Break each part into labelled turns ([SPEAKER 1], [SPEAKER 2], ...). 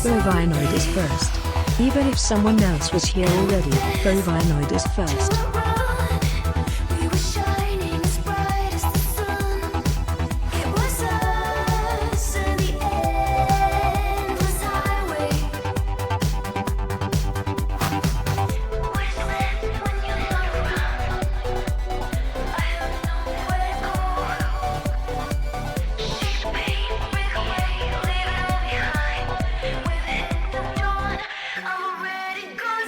[SPEAKER 1] Bovinoid is first. Even if someone else was here already, Bovinoid is first.
[SPEAKER 2] I'm already gone.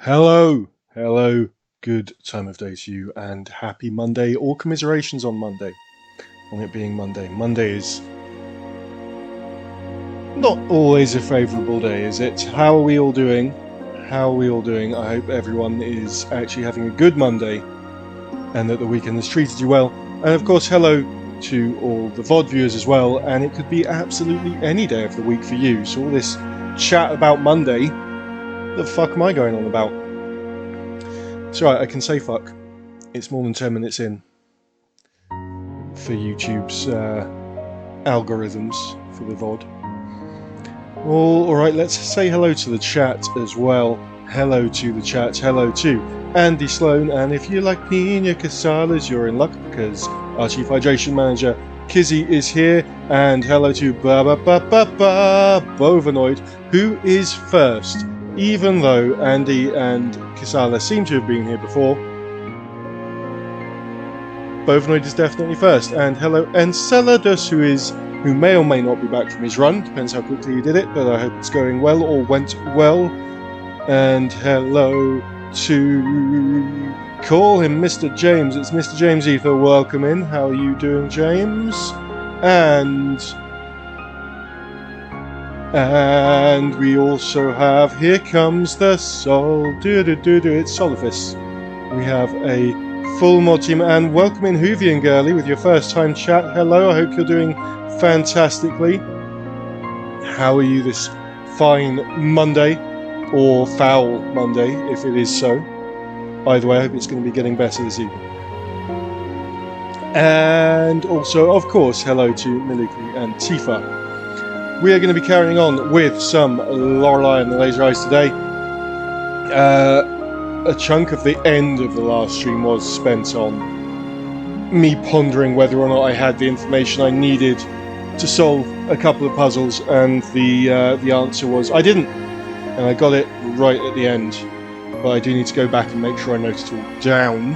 [SPEAKER 2] Hello, good time of day to you, and happy Monday, or commiserations on Monday, on it being Monday. Monday is not always a favourable day, is it? How are we all doing? I hope everyone is actually having a good Monday, and that the weekend has treated you well. And of course, hello to all the VOD viewers as well, and it could be absolutely any day of the week for you. So all this chat about Monday, the fuck am I going on about? It's right, I can say fuck. It's more than 10 minutes in for YouTube's algorithms for the VOD. Alright, let's say hello to the chat as well. Hello to the chat. Hello to Andy Sloan. And if you like pina coladas, you're in luck because our Chief Hydration Manager, Kizzy, is here. And hello to Bovanoid, who is first. Even though Andy and Kasala seem to have been here before, Bovanoid is definitely first. And hello Enceladus, who may or may not be back from his run, depends how quickly he did it, but I hope it's going well or went well. And hello to, call him Mr. James. It's Mr. James Ether. Welcome in. How are you doing, James? And we also have, here comes the Sol. It's Solifus. We have a full mod team, and welcome in Hoovy and Girly with your first time chat. Hello, I hope you're doing fantastically. How are you this fine Monday, or foul Monday if it is so? Either way, I hope it's going to be getting better this evening. And also, of course, hello to Miliki and Tifa. We are going to be carrying on with some Lorelei and the Laser Eyes today. A chunk of the end of the last stream was spent on me pondering whether or not I had the information I needed to solve a couple of puzzles, and the answer was I didn't, and I got it right at the end, but I do need to go back and make sure I note it all down.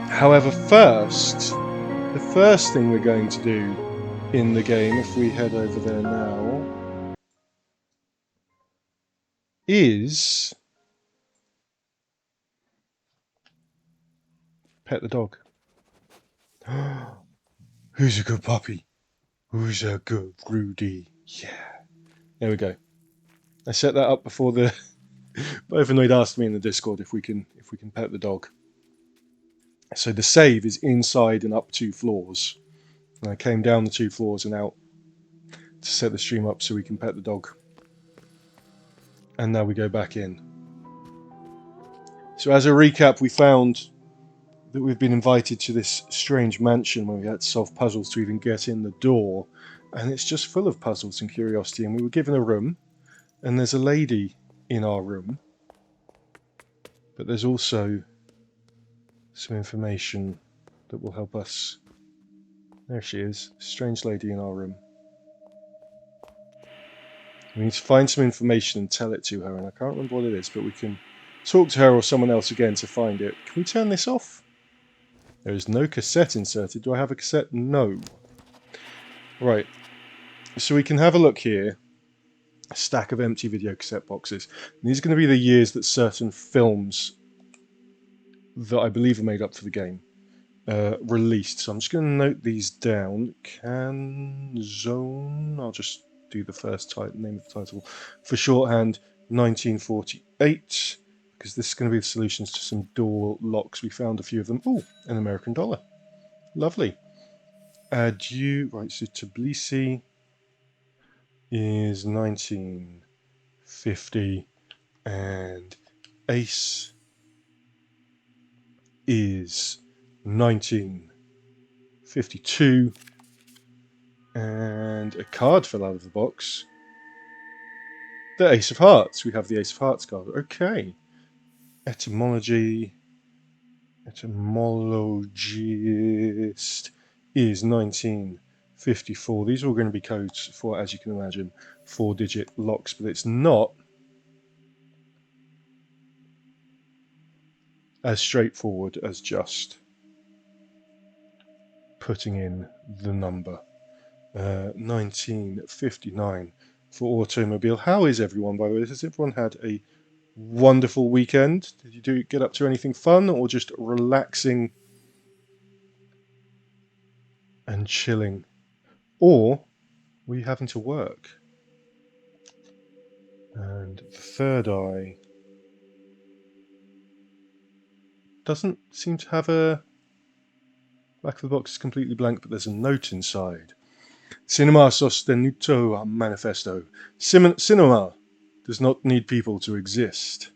[SPEAKER 2] However, the first thing we're going to do in the game, if we head over there now, is pet the dog. Who's a good puppy? Who's a good Rudy? Yeah. There we go. I set that up before the Bovanoid asked me in the Discord if we can pet the dog. So the save is inside and up 2 floors. And I came down the 2 floors and out to set the stream up so we can pet the dog. And now we go back in. So as a recap, we found that we've been invited to this strange mansion where we had to solve puzzles to even get in the door, and it's just full of puzzles and curiosity. And we were given a room, and there's a lady in our room, but there's also some information that will help us. There she is, strange lady in our room. We need to find some information and tell it to her, and I can't remember what it is, but we can talk to her or someone else again to find it. Can we turn this off? There is no cassette inserted. Do I have a cassette? No. Right. So we can have a look here. A stack of empty video cassette boxes. And these are going to be the years that certain films that I believe are made up for the game released. So I'm just going to note these down. Canzone. I'll just do the first name of the title for shorthand. 1948. Because this is going to be the solutions to some door locks. We found a few of them. Oh, an American dollar. Lovely. Adieu. Right, so Tbilisi is 1950, and Ace is 1952, and a card fell out of the box. The Ace of Hearts. We have the Ace of Hearts card. Okay. Etymologist is 1954. These are all going to be codes for, as you can imagine, 4-digit locks, but it's not as straightforward as just putting in the number. 1959 for automobile. How is everyone, by the way? Has everyone had a wonderful weekend? Did you get up to anything fun, or just relaxing and chilling? Or were you having to work? And the third eye doesn't seem to have a... Back of the box is completely blank, but there's a note inside. Cinema sostenuto manifesto. Cinema does not need people to exist.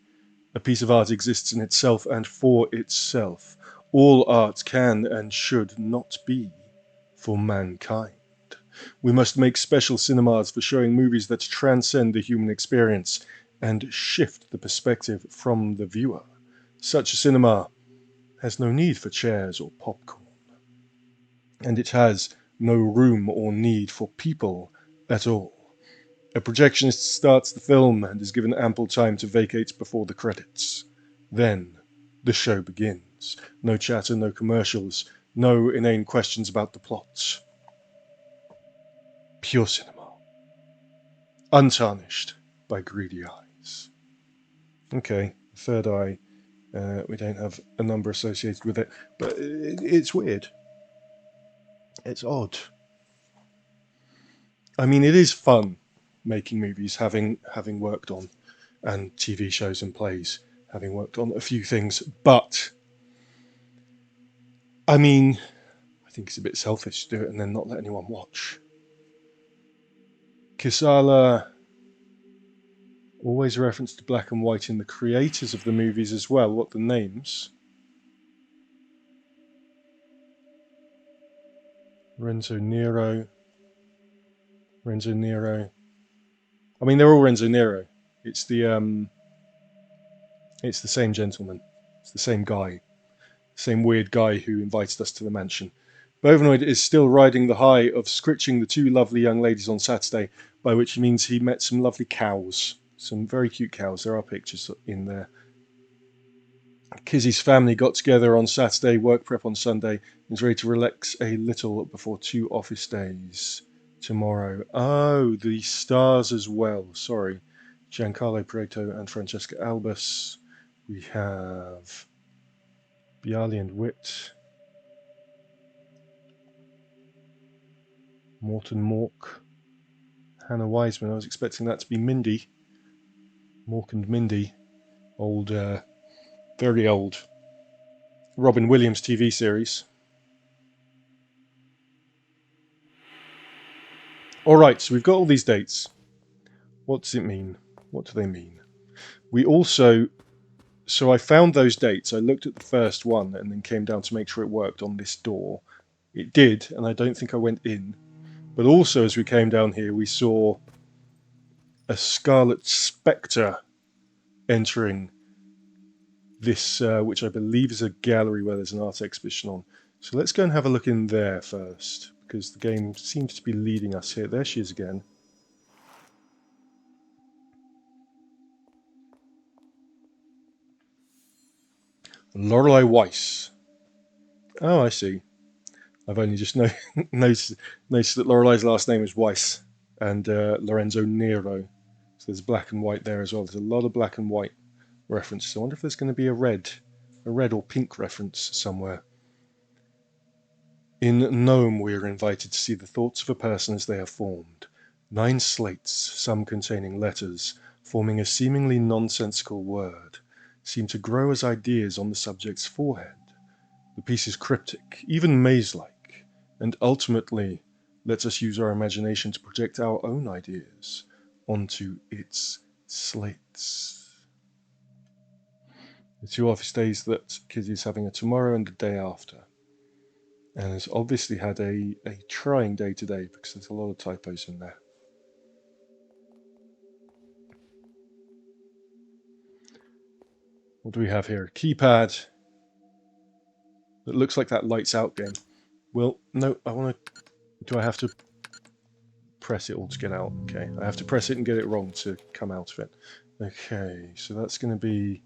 [SPEAKER 2] A piece of art exists in itself and for itself. All art can and should not be for mankind. We must make special cinemas for showing movies that transcend the human experience and shift the perspective from the viewer. Such a cinema has no need for chairs or popcorn, and it has no room or need for people at all. A projectionist starts the film and is given ample time to vacate before the credits. Then the show begins. No chatter, no commercials, no inane questions about the plot. Pure cinema. Untarnished by greedy eyes. Okay, third eye. We don't have a number associated with it, but it's weird. It's odd. I mean, it is fun making movies, having worked on, and TV shows and plays, having worked on a few things. But I mean, I think it's a bit selfish to do it and then not let anyone watch. Kisala always reference to black and white in the creators of the movies as well. What the names? Renzo Nero. I mean, they're all Renzo Nero. It's the same gentleman. It's the same guy. Same weird guy who invited us to the mansion. Bovanoid is still riding the high of scritching the two lovely young ladies on Saturday, by which he means he met some lovely cows. Some very cute cows. There are pictures in there. Kizzy's family got together on Saturday, work prep on Sunday, and is ready to relax a little before 2 office days tomorrow. Oh, the stars as well. Sorry. Giancarlo Prieto and Francesca Albus. We have Bialy and Witt. Morton Mork. Hannah Wiseman. I was expecting that to be Mindy. Mork and Mindy. Old, very old Robin Williams TV series. Alright, so we've got all these dates. What does it mean? What do they mean? We also... So I found those dates. I looked at the first one and then came down to make sure it worked on this door. It did, and I don't think I went in. But also, as we came down here, we saw a Scarlet Spectre entering this, which I believe is a gallery where there's an art exhibition on. So let's go and have a look in there first, because the game seems to be leading us here. There she is again. Lorelei Weiss. Oh, I see. I've only just noticed that Lorelei's last name is Weiss and Lorenzo Nero. So there's black and white there as well. There's a lot of black and white references. I wonder if there's going to be a red or pink reference somewhere. In Nome, we are invited to see the thoughts of a person as they are formed. 9 slates, some containing letters, forming a seemingly nonsensical word, seem to grow as ideas on the subject's forehead. The piece is cryptic, even maze-like, and ultimately lets us use our imagination to project our own ideas onto its slates. The 2 office days that Kizzy is having are tomorrow and the day after. And has obviously had a trying day today because there's a lot of typos in there. What do we have here? A keypad that looks like that lights out game. Well, no, do I have to press it all to get out? Okay, I have to press it and get it wrong to come out of it. Okay, so that's going to be...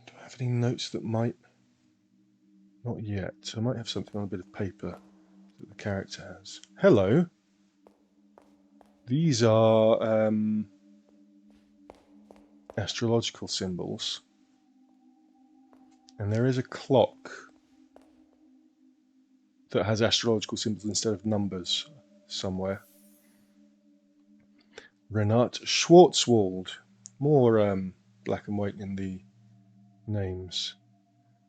[SPEAKER 2] Do I have any notes that might... Not yet. I might have something on a bit of paper that the character has. Hello. These are astrological symbols. And there is a clock that has astrological symbols instead of numbers somewhere. Renate Schwarzwald. More black and white in the names.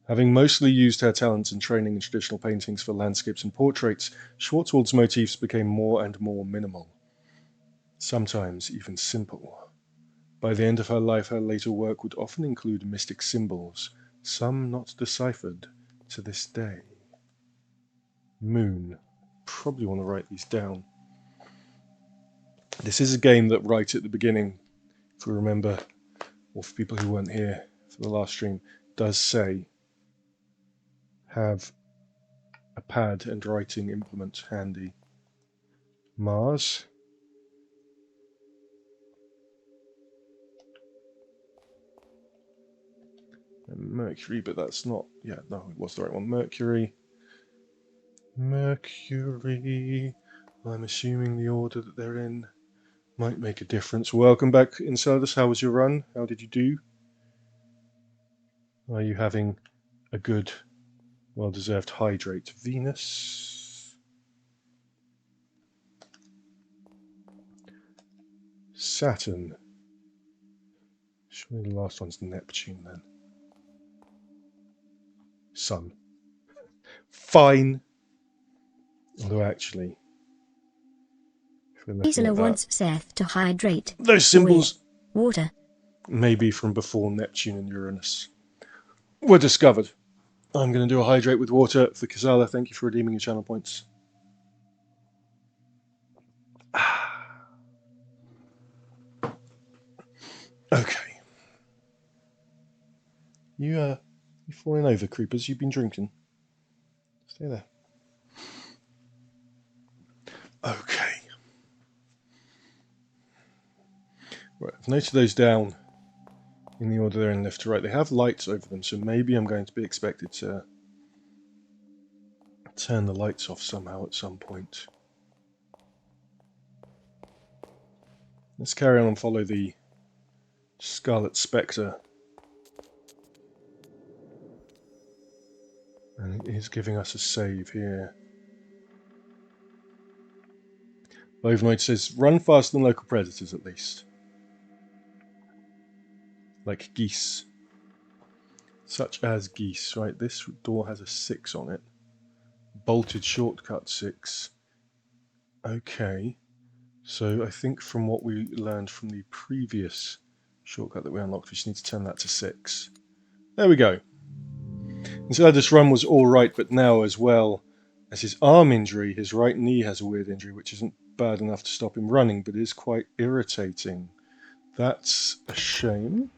[SPEAKER 2] Having mostly used her talents and training in traditional paintings for landscapes and portraits, Schwarzwald's motifs became more and more minimal, sometimes even simple. By the end of her life, her later work would often include mystic symbols, some not deciphered to this day. Moon. Probably want to write these down. This is a game that right at the beginning, if we remember, or for people who weren't here for the last stream, does say have a pad and writing implement handy. Mars. And Mercury, but that's not, yeah, no, it was the right one. Mercury. Mercury. I'm assuming the order that they're in might make a difference. Welcome back, Insiders. How was your run? How did you do? Are you having a good, well-deserved hydrate? Venus. Saturn. Surely the last one's Neptune then. Sun. Fine. Although actually, if we're looking at that,
[SPEAKER 1] wants Seth to hydrate.
[SPEAKER 2] those symbols
[SPEAKER 1] Water.
[SPEAKER 2] maybe from before Neptune and Uranus were discovered. I'm going to do a hydrate with water for Kazala. Thank you for redeeming your channel points. Okay. You falling over, creepers. You've been drinking. Stay there. Okay. Right, I've noted those down in the order they're in left to right. They have lights over them, so maybe I'm going to be expected to turn the lights off somehow at some point. Let's carry on and follow the Scarlet Spectre. And it is giving us a save here. Bovenoid says, run faster than local predators at least. Like geese. Such as geese, right? This door has a 6 on it. Bolted shortcut 6. Okay. So I think from what we learned from the previous shortcut that we unlocked, we just need to turn that to 6. There we go. And so this run was alright, but now as well as his arm injury, his right knee has a weird injury, which isn't bad enough to stop him running, but is quite irritating. That's a shame.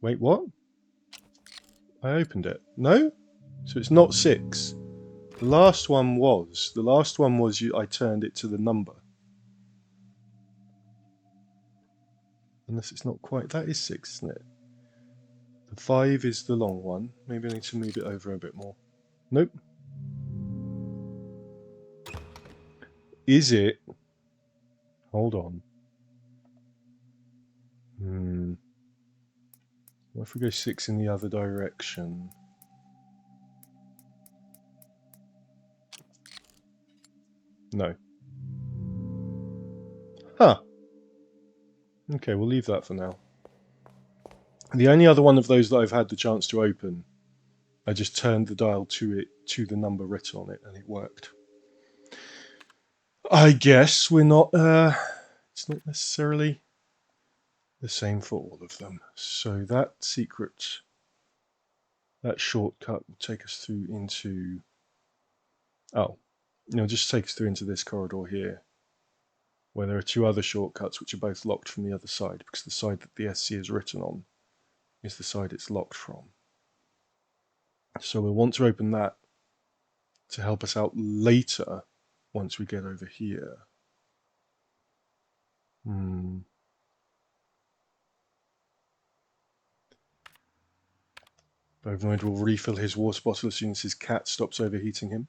[SPEAKER 2] Wait, what? I opened it. No? So it's not 6. The last one was. The last one was I turned it to the number. Unless it's not quite. That is 6, isn't it? The 5 is the long one. Maybe I need to move it over a bit more. Nope. Is it? Hold on. What if we go 6 in the other direction? No. Huh. Okay, we'll leave that for now. The only other one of those that I've had the chance to open, I just turned the dial to the number written on it, and it worked. I guess we're not, it's not necessarily the same for all of them. So that secret, that shortcut will take us through into, just take us through into this corridor here, where there are 2 other shortcuts which are both locked from the other side, because the side that the SC is written on is the side it's locked from. So we'll want to open that to help us out later once we get over here. Bovenoid will refill his water bottle as soon as his cat stops overheating him.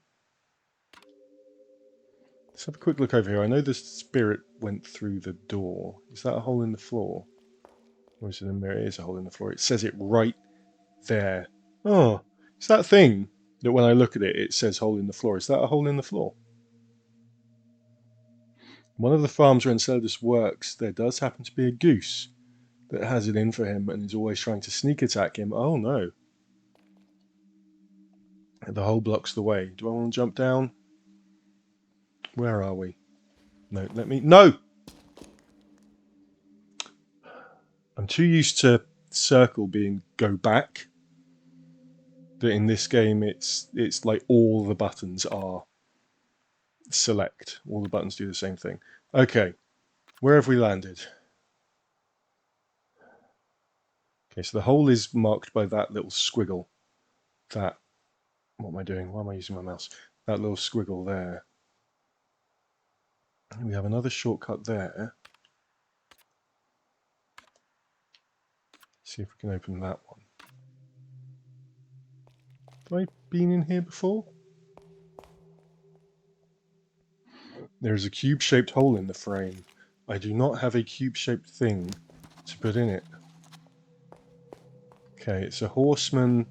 [SPEAKER 2] Let's have a quick look over here. I know the spirit went through the door. Is that a hole in the floor? Or is it a mirror? It is a hole in the floor. It says it right there. Oh, it's that thing that when I look at it, it says hole in the floor. Is that a hole in the floor? One of the farms where Enceladus works, there does happen to be a goose that has it in for him and is always trying to sneak attack him. Oh no. The hole blocks the way. Do I want to jump down? Where are we? No, let me... No! I'm too used to circle being go back that in this game it's like all the buttons are select. All the buttons do the same thing. Okay, where have we landed? Okay, so the hole is marked by that little squiggle. That... What am I doing? Why am I using my mouse? That little squiggle there. And we have another shortcut there. See if we can open that one. Have I been in here before? There is a cube-shaped hole in the frame. I do not have a cube-shaped thing to put in it. Okay, it's a horseman.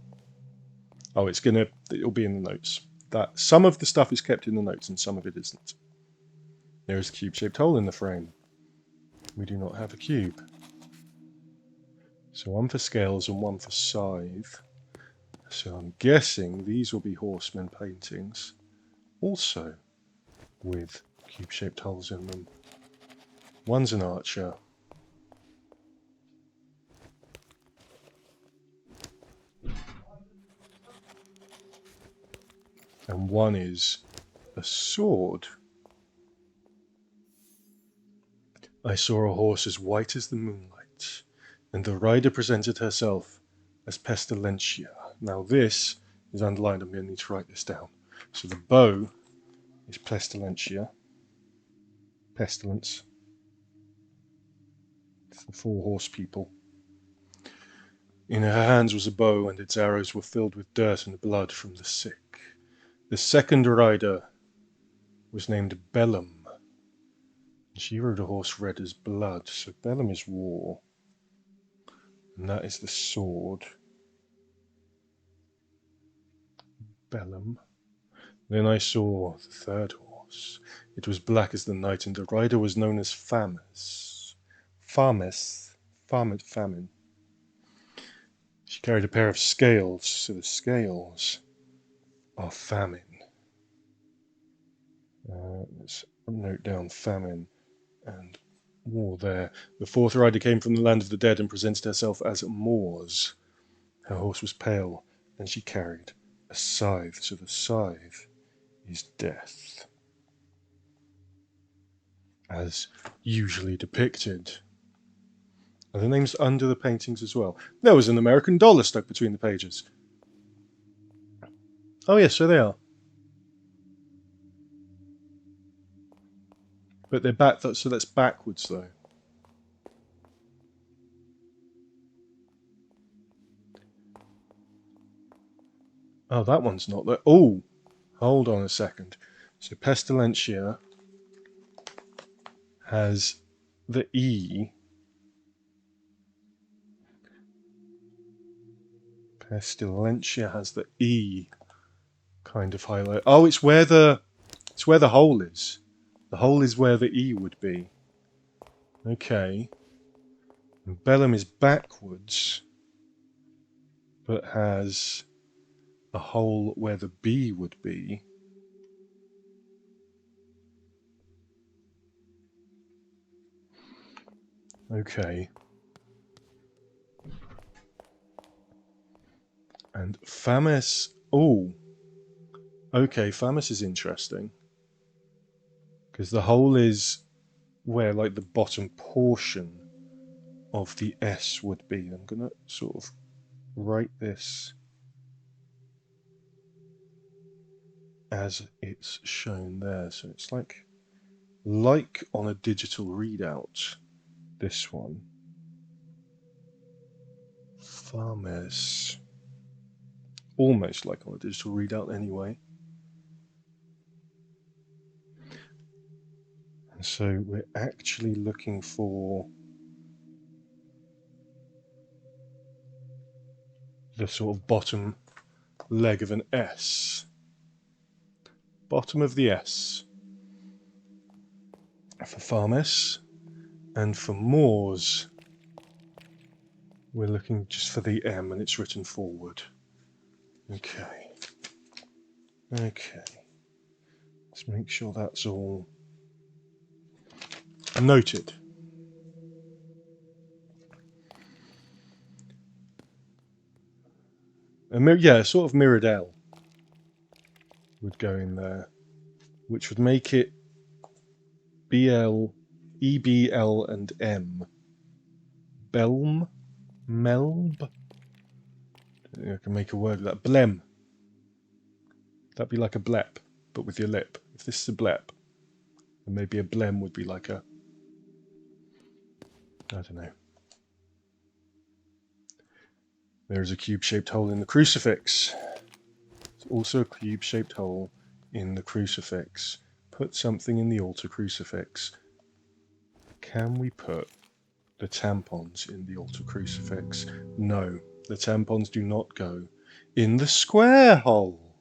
[SPEAKER 2] Oh, it'll be in the notes. That some of the stuff is kept in the notes and some of it isn't. There is a cube-shaped hole in the frame. We do not have a cube. So one for scales and one for scythe. So I'm guessing these will be horsemen paintings. Also with cube-shaped holes in them. One's an archer. And one is a sword. I saw a horse as white as the moonlight, and the rider presented herself as Pestilentia. Now this is underlined. I'm going to need to write this down. So the bow is Pestilentia. Pestilence. It's the 4 horse people. In her hands was a bow, and its arrows were filled with dirt and blood from the sick. The second rider was named Bellum. She rode a horse red as blood, so Bellum is war. And that is the sword. Bellum. Then I saw the third horse. It was black as the night, and the rider was known as Famus. Famine. She carried a pair of scales, so the scales are famine. Let's note down famine and war there. The fourth rider came from the land of the dead and presented herself as Mors. Her horse was pale, and she carried a scythe, so the scythe is death, as usually depicted. Are the names under the paintings as well? There was an American dollar stuck between the pages. Oh yes, so they are. But they're back, so that's backwards though. Oh, that one's not there. Oh, hold on a second. So Pestilentia has the E. Pestilentia has the E kind of highlight. Oh, it's where the hole is. The hole is where the E would be. Okay. And Bellum is backwards, but has a hole where the B would be. Okay. And Famus... Oh. Okay, Famus is interesting. Because the hole is where, like, the bottom portion of the S would be. I'm going to sort of write this as it's shown there. So it's like on a digital readout, this one. Famus. Almost like on a digital readout anyway. And so we're actually looking for the sort of bottom leg of an S. Bottom of the S for Farmes, and for Moors we're looking just for the M, and it's written forward. Okay. Let's make sure that's all noted. Yeah, sort of mirrored L would go in there, which would make it BL, EBL, and M. Belm? Melb? I can make a word with that. Blem. That'd be like a blep, but with your lip. If this is a blep, then maybe a blem would be like a... I don't know. There is a cube-shaped hole in the crucifix. There's also a cube-shaped hole in the crucifix. Put something in the altar crucifix. Can we put the tampons in the altar crucifix? No, the tampons do not go in the square hole.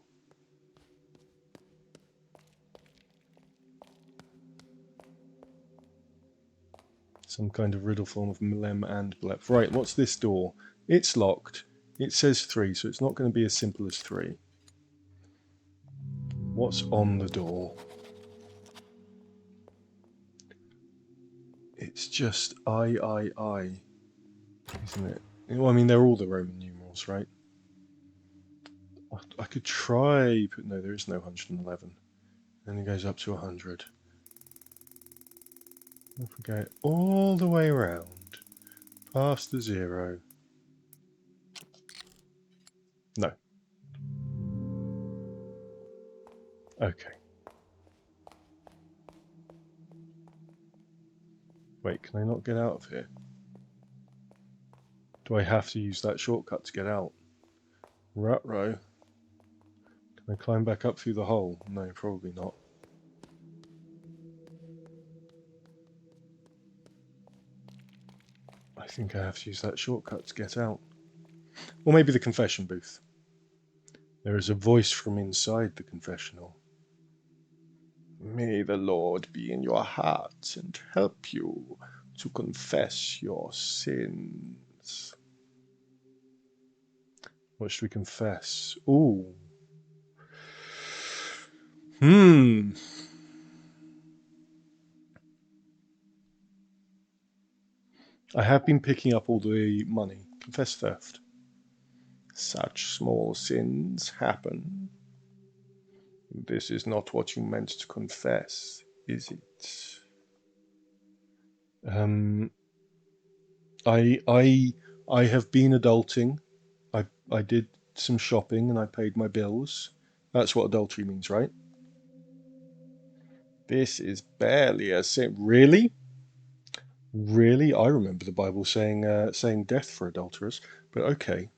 [SPEAKER 2] Some kind of riddle form of mlem and blep. Right, what's this door? It's locked. It says 3, so it's not going to be as simple as 3. What's on the door? It's just I, isn't it? Well, I mean, they're all the Roman numerals, right? I could try, but no, there is no 111. Then it goes up to 100. If we go all the way around, past the 0. No. Okay. Wait, can I not get out of here? Do I have to use that shortcut to get out? Ruh-roh. Can I climb back up through the hole? No, probably not. I think I have to use that shortcut to get out. Or maybe the confession booth. There is a voice from inside the confessional. May the Lord be in your heart and help you to confess your sins. What should we confess? Ooh. I have been picking up all the money. Confess theft. Such small sins happen. This is not what you meant to confess, is it? I have been adulting. I did some shopping and I paid my bills. That's what adultery means, right? This is barely a sin. Really? Really? I remember the Bible saying death for adulterers, but okay.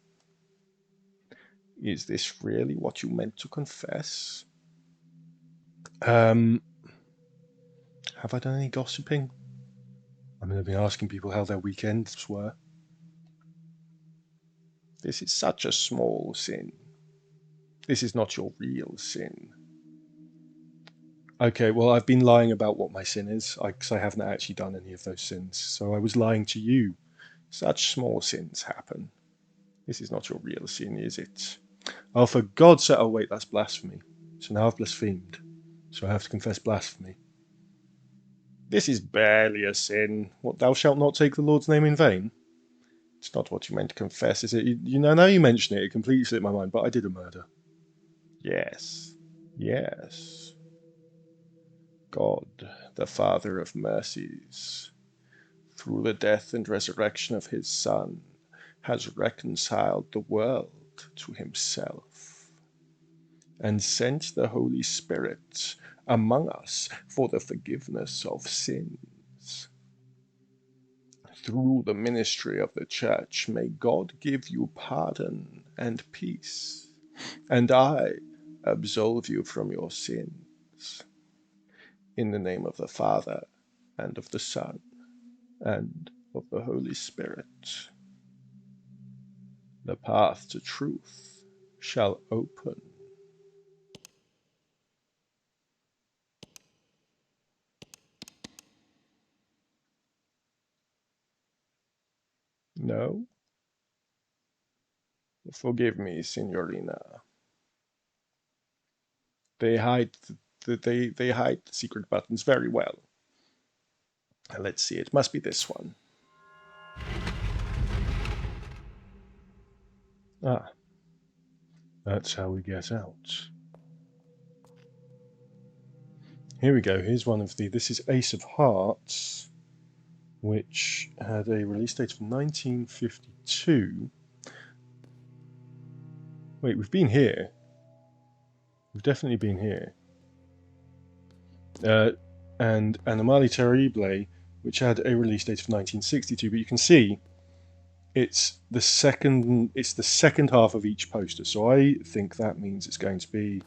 [SPEAKER 2] Is this really what you meant to confess? Have I done any gossiping? I mean, I've been asking people how their weekends were. This is such a small sin. This is not your real sin. Okay, well, I've been lying about what my sin is, because I haven't actually done any of those sins. So I was lying to you. Such small sins happen. This is not your real sin, is it? Oh, for God's sake. Oh, wait, that's blasphemy. So now I've blasphemed. So I have to confess blasphemy. This is barely a sin. What, thou shalt not take the Lord's name in vain? It's not what you meant to confess, is it? You know, now you mention it, it completely slipped my mind, but I did a murder. Yes. Yes. God, the Father of mercies, through the death and resurrection of his Son, has reconciled the world to himself, and sent the Holy Spirit among us for the forgiveness of sins. Through the ministry of the Church, may God give you pardon and peace, and I absolve you from your sins. In the name of the Father, and of the Son, and of the Holy Spirit. The path to truth shall open. No? Forgive me, Signorina. They hide they hide the secret buttons very well. Let's see, it must be this one. Ah, that's how we get out. Here we go. Here's one of the. This is Ace of Hearts, which had a release date of 1952. Wait, we've been here. We've definitely been here. And Animali Terrible, which had a release date of 1962. But you can see it's the second. It's the second half of each poster. So I think that means it's going to be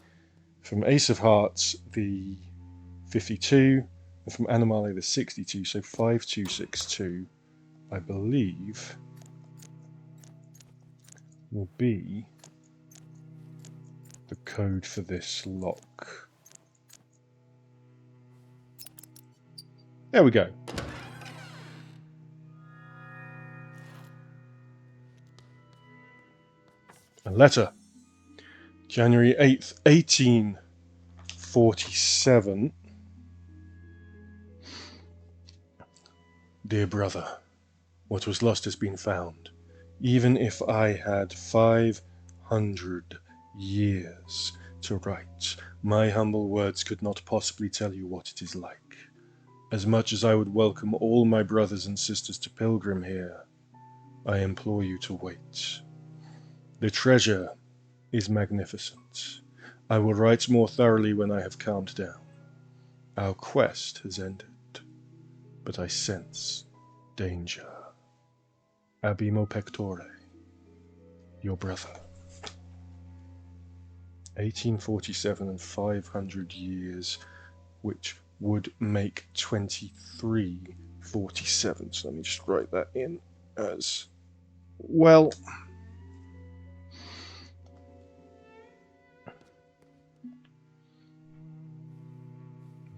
[SPEAKER 2] from Ace of Hearts the 52, and from Animali the 62. So 5262, I believe, will be the code for this lock. There we go. A letter. January 8th, 1847. Dear brother, what was lost has been found. Even if I had 500 years to write, my humble words could not possibly tell you what it is like. As much as I would welcome all my brothers and sisters to pilgrim here, I implore you to wait. The treasure is magnificent. I will write more thoroughly when I have calmed down. Our quest has ended, but I sense danger. Abimo pectore, your brother. 1847 and 500 years, which would make 2347. So let me just write that in as well.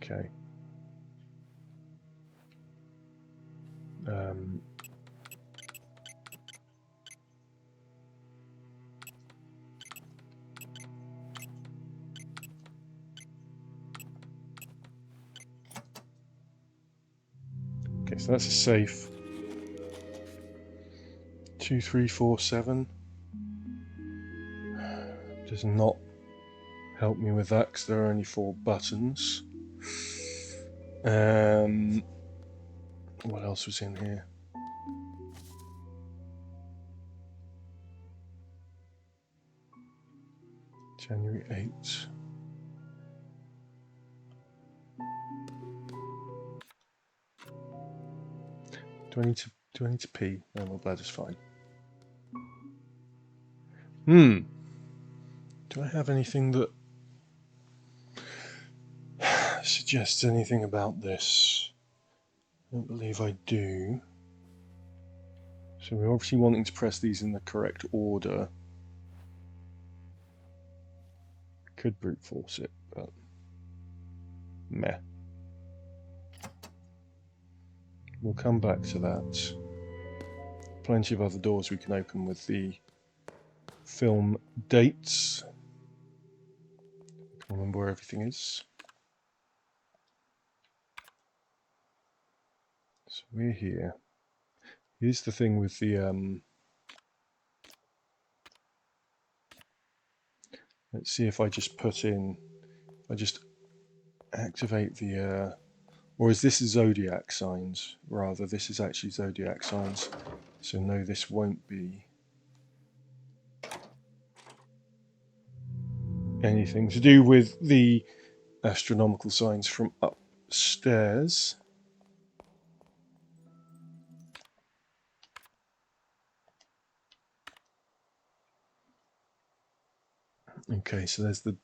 [SPEAKER 2] Okay. Okay, so that's a safe. 2347 does not help me with that because there are only 4 buttons. What else was in here? January 8th. Do I need to pee? No, my bladder's fine. Do I have anything that suggests anything about this? I don't believe I do. So we're obviously wanting to press these in the correct order. Could brute force it, but meh. We'll come back to that. Plenty of other doors we can open with the film dates. I can't remember where everything is. So we're here. Here's the thing with the let's see if I just put in, I just activate the or is this zodiac signs? Rather, this is actually zodiac signs. So no, this won't be anything to do with the astronomical signs from upstairs. Okay, so there's the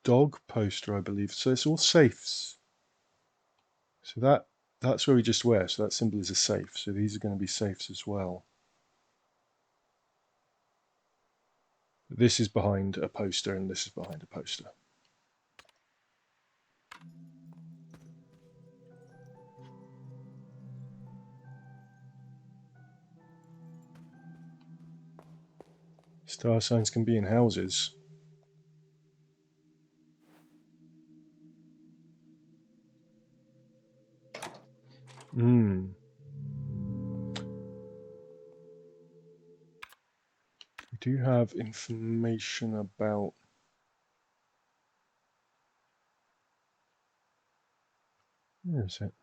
[SPEAKER 2] dog poster, I believe. So it's all safes. So that's where we just were. So that symbol is a safe. So these are going to be safes as well. this is behind a poster and this is behind a poster. Star signs can be in houses. We do have information about... Where is it?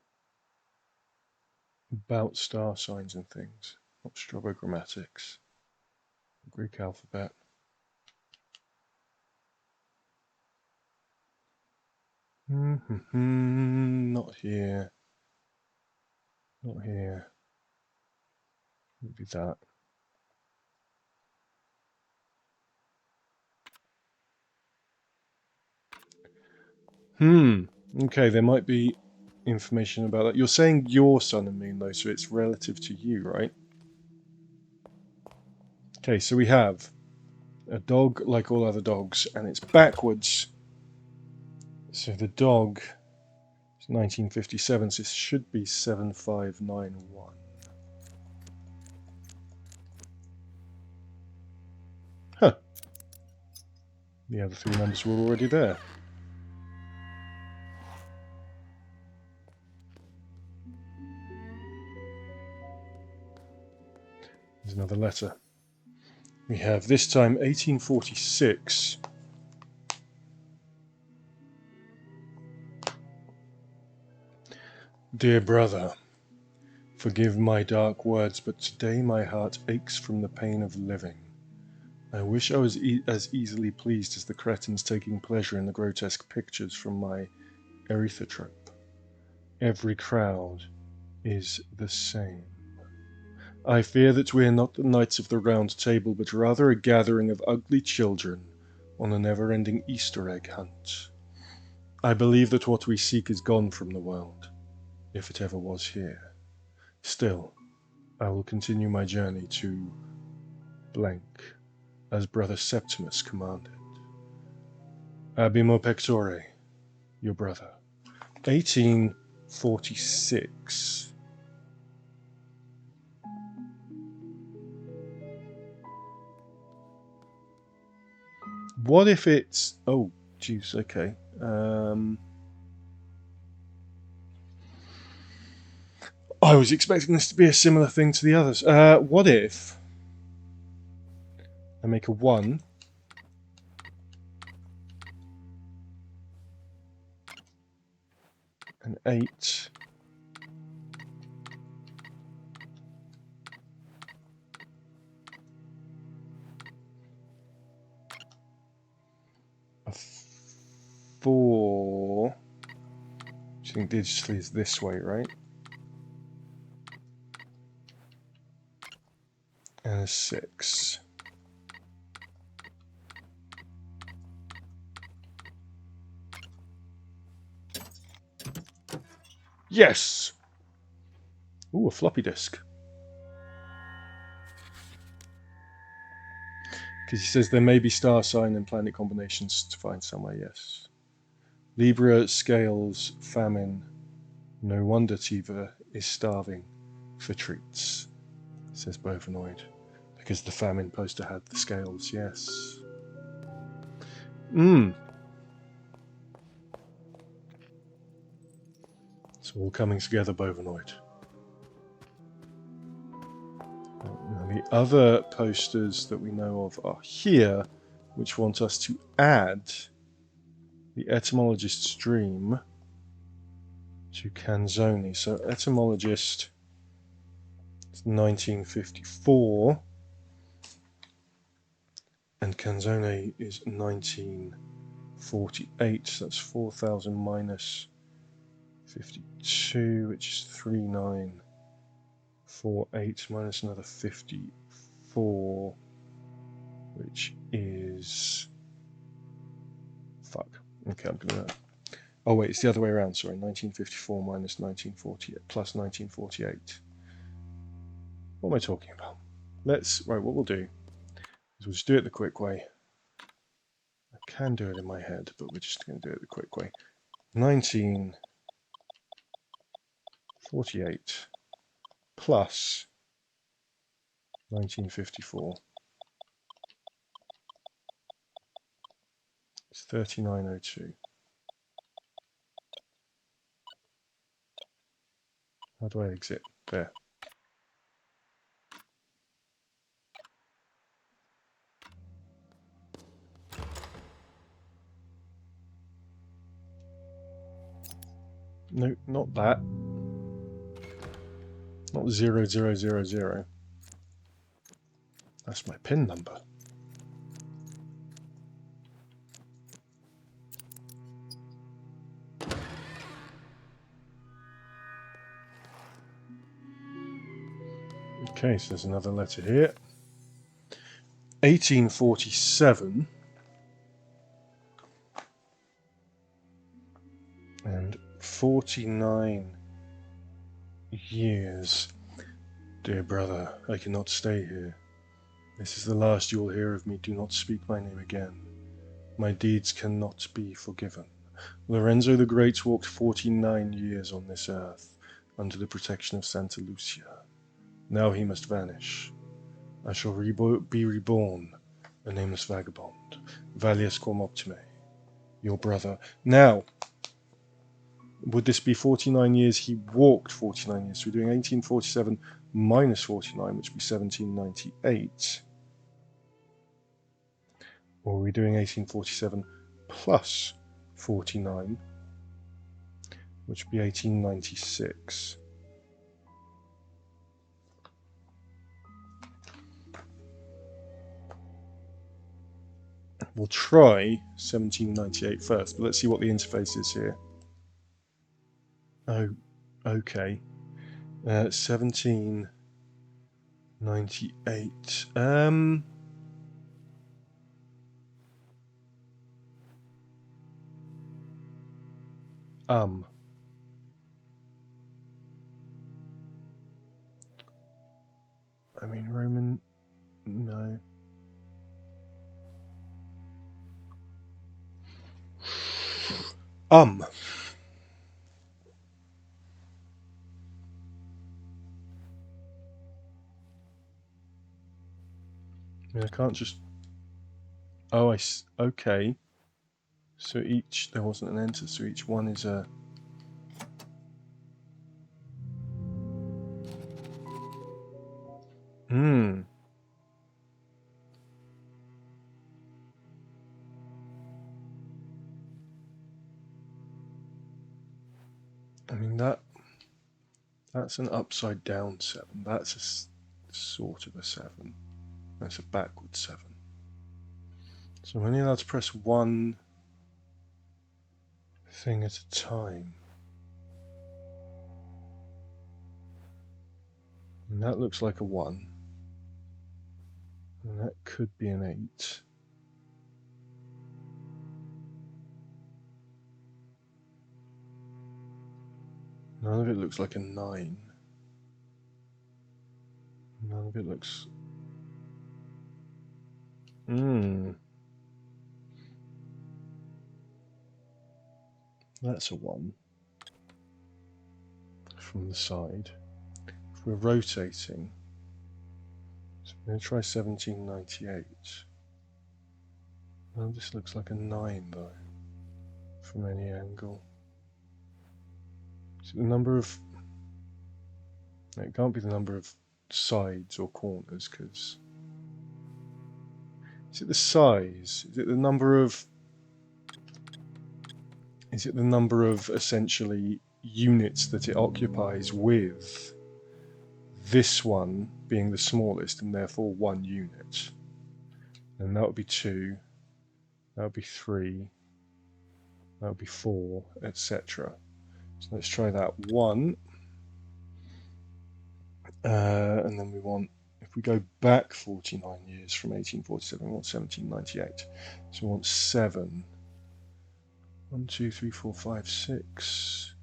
[SPEAKER 2] About star signs and things. Not strobogrammatics. Greek alphabet. Not here. Not here. Maybe that. Okay, there might be information about that. You're saying your sun and moon, though, so it's relative to you, right? Okay, so we have a dog like all other dogs, and it's backwards. So the dog is 1957, so it should be 7591. Huh. The other three numbers were already there. There's another letter. We have this time 1846. Dear brother, forgive my dark words, but today my heart aches from the pain of living. I wish I was as easily pleased as the cretins taking pleasure in the grotesque pictures from my erythrotrope. Every crowd is the same. I fear that we are not the Knights of the Round Table, but rather a gathering of ugly children on a never-ending Easter egg hunt. I believe that what we seek is gone from the world, if it ever was here. Still, I will continue my journey to blank, as Brother Septimus commanded. Abimo pectore, your brother. 1846. What if it's... Oh, jeez, okay. I was expecting this to be a similar thing to the others. What if I make a 1... an 8... a 4... which I think digitally is this way, right? And a 6. Yes! Ooh, a floppy disk. Because he says there may be star sign and planet combinations to find somewhere, yes. Libra, scales, famine. No wonder Tiva is starving for treats, says Bovinoid. Because the famine poster had the scales, yes. It's all coming together, Bovinoid. Now, the other posters that we know of are here, which want us to add the etymologist's dream to Canzoni. So etymologist is 1954 and Canzoni is 1948. So that's 4,000 minus 52, which is 3948 minus another 54, which is... fuck. Okay, I'm gonna... Oh wait, it's the other way around, sorry. 1954 minus 1948 plus 1948. What am I talking about? Right, what we'll do is we'll just do it the quick way. can do it in my head, but we're just going to do it the quick way. 1948 plus 1954 is 3902. How do I exit? There. No, not that. Not 0000. That's my PIN number. Okay, so there's another letter here. 1847 and 49 years. Dear brother, I cannot stay here. This is the last you will hear of me. Do not speak my name again. My deeds cannot be forgiven. Lorenzo the Great walked 49 years on this earth under the protection of Santa Lucia. Now he must vanish. I shall be reborn, a nameless vagabond. Valius quam optime, your brother. Now, would this be 49 years? He walked 49 years. So we're doing 1847 minus 49, which would be 1798. Or are we doing 1847 plus 49, which would be 1896? We'll try 1798 first, but let's see what the interface is here. Oh, okay. 1798. I mean, Roman, no. I mean, I can't just. Oh, okay. So each there wasn't an enter, so each one is a. Hmm. I mean that's an upside down 7. That's a sort of a 7. That's a backward 7. So I'm only allowed to press one thing at a time. And that looks like a 1. And that could be an 8. None of it looks like a 9. None of it looks. That's a 1 from the side. If we're rotating, so I'm going to try 1798. Well, this looks like a 9 though, from any angle. Is it the number of. No, it can't be the number of sides or corners, because. Is it the size? Is it the number of. Is it the number of essentially units that it occupies, with this one being the smallest and therefore 1 unit? And that would be 2, that would be 3, that would be 4, etc. So let's try that 1. And then we want, if we go back 49 years from 1847, we want 1798. So we want 7. 1, 2, 3, 4, 5, 6.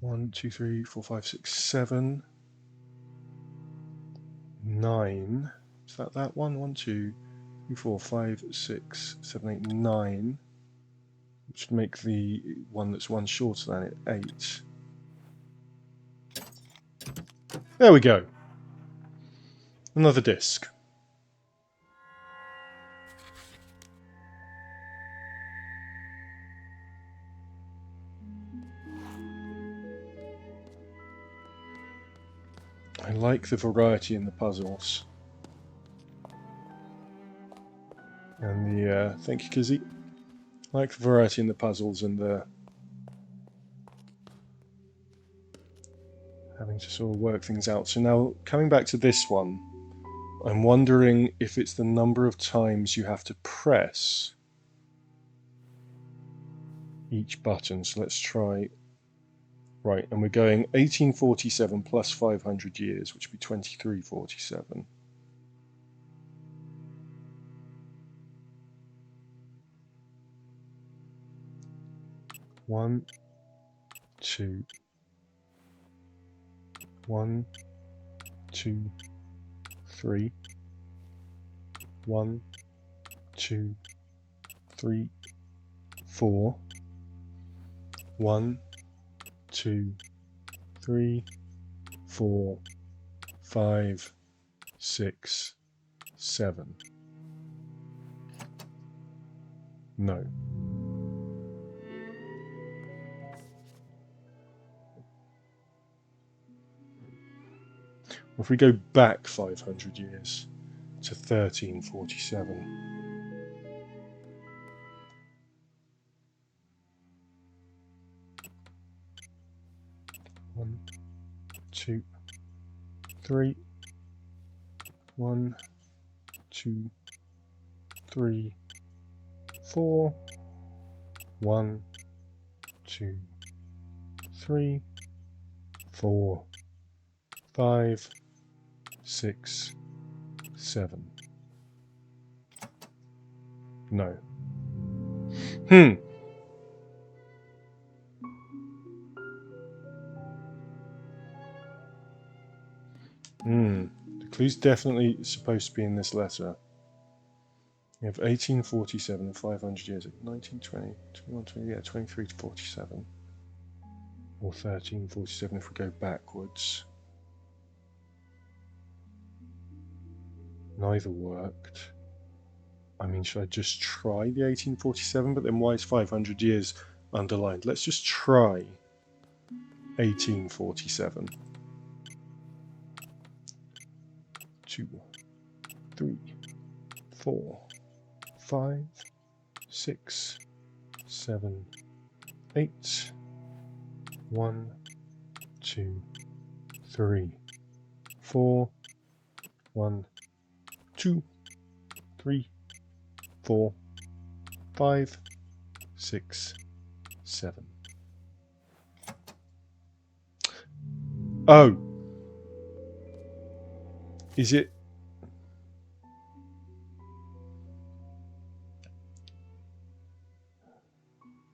[SPEAKER 2] 1, 2, 3, 4, 5, 6, 7. 9. Is that one? 1, 2, 2, 4, 5, 6, 7, 8, 9. Which would make the one that's one shorter than it 8. There we go. Another disc. I like the variety in the puzzles. And the, thank you, Kizzy. I like the variety in the puzzles and the having to sort of work things out. So now, coming back to this one, I'm wondering if it's the number of times you have to press each button. So let's try. Right, and we're going 1847 plus 500 years, which would be 2347. One, two, 1, 2, 3. 1, 2, 3, 4. 1, 2, 3, 4, 5, 6, 7. No. If we go back 500 years to 1347. 1, 2, 3. 1, 2, 3, 4. 1, 2, 3, 4, 5, 6, 7. No. The clue's definitely supposed to be in this letter. You have 1847 and 500 years. 1920, 2120, yeah, 23 to 47. Or 1347 if we go backwards. Neither worked. I mean, should I just try the 1847? But then why is 500 years underlined? Let's just try 1847. 2, 3, 4, 5, 6, 7, 8. 1, 2, 3, 4. 1, 2, 3, 4, 5, 6, 7. Oh! Is it?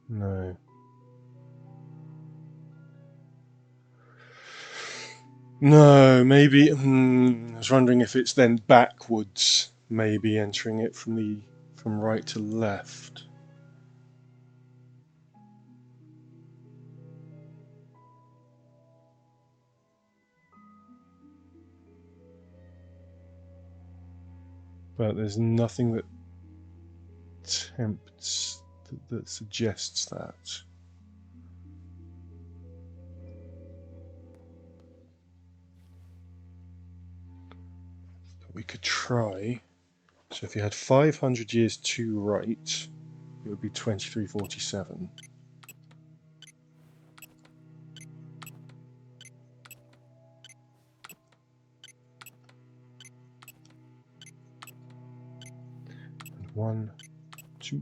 [SPEAKER 2] No. No, maybe. I was wondering if it's then backwards, maybe entering it from right to left. But there's nothing that tempts, that suggests that. But we could try. So if you had 500 years to right, it would be 2347. And 1, 2,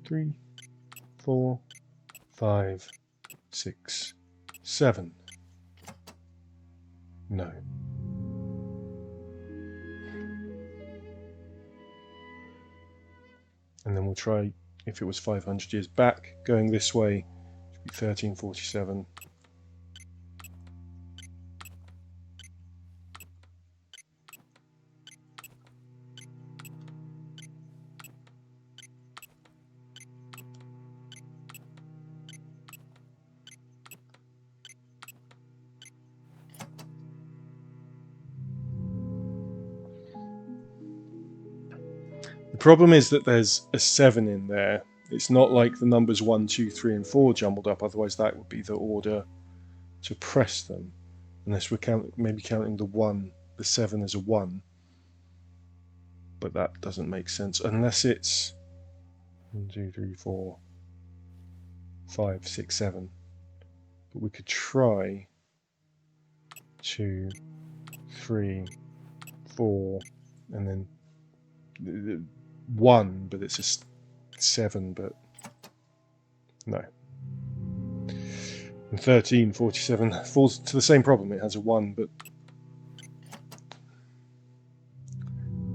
[SPEAKER 2] 3, 4, 5, 6, 7. No. And then we'll try, if it was 500 years back, going this way, it would be 1347. The problem is that there's a 7 in there. It's not like the numbers 1, 2, 3, and 4 jumbled up, otherwise that would be the order to press them. Unless we're maybe counting the 7 as a 1. But that doesn't make sense unless it's 1, 2, 3, 4, 5, 6, 7. But we could try 2, 3, 4, and then 1, but it's a 7, but no. And 13, 47 falls to the same problem. It has a 1, but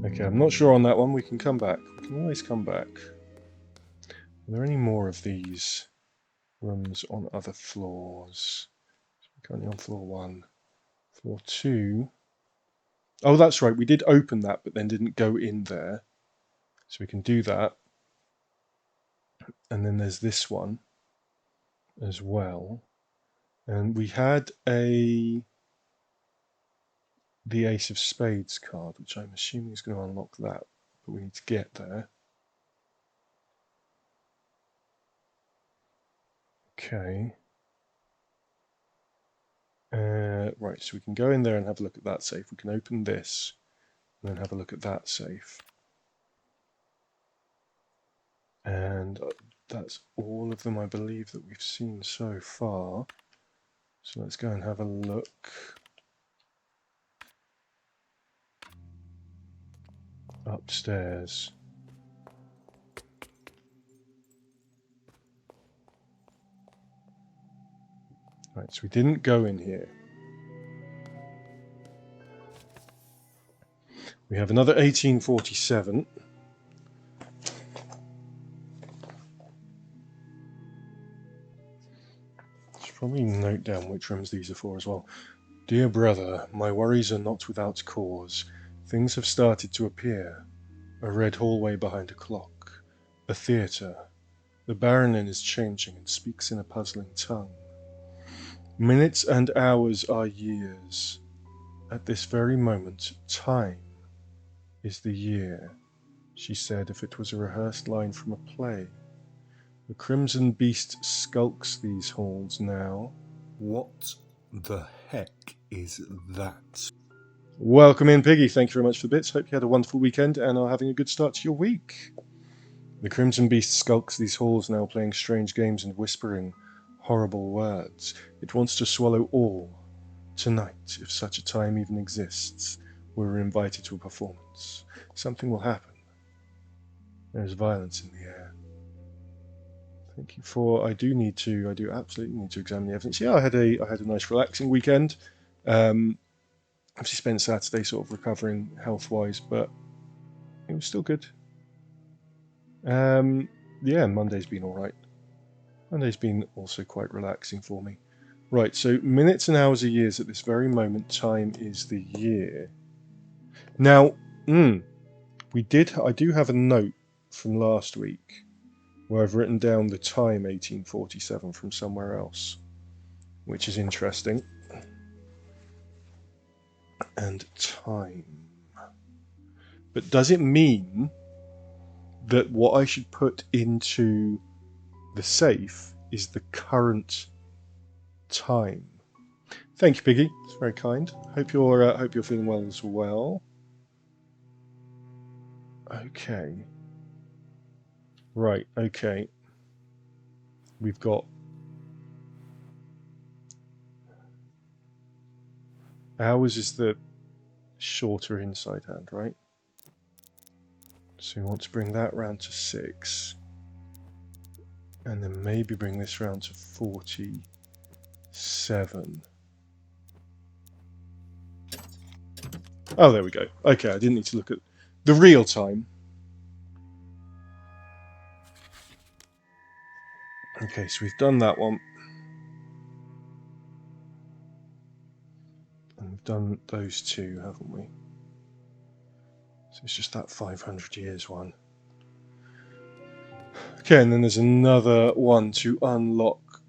[SPEAKER 2] okay, I'm not sure on that one. We can come back. We can always come back. Are there any more of these rooms on other floors? So we're currently on floor 1. Floor 2. Oh, that's right. We did open that, but then didn't go in there. So we can do that. And then there's this one as well. And we had the Ace of Spades card, which I'm assuming is going to unlock that. But we need to get there. Okay. Right, so we can go in there and have a look at that safe. We can open this and then have a look at that safe. And that's all of them, I believe, that we've seen so far. So let's go and have a look. Upstairs. Right, so we didn't go in here. We have another 1847. Should probably note down which rooms these are for as well. Dear brother, my worries are not without cause. Things have started to appear. A red hallway behind a clock. A theatre. The Baronin is changing and speaks in a puzzling tongue. Minutes and hours are years. At this very moment, time is the year, she said, if it was a rehearsed line from a play. The crimson beast skulks these halls now.
[SPEAKER 3] What the heck is that?
[SPEAKER 2] Welcome in, Piggy. Thank you very much for the bits. Hope you had a wonderful weekend and are having a good start to your week. The crimson beast skulks these halls now, playing strange games and whispering horrible words. It wants to swallow all. Tonight, if such a time even exists, we're invited to a performance. Something will happen. There is violence in the air. Thank you for. I do absolutely need to examine the evidence. Yeah, I had a nice relaxing weekend. Obviously spent Saturday sort of recovering health-wise, but it was still good. Yeah, Monday's been all right. Monday's been also quite relaxing for me. Right, so minutes and hours are years. At this very moment, time is the year. Now, I do have a note from last week where I've written down the time 1847 from somewhere else, which is interesting. And time. But does it mean that what I should put into the safe is the current time? Thank you, Piggy. It's very kind. Hope you're feeling well as well. Okay. Right. Okay. We've got hours is the shorter inside hand, right? So we want to bring that round to 6. And then maybe bring this round to 47. Oh, there we go. Okay, I didn't need to look at the real time. Okay, so we've done that one. And we've done those two, haven't we? So it's just that 500 years one. Okay, and then there's another one to unlock.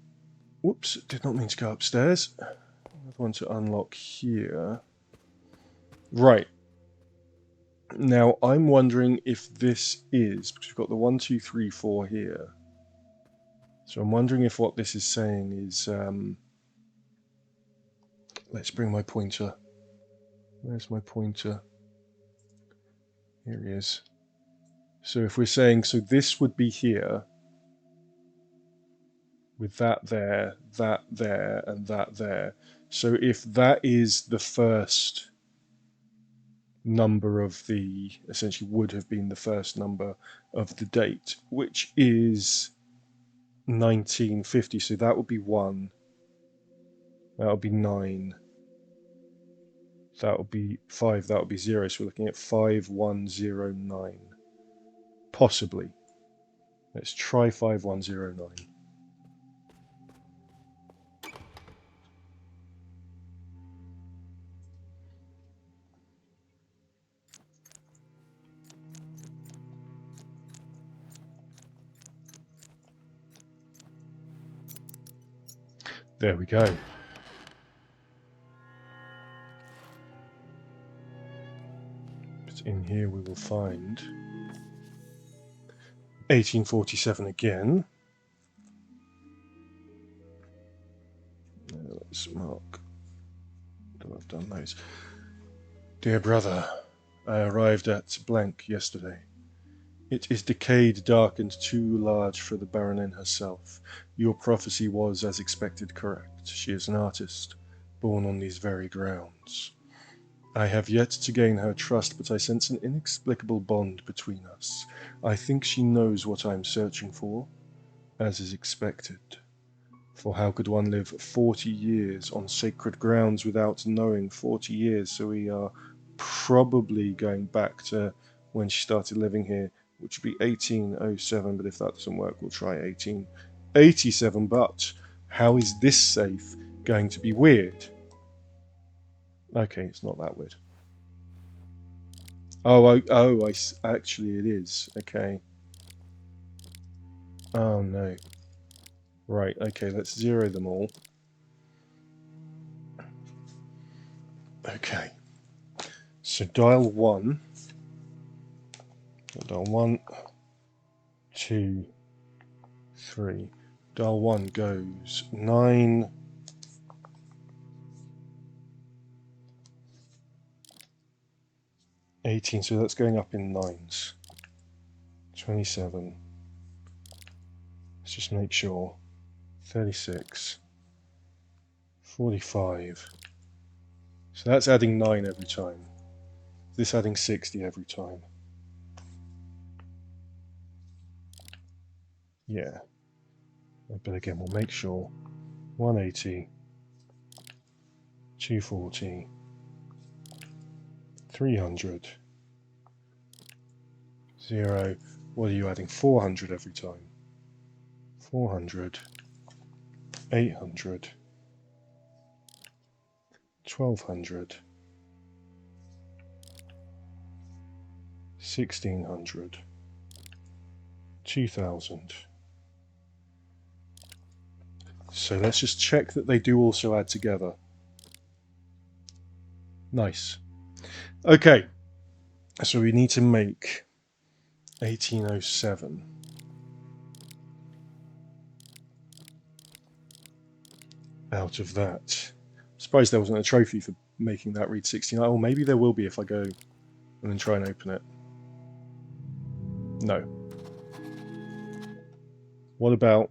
[SPEAKER 2] Whoops, did not mean to go upstairs. Another one to unlock here. Right. Now, I'm wondering if this is, because we've got the 1, 2, 3, 4 here. So I'm wondering if what this is saying is, let's bring my pointer. Where's my pointer? Here he is. So if we're saying, so this would be here, with that there, and that there. So if that is the first number of the, essentially would have been the first number of the date, which is 1950, so that would be 1, that would be 9, that would be 5, that would be 0, so we're looking at 5109, possibly. Let's try 5109. There we go. But in here we will find 1847 again. Let's mark that I've done those. Dear brother, I arrived at blank yesterday. It is decayed, dark, and too large for the Baronin herself. Your prophecy was, as expected, correct. She is an artist, born on these very grounds. I have yet to gain her trust, but I sense an inexplicable bond between us. I think she knows what I am searching for, as is expected. For how could one live 40 years on sacred grounds without knowing 40 years? So we are probably going back to when she started living here, which would be 1807, but if that doesn't work, we'll try 1887. But how is this safe going to be weird? Okay, it's not that weird. Actually it is. Okay. Oh no. Right, okay, let's zero them all. Okay. So dial 1. Dial 1, 2, 3. Dial 1 goes 9. 18, so that's going up in 9s. 27. Let's just make sure. 36. 45. So that's adding 9 every time. This adding 60 every time. Yeah. But again, we'll make sure. 180. 240. 300. 0. What are you adding? 400 every time. 400. 800. 1200. 1600. 2000. So let's just check that they do also add together. Nice. Okay, so we need to make 1807. Out of that. I'm surprised there wasn't a trophy for making that read 69. Or maybe there will be if I go and then try and open it. No. What about...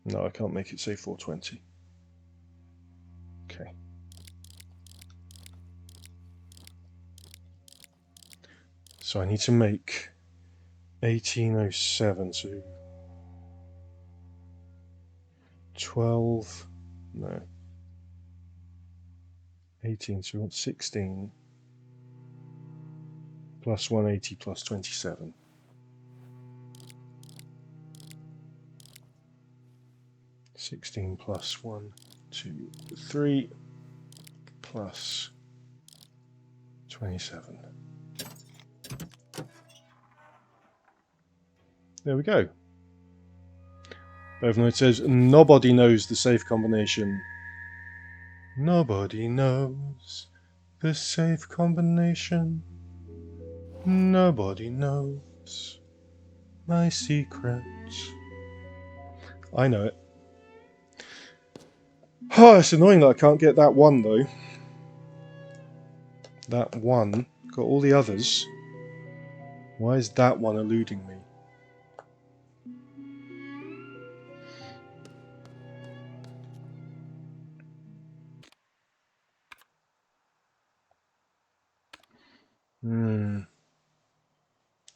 [SPEAKER 2] No, I can't make it say 420. Okay. So I need to make 1807, so 12, no, 18, so we want 16 plus 180 plus 27. 16 plus 1, 2, 3 plus 27. There we go. Overnight says, nobody knows the safe combination. Nobody knows The safe combination. Nobody knows my secrets. I know it. Oh, it's annoying that I can't get that one though. That one. Got all the others. Why is that one eluding me?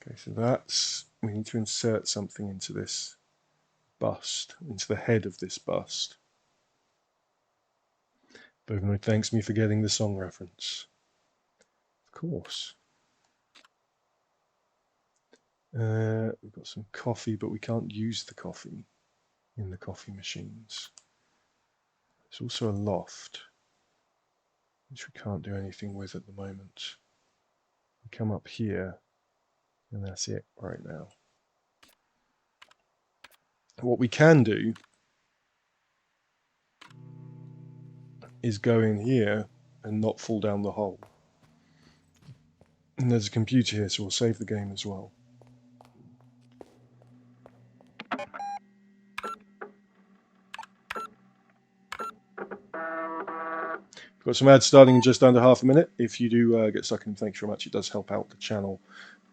[SPEAKER 2] Okay, so that's... We need to insert something into this bust, into the head of this bust. Bovinoid thanks me for getting the song reference. Of course. We've got some coffee, but we can't use the coffee in the coffee machines. There's also a loft, which we can't do anything with at the moment. We come up here, and that's it right now. What we can do is go in here and not fall down the hole. And there's a computer here, so we'll save the game as well. We've got some ads starting in just under half a minute. If you do get stuck in, thank you very much. It does help out the channel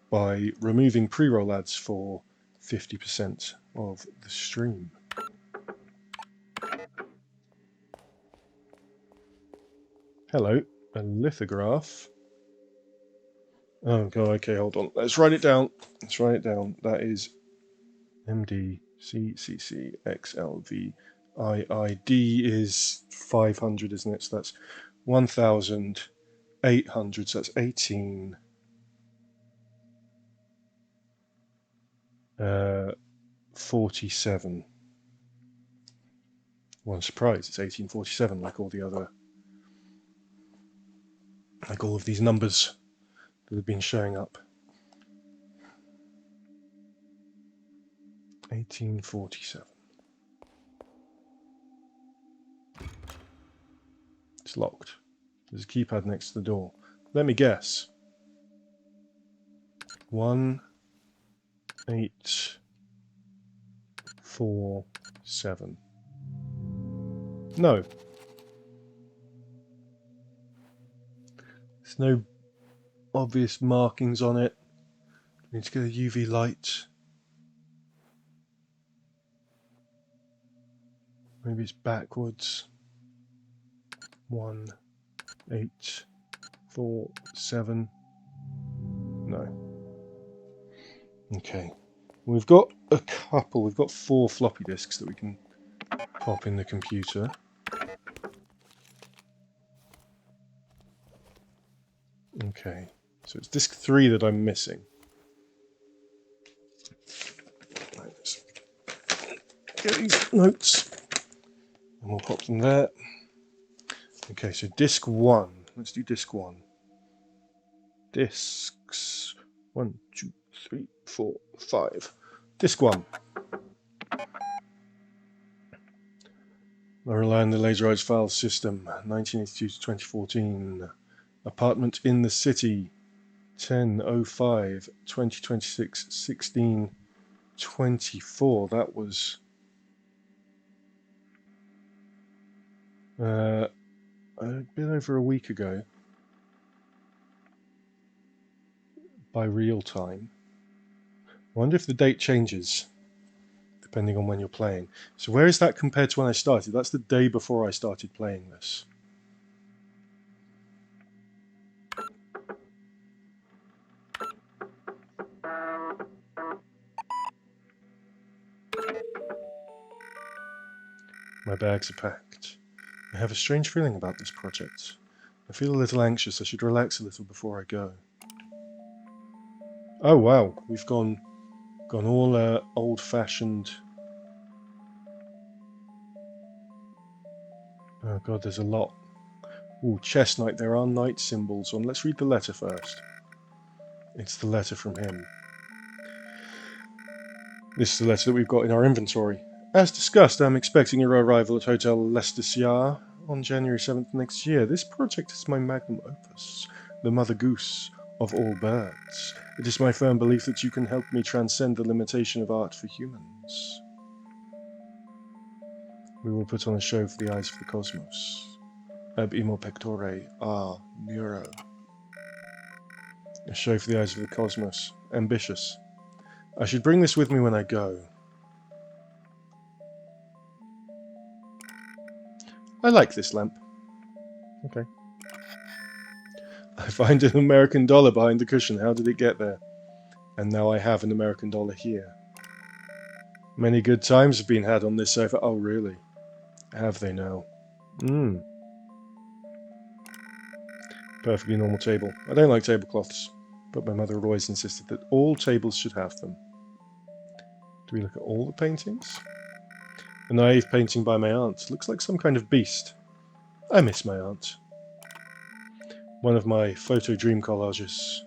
[SPEAKER 2] by removing pre-roll ads for 50% of the stream. Hello, a lithograph. Oh god, okay, hold on. Let's write it down. Let's write it down. That is MDCCCXLVIID is 500, isn't it? So that's 1,800. So that's 18. 47. Well, I'm surprised it's 1847, like all the other, like all of these numbers that have been showing up. 1847. It's locked. There's a keypad next to the door. Let me guess. 1847. No. There's no obvious markings on it. Need to get a UV light. Maybe it's backwards. 1847. No. Okay. We've got a couple. We've got 4 floppy disks that we can pop in the computer. Okay. So it's disk 3 that I'm missing. Let's get these notes. And we'll pop them there. Okay, so disk 1. Let's do disk 1. Disks 1, 2, 3, 4, 5. Disk 1. Lorelei and the Laser Eyes file system, 1982 to 2014. Apartment in the city, 10/05, 2026, 16/24. That was a bit over a week ago by real time. I wonder if the date changes depending on when you're playing. So where is that compared to when I started? That's the day before I started playing this. My bags are packed. I have a strange feeling about this project. I feel a little anxious. I should relax a little before I go. Oh wow, we've gone all old-fashioned. Oh god, there's a lot. Ooh, chess knight. There are knight symbols on. Let's read the letter first. It's the letter from him. This is the letter that we've got in our inventory. As discussed, I'm expecting your arrival at Hotel Leicestershire on January 7th next year. This project is my magnum opus, the mother goose of all birds. It is my firm belief that you can help me transcend the limitation of art for humans. We will put on a show for the eyes of the cosmos. Ab imo pectore a neuro. A show for the eyes of the cosmos. Ambitious. I should bring this with me when I go. I like this lamp. Okay. I find an American dollar behind the cushion. How did it get there? And now I have an American dollar here. Many good times have been had on this sofa. Oh, really? Have they now? Perfectly normal table. I don't like tablecloths, but my mother always insisted that all tables should have them. Do we look at all the paintings? A naive painting by my aunt. Looks like some kind of beast. I miss my aunt. One of my photo dream collages.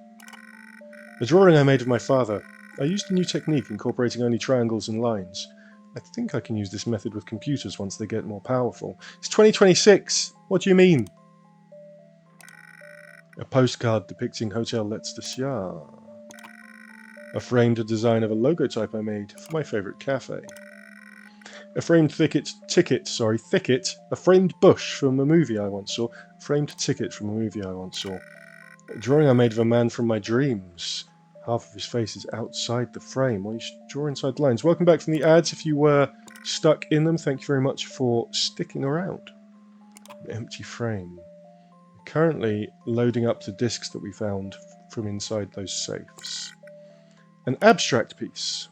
[SPEAKER 2] A drawing I made of my father. I used a new technique incorporating only triangles and lines. I think I can use this method with computers once they get more powerful. It's 2026! What do you mean? A postcard depicting Hotel L'Estacia. A framed design of a logotype I made for my favourite cafe. A framed thicket, a framed bush from a movie I once saw. A framed ticket from a movie I once saw. A drawing I made of a man from my dreams. Half of his face is outside the frame. Well, you should draw inside the lines. Welcome back from the ads. If you were stuck in them, thank you very much for sticking around. An empty frame. We're currently loading up the discs that we found from inside those safes. An abstract piece.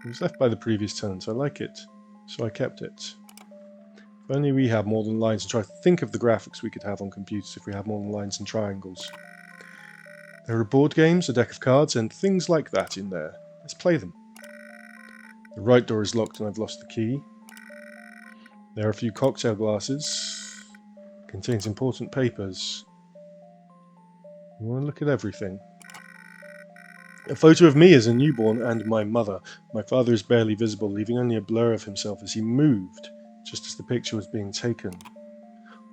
[SPEAKER 2] It was left by the previous tenant. I like it, so I kept it. If only we had more than lines, and try to think of the graphics we could have on computers if we had more than lines and triangles. There are board games, a deck of cards, and things like that in there. Let's play them. The right door is locked and I've lost the key. There are a few cocktail glasses. Contains important papers. You want to look at everything. A photo of me as a newborn and my mother. My father is barely visible, leaving only a blur of himself as he moved, just as the picture was being taken.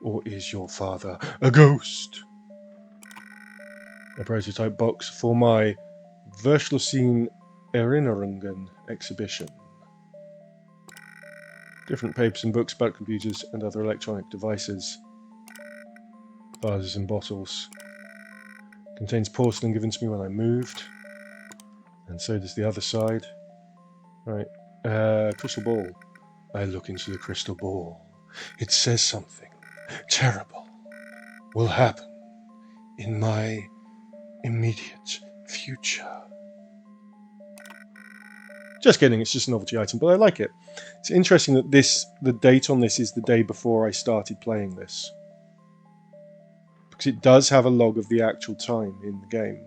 [SPEAKER 2] Or is your father a ghost? A prototype box for my Verschlossene Erinnerungen exhibition. Different papers and books about computers and other electronic devices. Vases and bottles. Contains porcelain given to me when I moved. And so does the other side. Right. Crystal ball. I look into the crystal ball. It says something terrible will happen in my immediate future. Just kidding, it's just a novelty item, but I like it. It's interesting that the date on this is the day before I started playing this. Because it does have a log of the actual time in the game.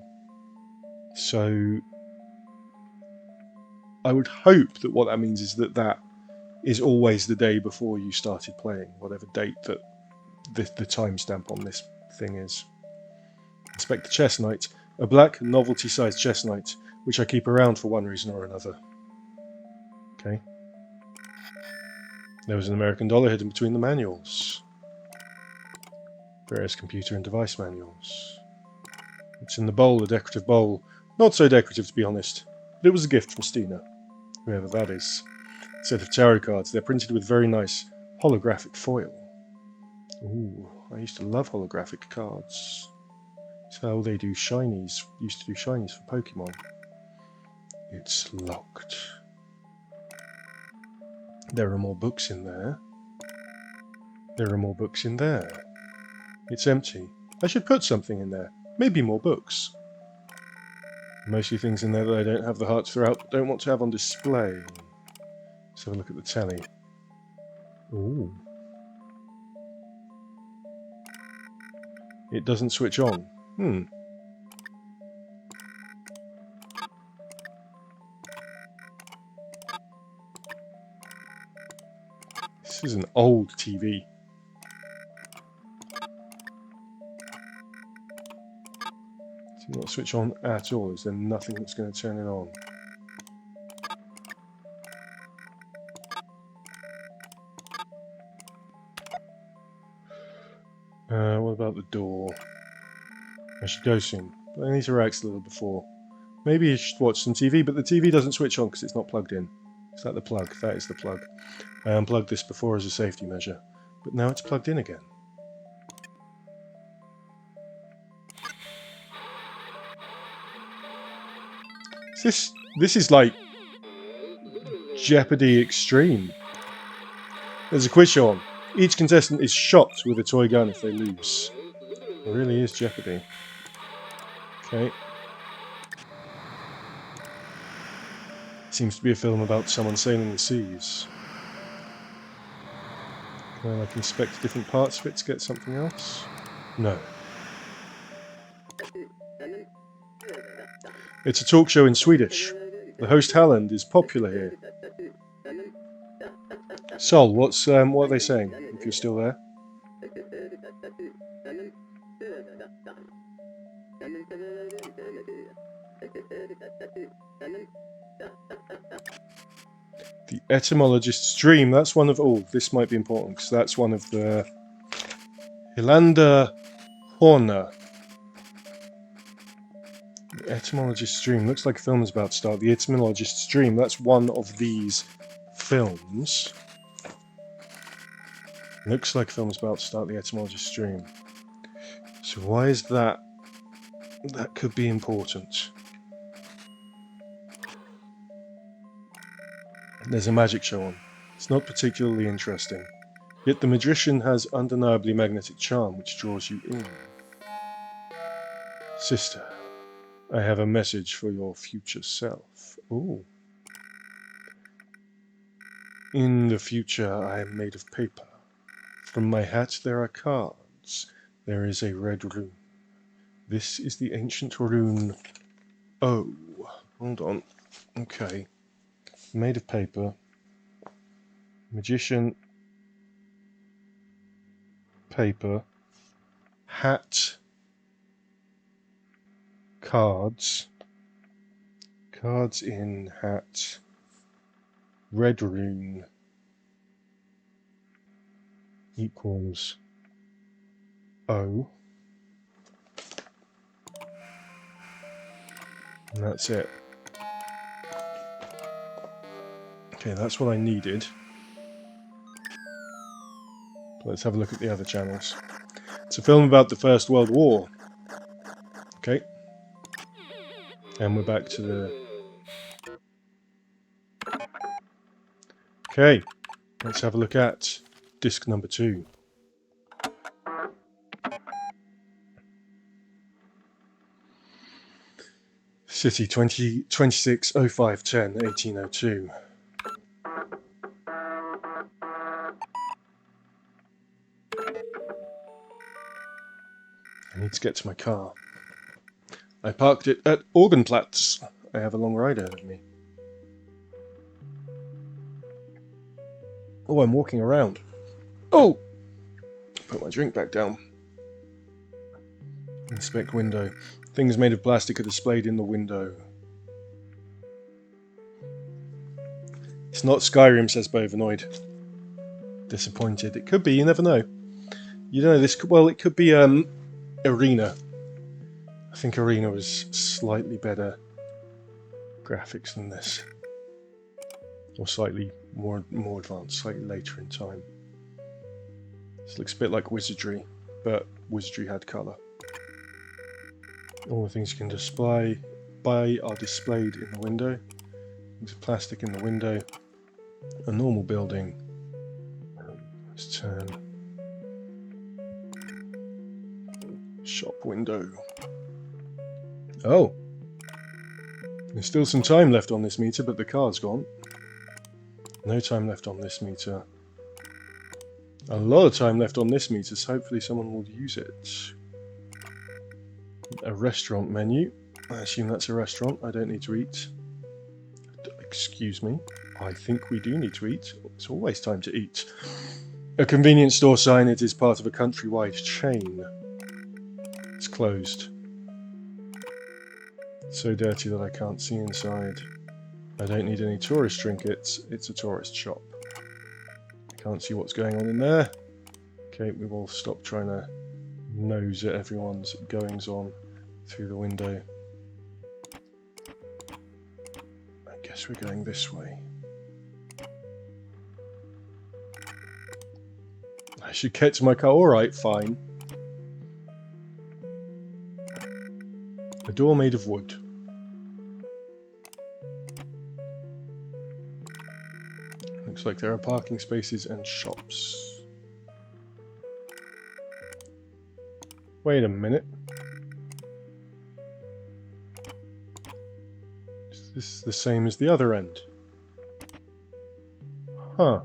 [SPEAKER 2] So I would hope that what that means is that is always the day before you started playing, whatever date that the timestamp on this thing is. Inspect the chess knight, a black novelty-sized chess knight, which I keep around for one reason or another. Okay. There was an American dollar hidden between the manuals. Various computer and device manuals. It's in the bowl, a decorative bowl. Not so decorative, to be honest, but it was a gift from Stina, whoever that is. A set of tarot cards. They're printed with very nice holographic foil. Ooh, I used to love holographic cards. It's how they do shinies. Used to do shinies for Pokemon. It's locked. There are more books in there. There are more books in there. It's empty. I should put something in there. Maybe more books. Mostly things in there that I don't have the heart to throw out, but don't want to have on display. Let's have a look at the telly. Ooh. It doesn't switch on. This is an old TV. Does not switch on at all. Is there nothing that's going to turn it on? about the door? I should go soon, but I need to relax a little before. Maybe you should watch some TV, but the TV doesn't switch on because it's not plugged in. Is that the plug? That is the plug. I unplugged this before as a safety measure, but now it's plugged in again. This is like Jeopardy Extreme. There's a quiz show on. Each contestant is shot with a toy gun if they lose. It really is Jeopardy. Okay. Seems to be a film about someone sailing the seas. Can I like inspect different parts of it to get something else? No. It's a talk show in Swedish. The host Halland is popular here. Sol, what are they saying? If you're still there. The etymologist's dream. That's one of. Oh, this might be important because that's one of the Hilanda Horner. The etymologist's dream. Looks like a film is about to start. The etymologist's dream. That's one of these films. Looks like a film is about to start. The etymologist's dream. So why is that? That could be important. There's a magic show on. It's not particularly interesting. Yet the magician has undeniably magnetic charm which draws you in. Sister, I have a message for your future self. Ooh. In the future I am made of paper. From my hat there are cards. There is a red rune. This is the ancient rune O. Hold on. Okay. Made of paper. Magician. Paper. Hat. Cards. Cards in hat. Red rune. Equals O. And that's it. Okay, that's what I needed. Let's have a look at the other channels. It's a film about the First World War. Okay. And we're back to the... Okay. Let's have a look at disc number 2. City 260510 1802. I need to get to my car. I parked it at Orgenplatz. I have a long ride ahead of me. Oh, I'm walking around. Oh! Put my drink back down. Inspect window. Things made of plastic are displayed in the window. It's not Skyrim, says Bovanoid. Disappointed. It could be, you never know. You know, this could, well, it could be Arena. I think Arena was slightly better graphics than this. Or slightly more advanced, slightly later in time. This looks a bit like Wizardry, but Wizardry had colour. All the things you can buy are displayed in the window. There's plastic in the window. A normal building. Let's turn. Shop window. Oh! There's still some time left on this meter, but the car's gone. No time left on this meter. A lot of time left on this meter, so hopefully someone will use it. A restaurant menu. I assume that's a restaurant. I don't need to eat. Excuse me. I think we do need to eat. It's always time to eat. A convenience store sign. It is part of a countrywide chain. It's closed. It's so dirty that I can't see inside. I don't need any tourist trinkets. It's a tourist shop. I can't see what's going on in there. Okay, we will stop trying to nose at everyone's goings on through the window. I guess we're going this way. I should get to my car. Alright, fine. A door made of wood. Looks like there are parking spaces and shops. Wait a minute. Is this the same as the other end? Huh.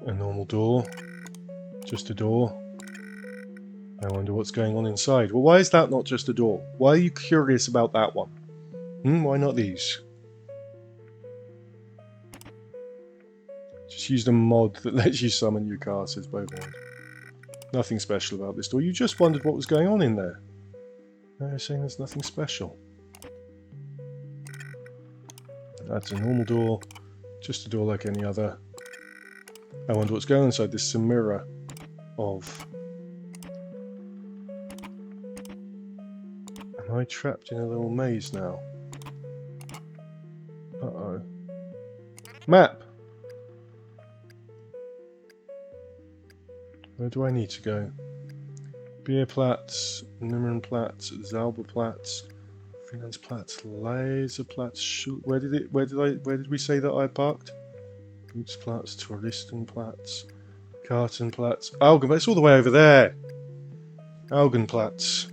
[SPEAKER 2] A normal door. Just a door. I wonder what's going on inside. Well, why is that not just a door? Why are you curious about that one? Why not these? Just used a mod that lets you summon your car, says Bovard. Nothing special about this door. You just wondered what was going on in there. No, you're saying there's nothing special. That's a normal door. Just a door like any other. I wonder what's going on inside this mirror of... Am I trapped in a little maze now? Uh-oh. Map! Where do I need to go? Bierplatz, Nimmernplatz, Zauberplatz, Finanzplatz, Laserplatz. Where did we say that I parked? Gutzplatz, Touristenplatz, Kartenplatz. Augen, it's all the way over there. Augenplatz.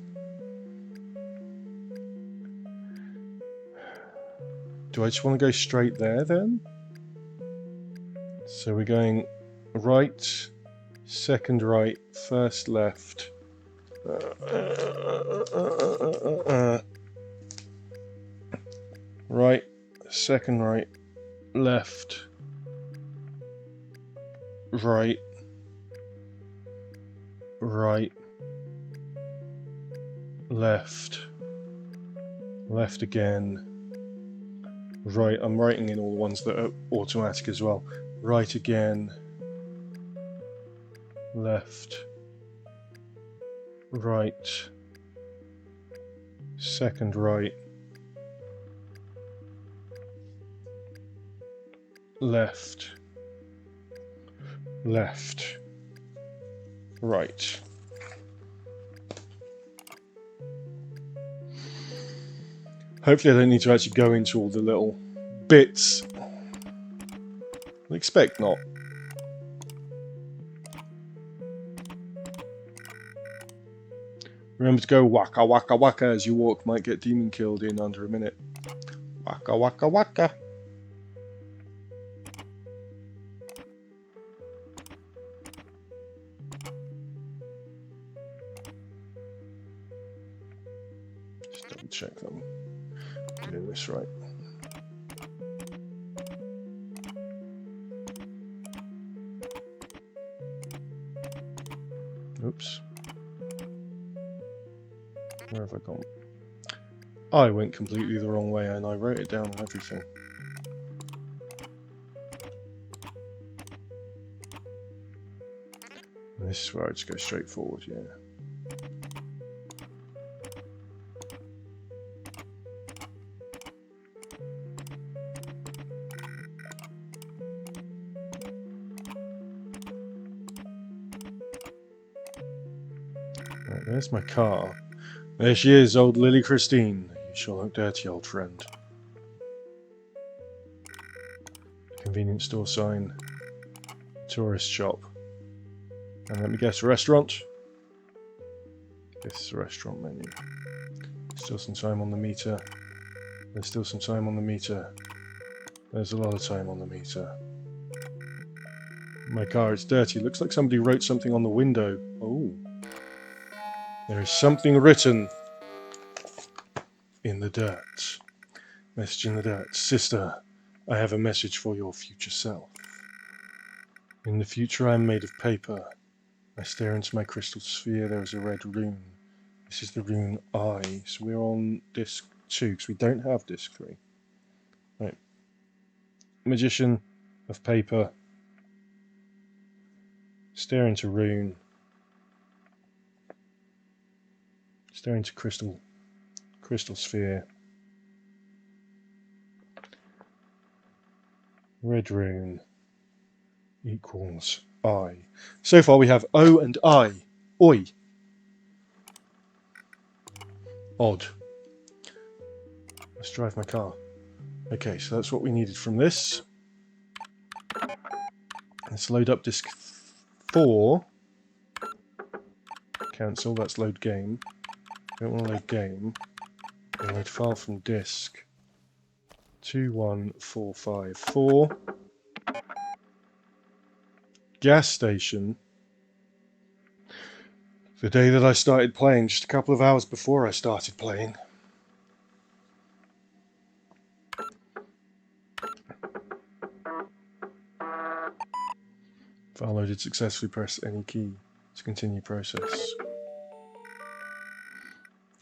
[SPEAKER 2] Do I just want to go straight there then? So we're going right, second right, first left. Right, second right, left, right, right, left, left again, right. I'm writing in all the ones that are automatic as well. Right again, left, right, second right, left, left, right. Hopefully I don't need to actually go into all the little bits. I expect not. Remember to go waka waka waka as you walk, might get demon killed in under a minute. Waka waka waka. Just double check that I'm doing this right. Oops. Where have I gone? I went completely the wrong way and I wrote it down and everything. And this is where I just go straight forward, yeah. Right, there's my car. There she is, old Lily Christine. You sure look dirty, old friend. Convenience store sign. Tourist shop. And let me guess, restaurant? This is a restaurant menu. Still some time on the meter. There's still some time on the meter. There's a lot of time on the meter. My car, it's dirty. Looks like somebody wrote something on the window. Oh. There is something written in the dirt. Message in the dirt. Sister, I have a message for your future self. In the future I am made of paper. I stare into my crystal sphere. There is a red rune. This is the rune I. So we're on disc 2 because we don't have disc 3. Right. Magician, of paper. Stare into rune. Stare into crystal sphere. Red rune equals I. So far we have O and I. Oi. Odd. Let's drive my car. Okay, so that's what we needed from this. Let's load up disk 4. Cancel, that's load game. Don't want to load game. Load file from disk 21454. Gas station. The day that I started playing, just a couple of hours before I started playing. File loaded successfully, press any key to continue process.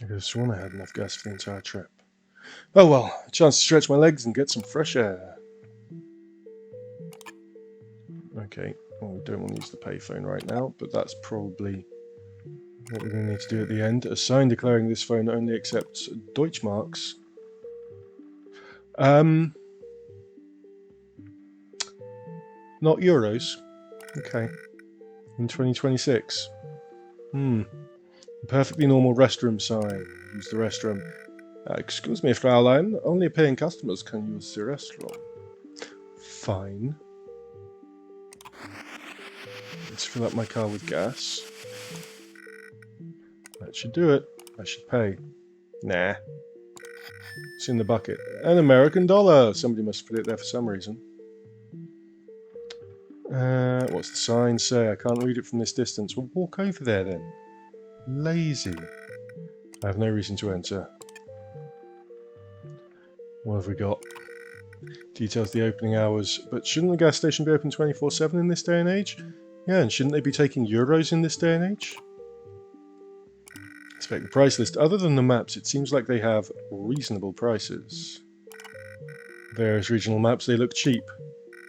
[SPEAKER 2] I could have sworn I had enough gas for the entire trip. Oh well, a chance to stretch my legs and get some fresh air. Okay, well, we don't want to use the payphone right now, but that's probably what we're going to need to do at the end. A sign declaring this phone only accepts Deutschmarks. Not euros. Okay. In 2026. A perfectly normal restroom sign. Use the restroom. Excuse me, Fraulein. Only paying customers can use the restroom. Fine. Let's fill up my car with gas. That should do it. I should pay. Nah. It's in the bucket. An American dollar! Somebody must put it there for some reason. What's the sign say? I can't read it from this distance. Well, walk over there then. Lazy. I have no reason to enter. What have we got? Details the opening hours. But shouldn't the gas station be open 24/7 in this day and age? Yeah, and shouldn't they be taking euros in this day and age? Inspect the price list. Other than the maps, it seems like they have reasonable prices. Various regional maps, they look cheap,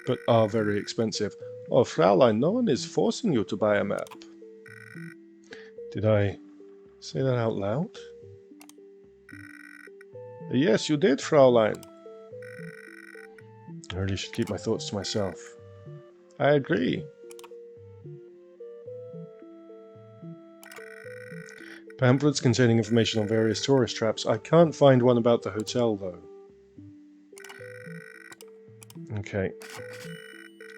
[SPEAKER 2] but are very expensive. Oh, Fraulein, no one is forcing you to buy a map. Did I say that out loud? Yes, you did, Fraulein. I really should keep my thoughts to myself. I agree. Pamphlets containing information on various tourist traps. I can't find one about the hotel, though. Okay.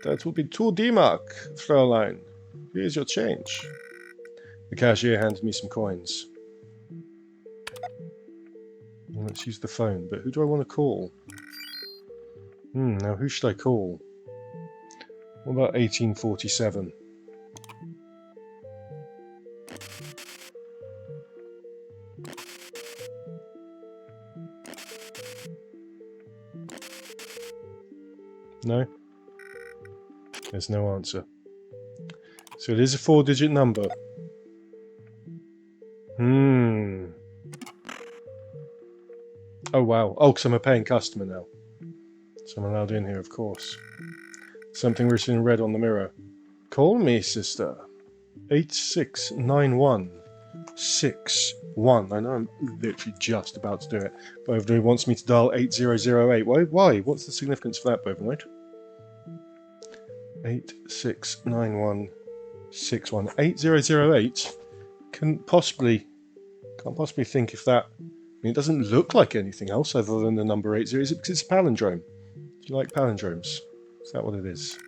[SPEAKER 2] That will be 2 D-Mark, Fraulein. Here's your change. The cashier handed me some coins. Well, let's use the phone, but who do I want to call? Now who should I call? What about 1847? No? There's no answer. So it is a 4-digit number. Oh wow. Oh, because I'm a paying customer now. So I'm allowed in here, of course. Something written in red on the mirror. Call me, sister. 869161. I know I'm literally just about to do it, but everybody wants me to dial 8008. Why? What's the significance for that, Bovenoid? 869161. 8008 can't possibly think if that. I mean, it doesn't look like anything else other than the number 80. Is it because it's a palindrome? Do you like palindromes? Is that what it is?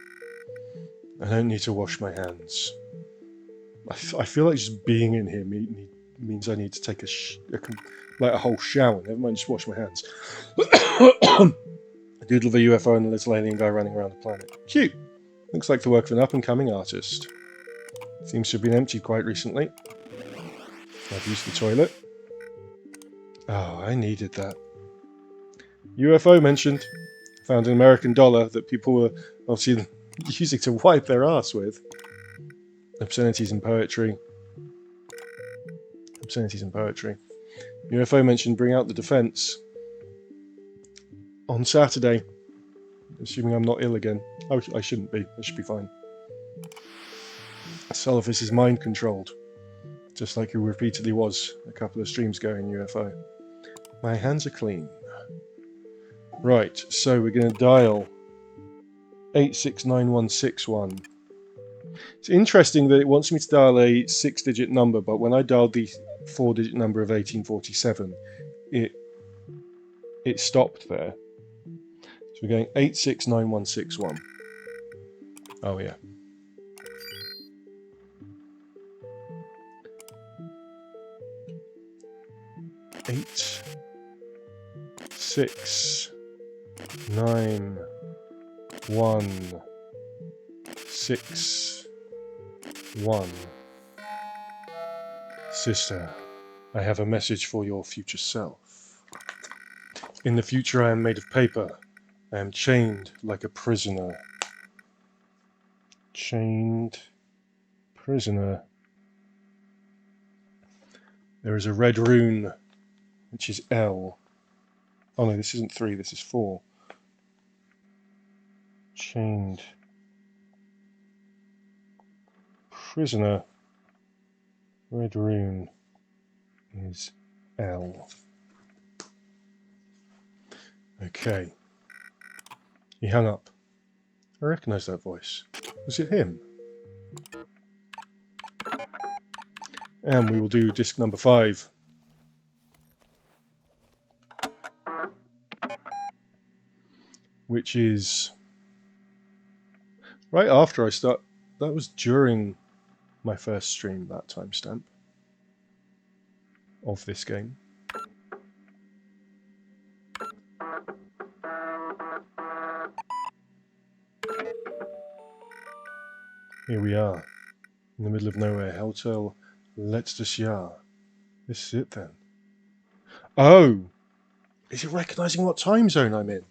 [SPEAKER 2] I don't need to wash my hands. I feel like just being in here means I need to take a whole shower. Never mind, just wash my hands. A doodle of a UFO and a little alien guy running around the planet. Cute. Looks like the work of an up-and-coming artist. Seems to have been emptied quite recently. I've used the toilet. Oh, I needed that. UFO mentioned. Found an American dollar that people were obviously using to wipe their ass with. Obscenities and poetry. Obscenities and poetry. UFO mentioned bring out the defense. On Saturday, Assuming I'm not ill again. Oh, I shouldn't be. I should be fine. Solifus is mind controlled, just like he repeatedly was a couple of streams ago in UFO. My hands are clean. Right, so we're going to dial 869161. It's interesting that it wants me to dial a 6-digit number, but when I dialed the 4-digit number of 1847, it stopped there. So we're going 869161. Oh yeah. Eight, 6, 9, 1, 6, 1. Sister, I have a message for your future self. In the future I am made of paper. I am chained like a prisoner. Chained prisoner. There is a red rune, which is L. Oh no, this isn't 3, this is 4. Chained prisoner. Red rune is L. Okay. He hung up. I recognise that voice. Was it him? And we will do disc number 5. Which is right after I start. That was during my first stream, that timestamp of this game. Here we are, in the middle of nowhere. Hotel Letztes Jahr. This is it then. Oh! Is it recognising what time zone I'm in?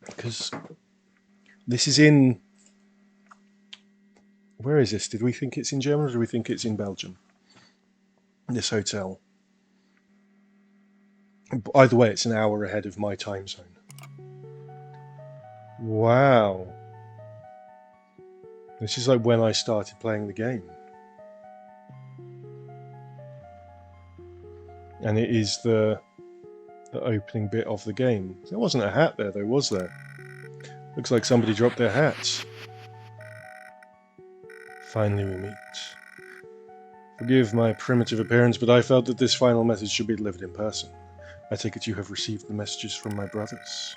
[SPEAKER 2] Because this is in... Where is this? Did we think it's in Germany or do we think it's in Belgium? This hotel. Either way, it's an hour ahead of my time zone. Wow. This is like when I started playing the game. And it is the opening bit of the game. There wasn't a hat there though, was there? Looks like somebody dropped their hats. Finally we meet. Forgive my primitive appearance, but I felt that this final message should be delivered in person. I take it you have received the messages from my brothers.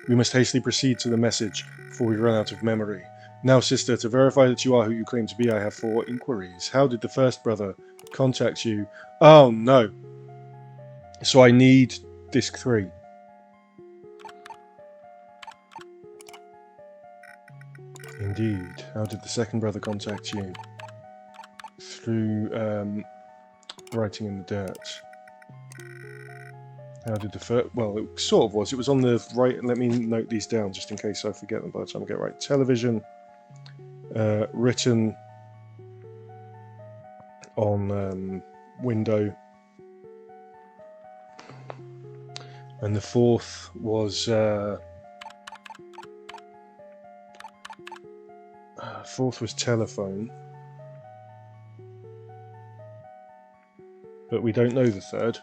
[SPEAKER 2] We must hastily proceed to the message before we run out of memory. Now, sister, to verify that you are who you claim to be, I have 4 inquiries. How did the first brother contact you? Oh, no. So I need disc 3. Indeed. How did the second brother contact you? Through writing in the dirt. How did the first... Well, it sort of was. It was on the right... Let me note these down just in case I forget them by the time I get right. Television. Written on window. And the fourth was... fourth was telephone. But we don't know the third.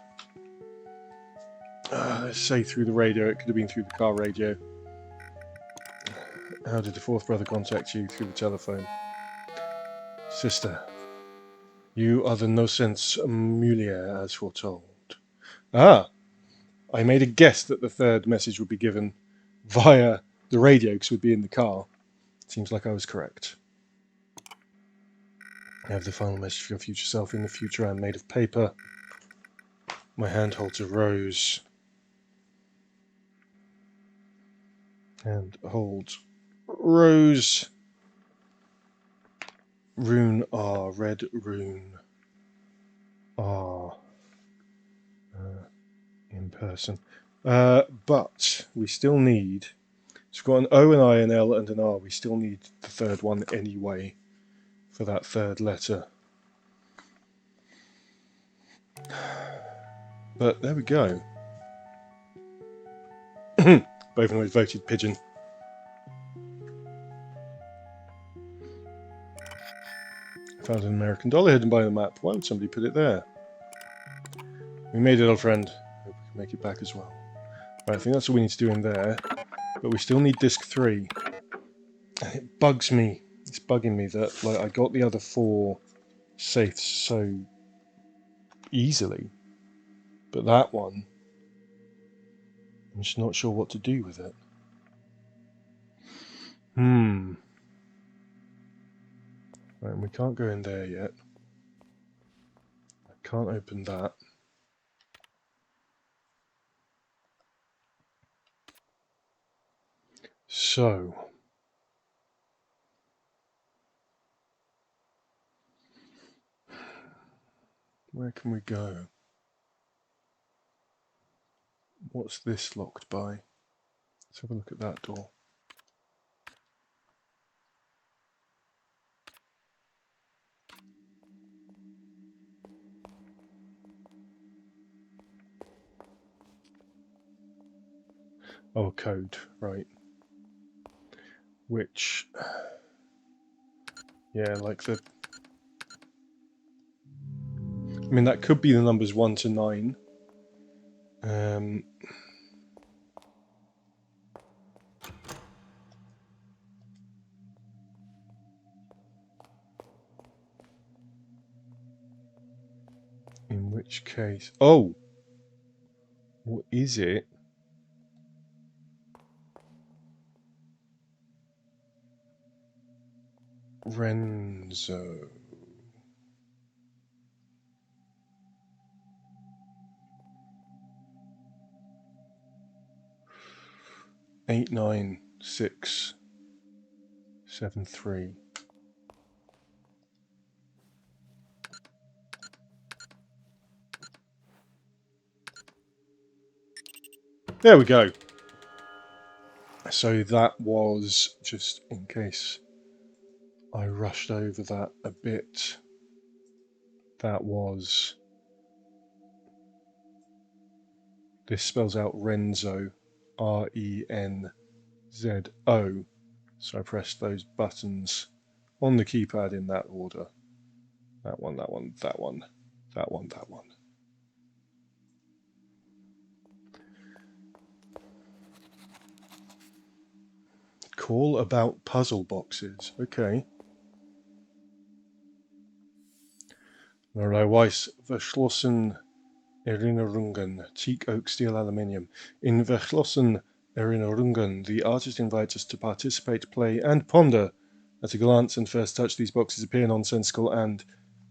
[SPEAKER 2] Let's say through the radio. It could have been through the car radio. How did the fourth brother contact you? Through the telephone. Sister, you are the no-sense Mulier as foretold. Ah! I made a guess that the third message would be given via the radio because we'd be in the car. Seems like I was correct. I have the final message for your future self. In the future I am made of paper. My hand holds a rose. And holds rose. Rune R. Red rune R. In person. But we still need... So we've got an O, an I, an L, and an R. We still need the third one anyway for that third letter. But there we go. Both of them voted pigeon. Found an American dollar hidden by the map. Why would somebody put it there? We made it, old friend. Hope we can make it back as well. Right, I think that's all we need to do in there. But we still need disc 3. And it bugs me. It's bugging me that like I got the other 4 safes so easily. But that one, I'm just not sure what to do with it. Right, we can't go in there yet. I can't open that. So, where can we go? What's this locked by? Let's have a look at that door. Oh, a code, right. Which, yeah, like the... I mean, that could be the numbers 1 to 9. In which case... Oh! What is it? Renzo. 89673. There we go. So that was, just in case I rushed over that a bit, that was, this spells out Renzo, R-E-N-Z-O. So I pressed those buttons on the keypad in that order. That one, that one, that one, that one, that one. Call about puzzle boxes. Okay. Lorelei Weiss, verschlossen Erinnerungen, teak, oak, steel, aluminium. In verschlossen Erinnerungen, the artist invites us to participate, play, and ponder. At a glance and first touch, these boxes appear nonsensical and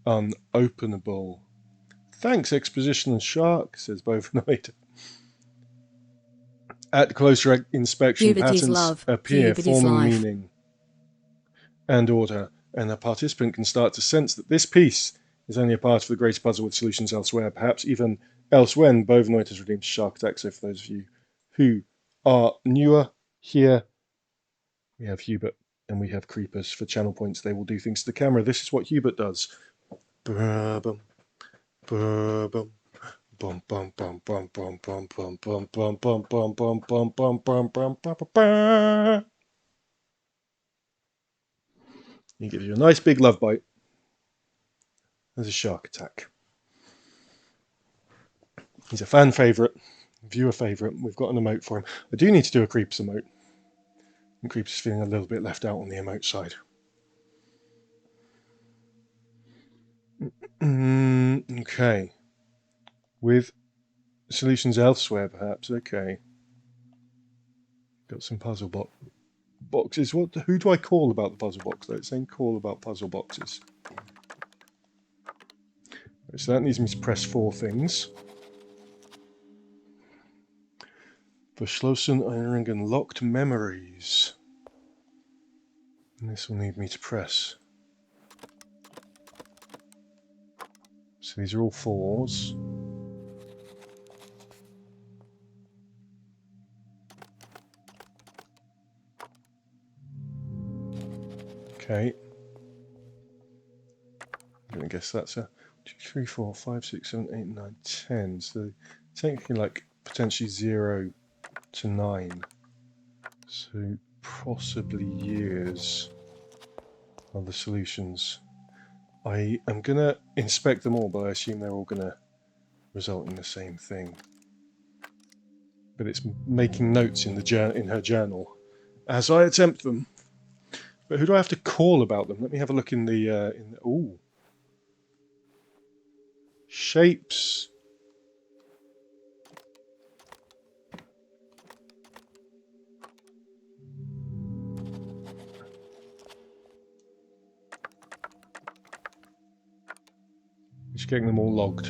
[SPEAKER 2] unopenable. Thanks, Exposition and Shark, says Bovinoid. At closer inspection,
[SPEAKER 1] Puberty's
[SPEAKER 2] patterns
[SPEAKER 1] love,
[SPEAKER 2] appear,
[SPEAKER 1] puberty's
[SPEAKER 2] forming
[SPEAKER 1] life.
[SPEAKER 2] meaning and order, and the participant can start to sense that this piece is only a part of the greater puzzle with solutions elsewhere, perhaps even elsewhere. And Bovinoid has redeemed Shark Attack, so for those of you who are newer here, we have Hubert and we have Creepers. For channel points, they will do things to the camera. This is what Hubert does. Bum, bum, bum. Bum bum bum bum bum bum bum bum bum bum bum bum bum bum bum bum bum. He gives you a nice big love bite. There's a Shark Attack. He's a fan favourite, viewer favourite. We've got an emote for him. I do need to do a Creeps emote. And Creeps is feeling a little bit left out on the emote side. Okay. With solutions elsewhere, perhaps. Okay. Got some puzzle boxes. Who do I call about the puzzle box, though? It's saying call about puzzle boxes. So that needs me to press 4 things. Verschlossen Erinnerungen, locked memories. And this will need me to press. So these are all 4s. Okay. I'm going to guess that's a 2, 3, 4, 5, 6, 7, 8, 9, 10. So technically like potentially 0 to 9. So possibly years are the solutions. I am going to inspect them all, but I assume they're all going to result in the same thing. But it's making notes in her journal as I attempt them. But who do I have to call about them? Let me have a look in the ooh, shapes. Just getting them all logged.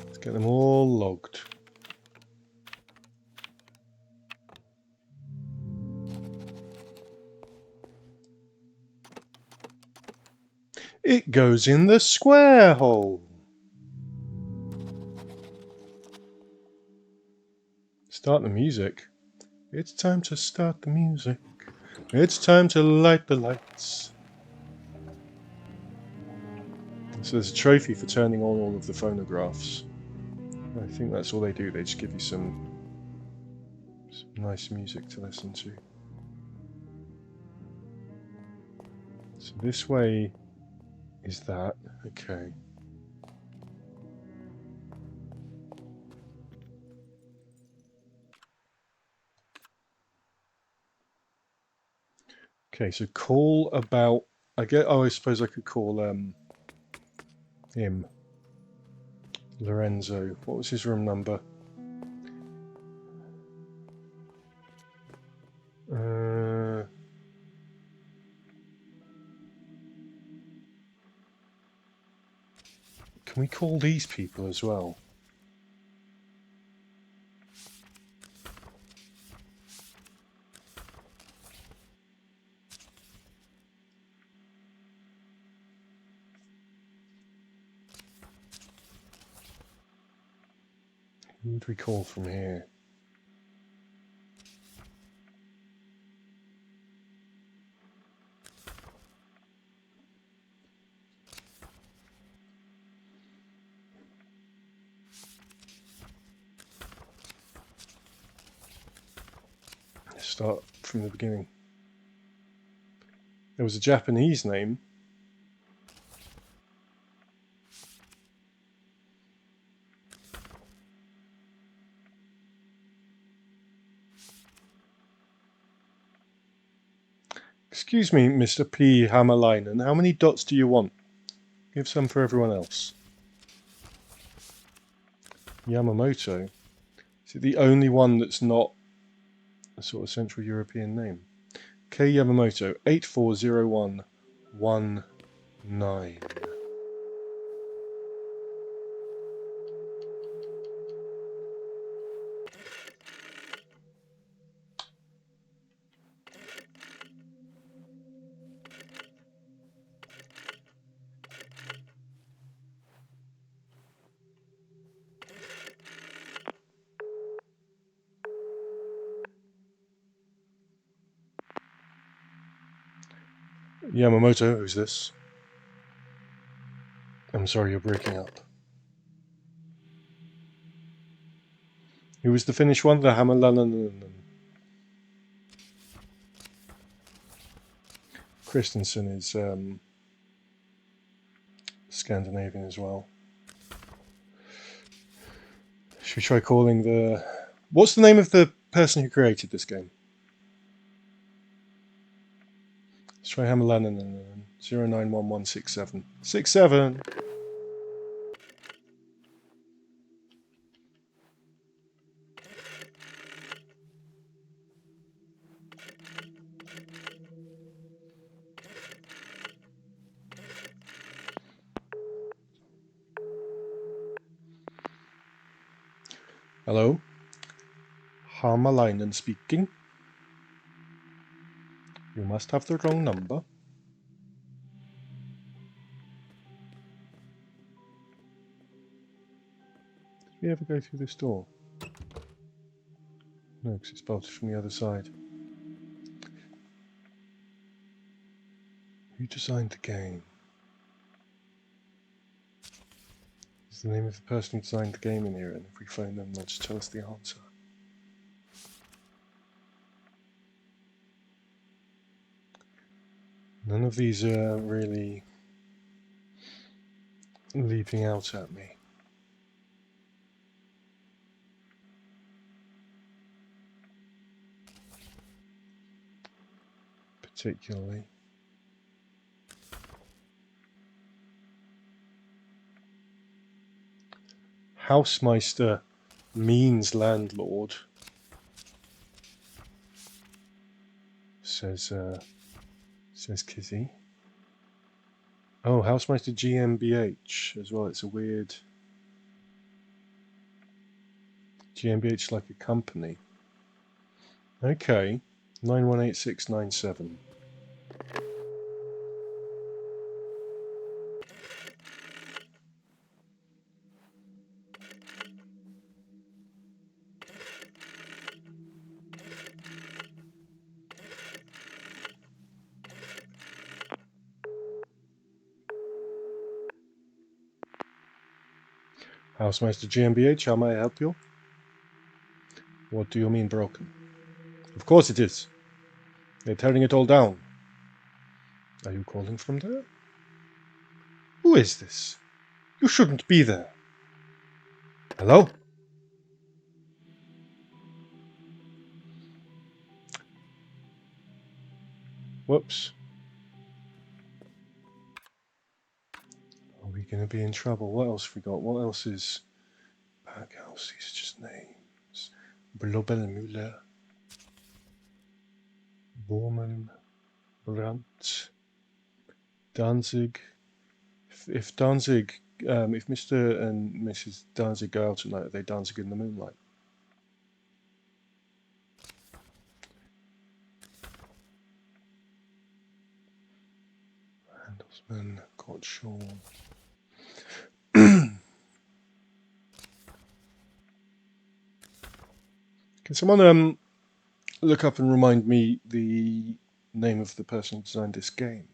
[SPEAKER 2] Let's get them all logged. It goes in the square hole. Start the music. It's time to start the music. It's time to light the lights. So there's a trophy for turning on all of the phonographs. I think that's all they do. They just give you some nice music to listen to. So this way is that. Okay. Okay, so call about. I suppose I could call him Lorenzo. What was his room number? Can we call these people as well? Who would we call from here? Let's start from the beginning. There was a Japanese name. Excuse me, Mr. P. Hammerleinen, how many dots do you want? Give some for everyone else. Yamamoto. Is it the only one that's not a sort of Central European name? K. Yamamoto, 840119. Yamamoto, who's this? I'm sorry, you're breaking up. Who was the Finnish one? The Hammerleinen. Christensen is Scandinavian as well. Should we try calling the... What's the name of the person who created this game? Let's try Hammerleinen. 091167. 67! Hello? Hammerleinen speaking. You must have the wrong number. Did we ever go through this door? No, because it's bolted from the other side. Who designed the game? Is the name of the person who designed the game in here, and if we phone them, they'll just tell us the answer. None of these are really leaping out at me. Particularly. Hausmeister means landlord, says Kizzy. Oh, Hausmeister GmbH as well. It's a weird GmbH, like a company. Okay, 918697. Hausmeister GmbH, how may I help you? What do you mean broken? Of course it is. They're tearing it all down. Are you calling from there? Who is this? You shouldn't be there. Hello? Whoops. Are we going to be in trouble? What else we got? What else is... Backhouse, these are just names. Blobelmüller. Bormann. Brandt. Danzig. If Danzig... if Mr. and Mrs. Danzig go out at night, are they dancing in the moonlight? Handelsman, Gottschall. Can someone look up and remind me the name of the person who designed this game?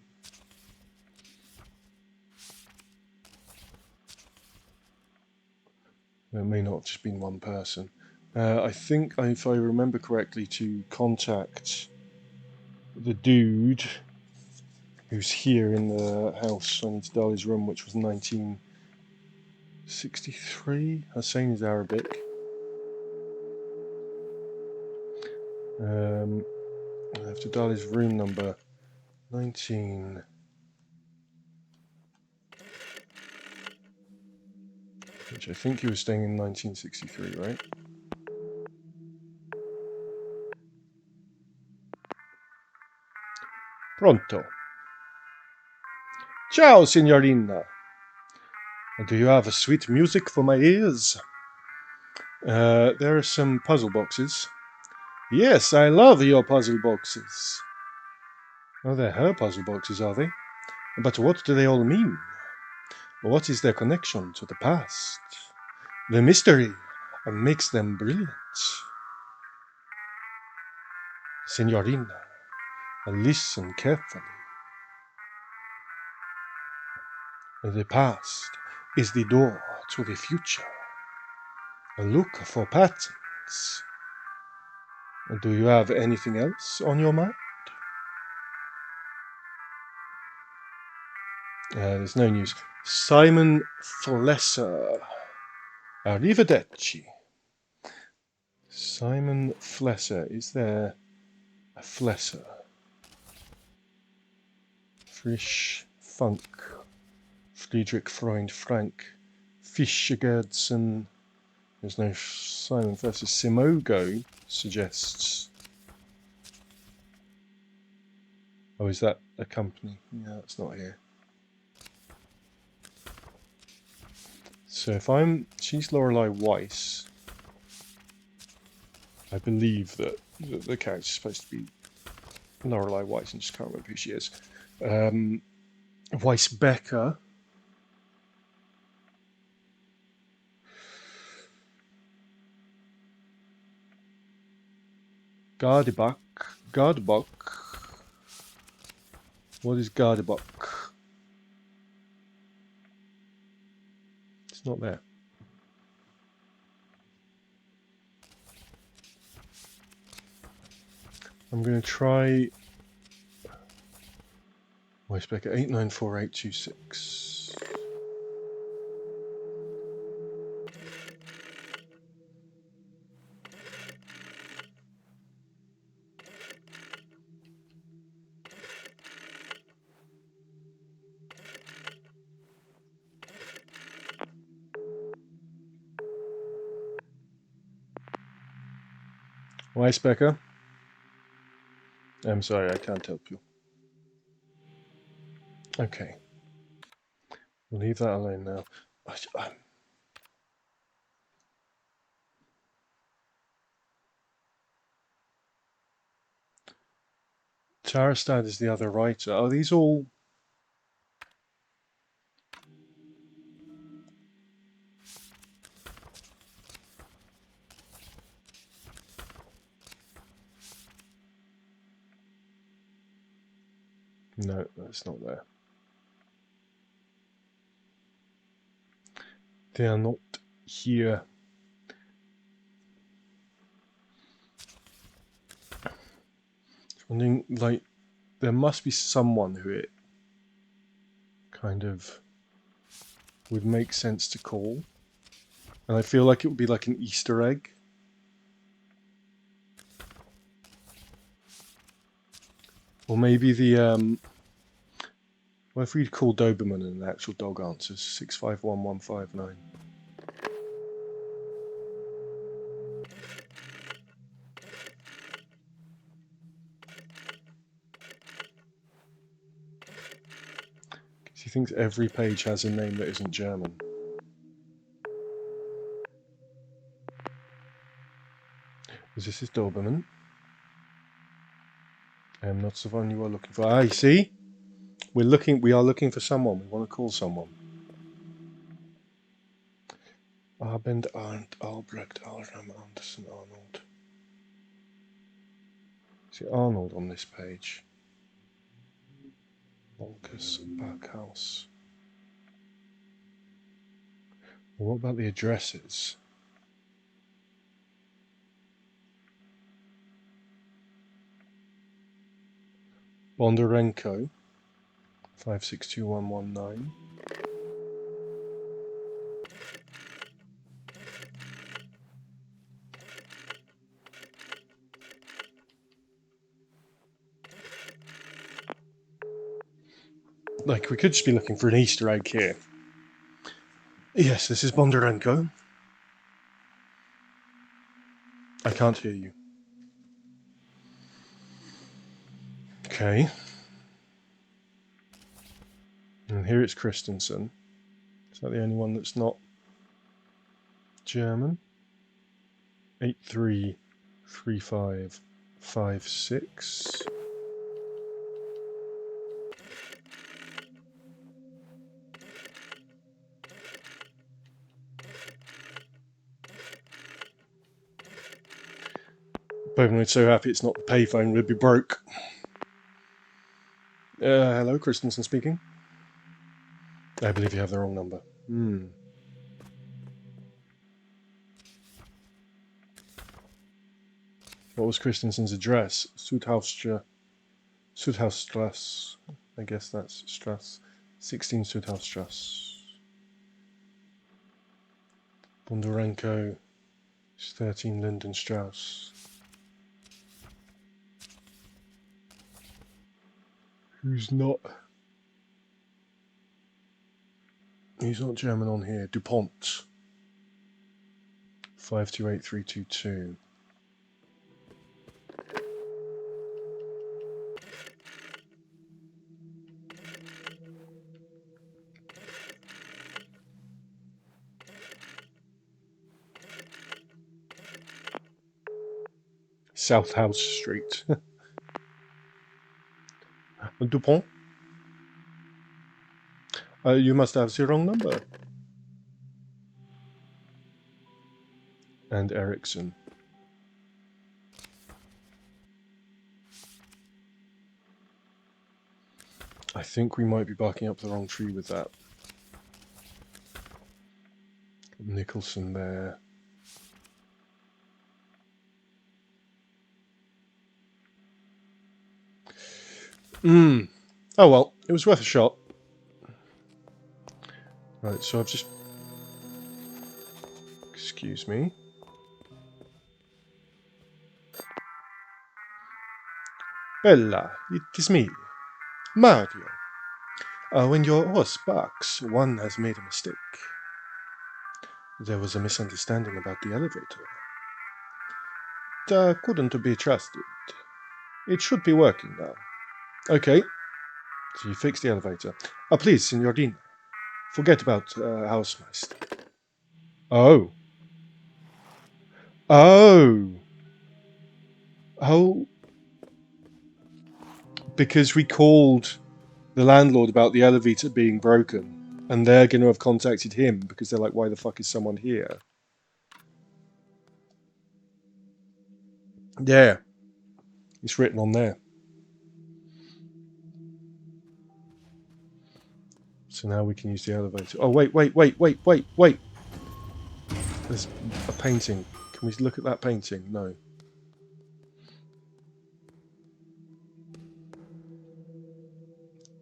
[SPEAKER 2] It may not have just been one person. I think, if I remember correctly, to contact the dude who's here in the house. I need to dial his room, which was 1963. Hussein is Arabic. I have to dial his room number. 19... which I think he was staying in 1963, right? Pronto. Ciao, signorina. Do you have sweet music for my ears? There are some puzzle boxes. Yes, I love your puzzle boxes. Oh, they're her puzzle boxes, are they? But what do they all mean? What is their connection to the past? The mystery makes them brilliant. Signorina, listen carefully. The past is the door to the future. Look for patterns. Do you have anything else on your mind? There's no news. Simon Flesser. Arrivederci. Simon Flesser. Is there a Flesser? Frisch Funk. Friedrich Freund Frank. Fischergerdsen. There's no Simon Flesser. Simogo suggests. Oh, is that a company? Yeah, it's not here. So if she's Lorelei Weiss. I believe that the character's supposed to be Lorelei Weiss, and just can't remember who she is. Weiss Becker. Gardebach. What is Gardebach? It's It's not there. I'm going to try Weisbecker 894826. Weisbecker. I'm sorry, I can't help you. Okay. We'll leave that alone now. Tarastad is the other writer. Are these all... No, that's not there. They are not here. Wondering, like, there must be someone who it kind of would make sense to call. And I feel like it would be like an Easter egg. Or maybe the, what if we'd call Doberman and the actual dog answers? 651159. Because he thinks every page has a name that isn't German. Is this his Doberman? Not the one you are looking for. Ah, you see? We are looking for someone. We want to call someone. Abend, Arndt, Albrecht, Alram, Anderson, Arnold. See Arnold on this page. Volkus, Backhouse. Well, what about the addresses? Bondarenko, 562119. Like, we could just be looking for an Easter egg here. Yes, this is Bondarenko. I can't hear you. Okay. And here it's Christensen. Is that the only one that's not German? 833556. Pokemon so happy it's not the payphone, we'd be broke. Hello, Christensen speaking. I believe you have the wrong number. What was Christensen's address? Sudhausstrasse. I guess that's Strasse. 16 Sudhausstrasse. Bondarenko is 13 Lindenstrasse. Who's not German on here? DuPont. 528322. South House Street. DuPont? You must have the wrong number. And Ericsson. I think we might be barking up the wrong tree with that. Nicholson there. Oh well, it was worth a shot. Right, so I've just... Excuse me. Bella, it is me, Mario. When your horse barks, one has made a mistake. There was a misunderstanding about the elevator. It couldn't be trusted. It should be working now. Okay, so you fixed the elevator. Please, Signorina, forget about Hausmeister. Oh. Oh. Oh. Because we called the landlord about the elevator being broken, and they're going to have contacted him because they're like, why the fuck is someone here? Yeah. It's written on there. So now we can use the elevator. Oh, wait. There's a painting. Can we look at that painting? No.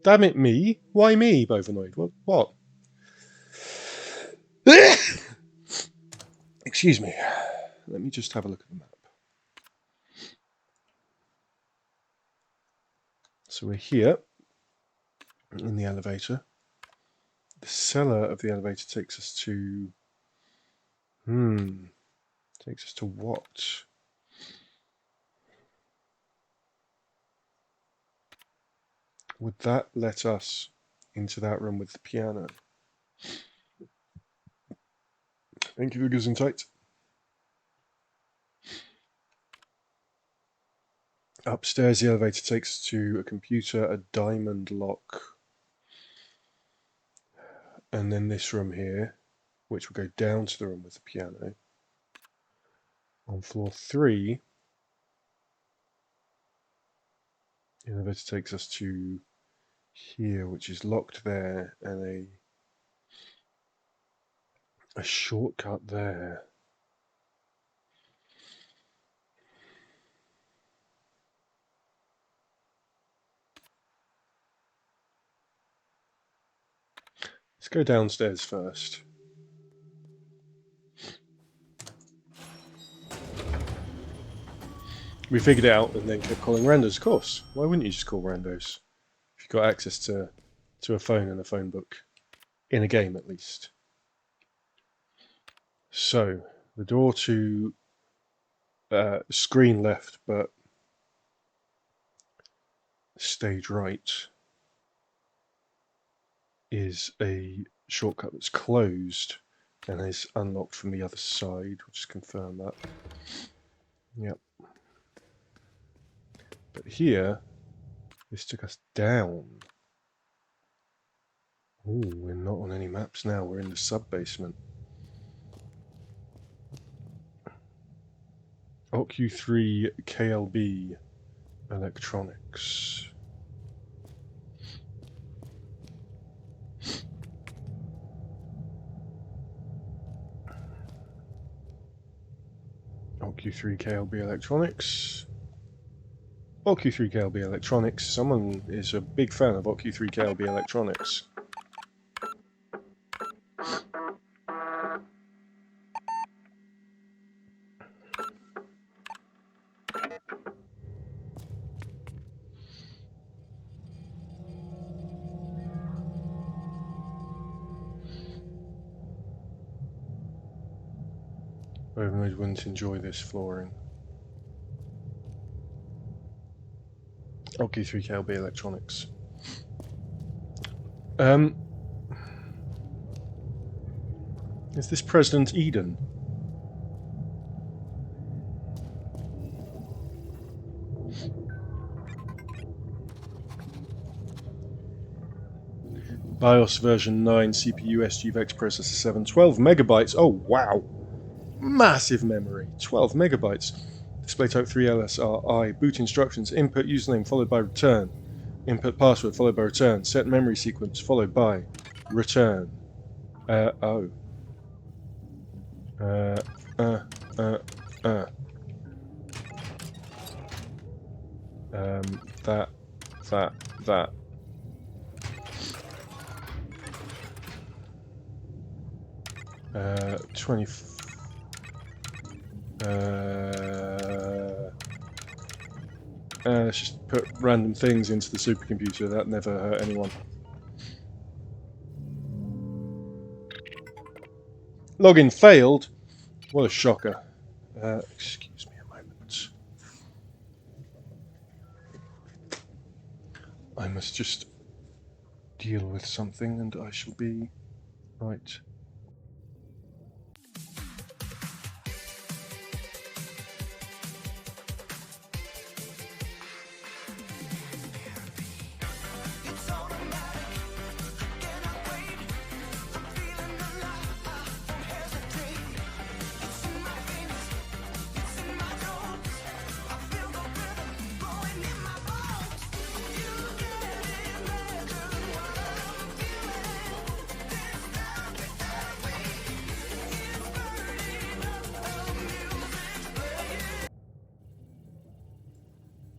[SPEAKER 2] Damn it, me? Why me, Bovanoid? What? Excuse me. Let me just have a look at the map. So we're here in the elevator. The cellar of the elevator takes us to... Takes us to what? Would that let us into that room with the piano? Thank you for Gesundheit. Upstairs, the elevator takes us to a computer, a diamond lock, and then this room here, which will go down to the room with the piano. On floor 3, the elevator takes us to here, which is locked there, and a shortcut there. Let's go downstairs first. We figured it out and then kept calling randos, of course. Why wouldn't you just call randos? If you've got access to a phone and a phone book. In a game, at least. So, the door to screen left, but stage right is a shortcut that's closed and is unlocked from the other side. We'll just confirm that. Yep. But here, this took us down. Oh, we're not on any maps now. We're in the sub-basement. OQ3 KLB Electronics. OQ3 KLB Electronics. OQ3 KLB Electronics. Someone is a big fan of OQ3 KLB Electronics. Overmode wouldn't enjoy this flooring. OQ3 KLB Electronics. Is this President Eden? BIOS version 9, CPU SGVX processor 7, 12 megabytes. Oh wow! Massive memory, 12 megabytes. Display type 3 LSRI. Boot instructions: input username followed by return. Input password followed by return. Set memory sequence followed by return. Oh. Uh, uh, uh, uh. That. 20. Let's just put random things into the supercomputer. That never hurt anyone. Login failed? What a shocker. Excuse me a moment. I must just deal with something and I shall be right.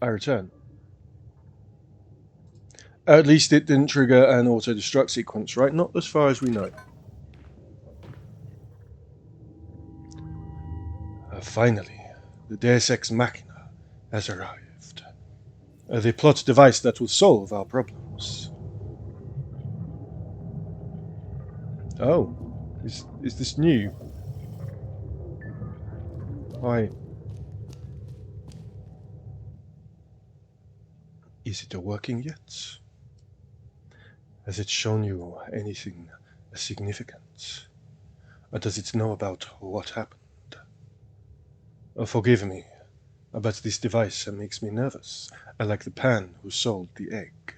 [SPEAKER 2] I return. At least it didn't trigger an auto-destruct sequence, right? Not as far as we know. Finally, the Deus Ex Machina has arrived. The plot device that will solve our problems. Oh, is this new? Why? Is it working yet? Has it shown you anything significant? Or does it know about what happened? Forgive me, but this device makes me nervous, like the pan who sold the egg.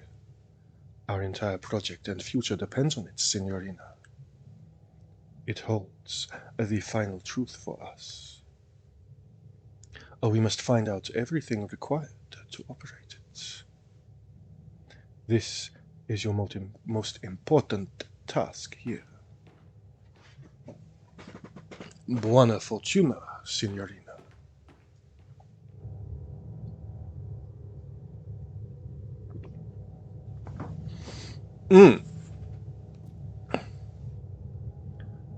[SPEAKER 2] Our entire project and future depends on it, Signorina. It holds the final truth for us. We must find out everything required to operate it. This is your most important task here. Buona fortuna, Signorina.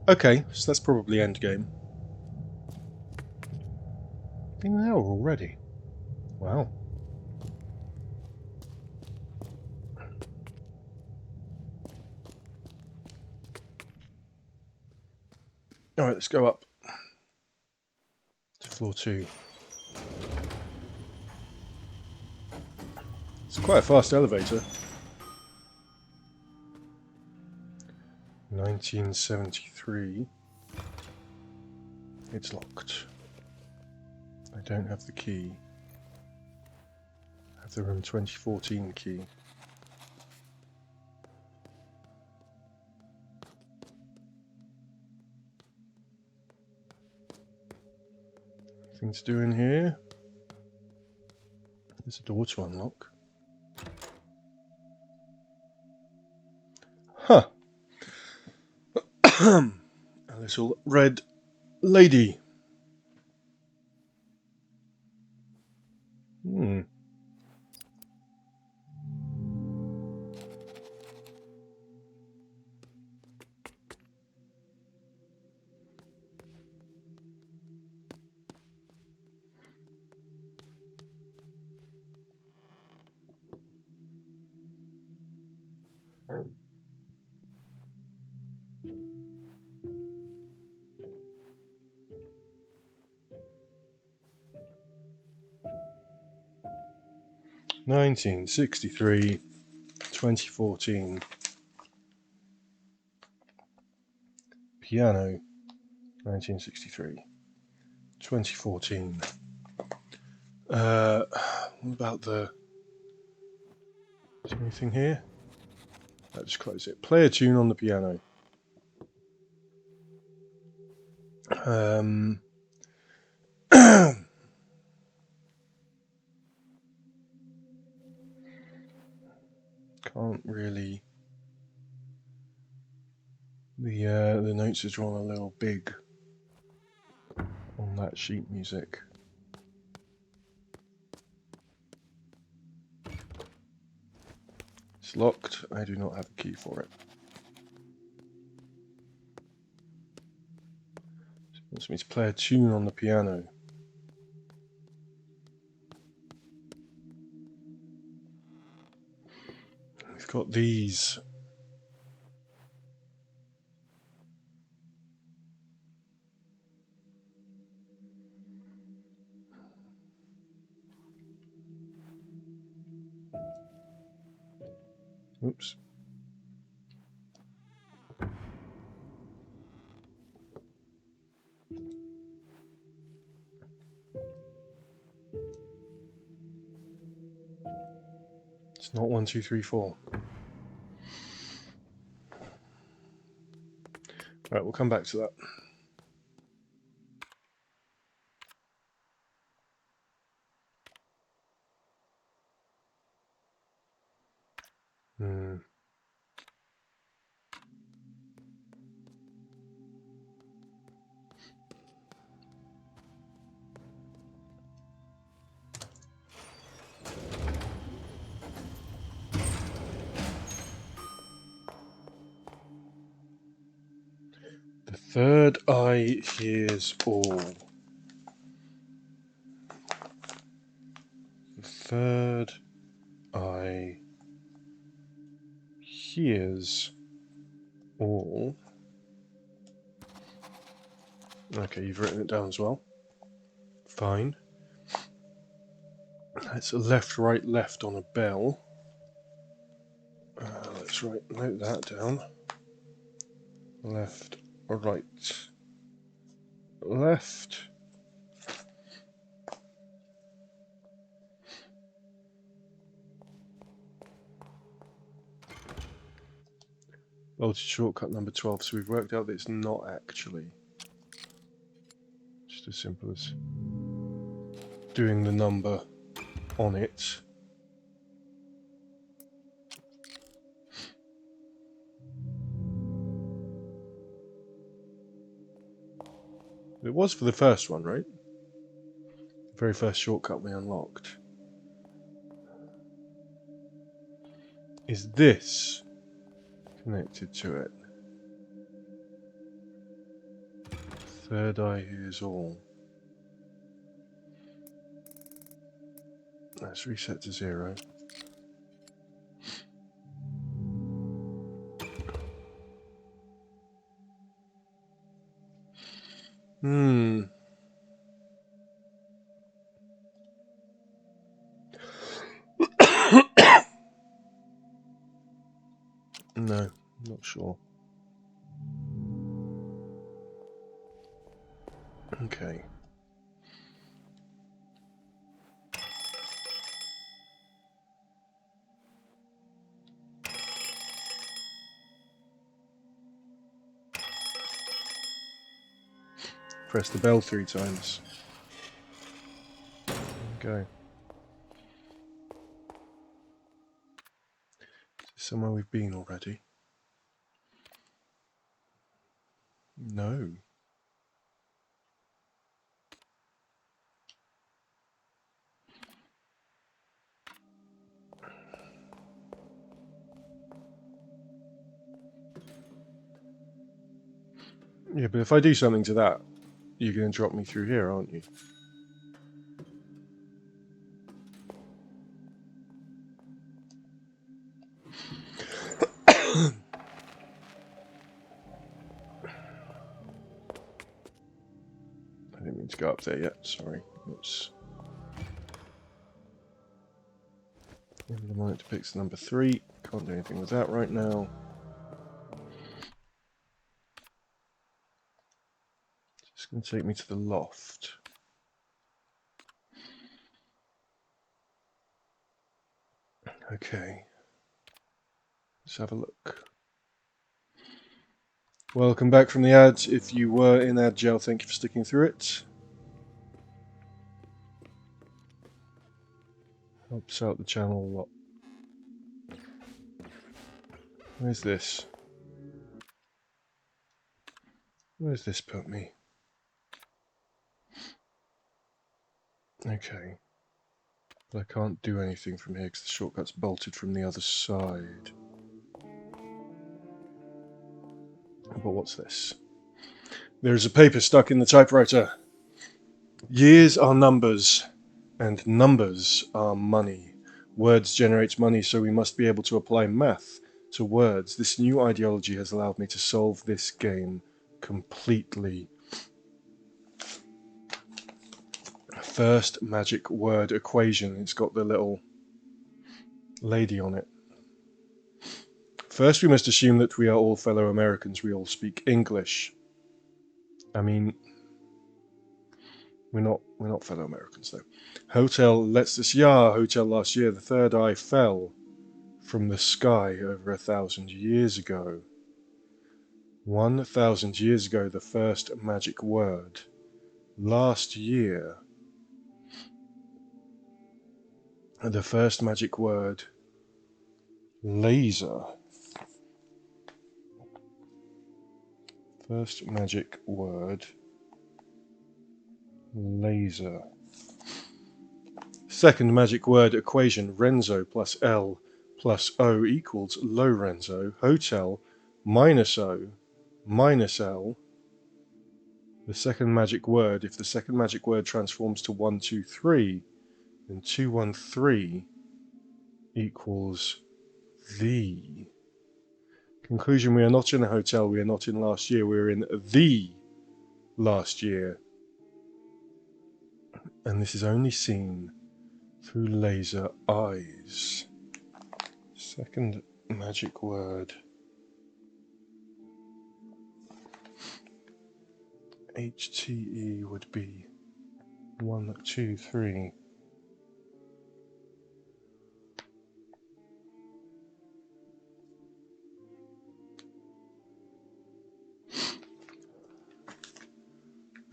[SPEAKER 2] Okay, so that's probably endgame. An hour already. Wow. Alright, let's go up to floor 2. It's quite a fast elevator. 1973. It's locked. I don't have the key. I have the room 2014 key. Nothing to do in here. There's a door to unlock. Huh. A little red lady. 1963, 2014. Piano, 1963, 2014. What about the... Is there anything here? Let's just close it. Play a tune on the piano. Can't really... The notes are drawn a little big. on that sheet music. It's locked. I do not have a key for it. It wants me to play a tune on the piano. We've got these. Oops. It's not 1, 2, 3, 4. Right, we'll come back to that. The third eye hears all. The third eye hears all. Okay, you've written it down as well. Fine. It's a left, right, left on a bell. Let's note that down. Left, right, left. Voltage shortcut number 12, so we've worked out that it's not actually. Just as simple as doing the number on it. It was for the first one, right? The very first shortcut we unlocked. Is this connected to it? Third eye hears all. Let's reset to 0. No, not sure. Okay. Press the bell 3 times. Go. Is this somewhere we've been already? No. Yeah, but if I do something to that, you're going to drop me through here, aren't you? I didn't mean to go up there yet, sorry. Oops. Emblem on it depicts the number 3. Can't do anything with that right now. It's going to take me to the loft. Okay. Let's have a look. Welcome back from the ads. If you were in ad jail, thank you for sticking through it. Helps out the channel a lot. Where's this? Where's this put me? Okay. But I can't do anything from here because the shortcut's bolted from the other side. But what's this? There's a paper stuck in the typewriter. Years are numbers, and numbers are money. Words generate money, so we must be able to apply math to words. This new ideology has allowed me to solve this game completely. First magic word equation. It's got the little lady on it. First, we must assume that we are all fellow Americans. We all speak English. I mean, we're not fellow Americans though. Hotel letztes Jahr. Hotel last year. The third eye fell from the sky over 1,000 years ago. 1,000 years ago, the first magic word. Last year, the first magic word. Laser. First magic word. Laser. Second magic word equation. Renzo plus L plus O equals Lorenzo. Hotel minus O minus L. The second magic word. If the second magic word transforms to 1, 2, 3, then 2, 1, 3 equals the. Conclusion, we are not in a hotel, we are not in last year, we are in the last year. And this is only seen through laser eyes. Second magic word. HTE would be 1, 2, 3.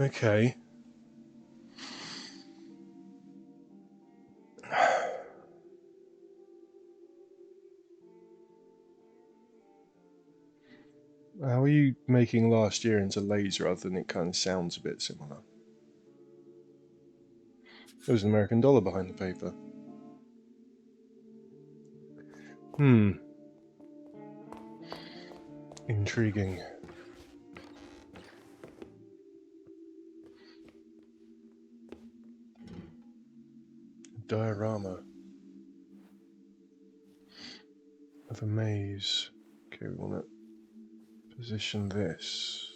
[SPEAKER 2] Okay. How are you making last year into laser other than it kind of sounds a bit similar? There's an American dollar behind the paper. Intriguing. Diorama of a maze. Okay, we want to position this.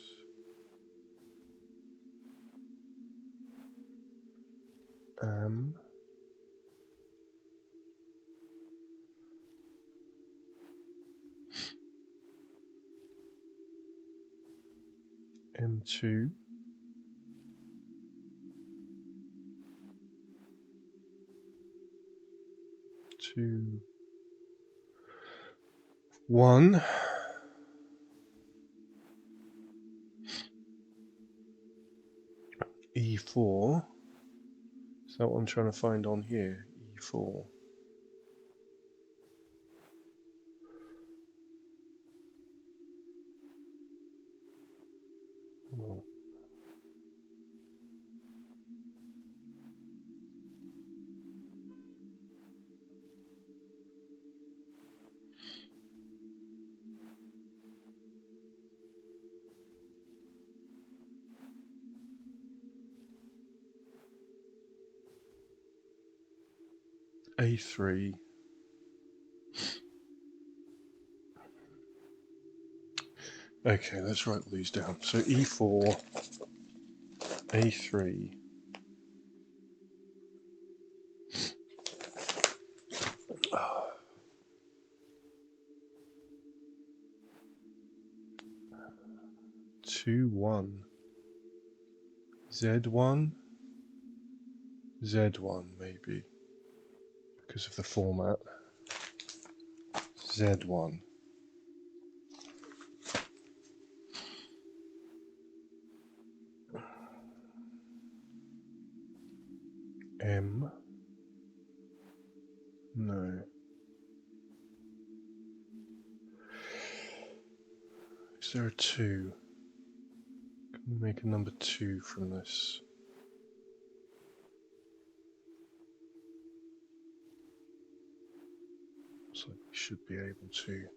[SPEAKER 2] M2. 2, 1. E4. Is that what I'm trying to find on here? E4. Oh. A3. Okay, let's write these down. So E4, A3. Two, 1. Z1? Z1, maybe. Because of the format. Z1. M. No. Is there a 2? Can we make a number 2 from this? So we should be able to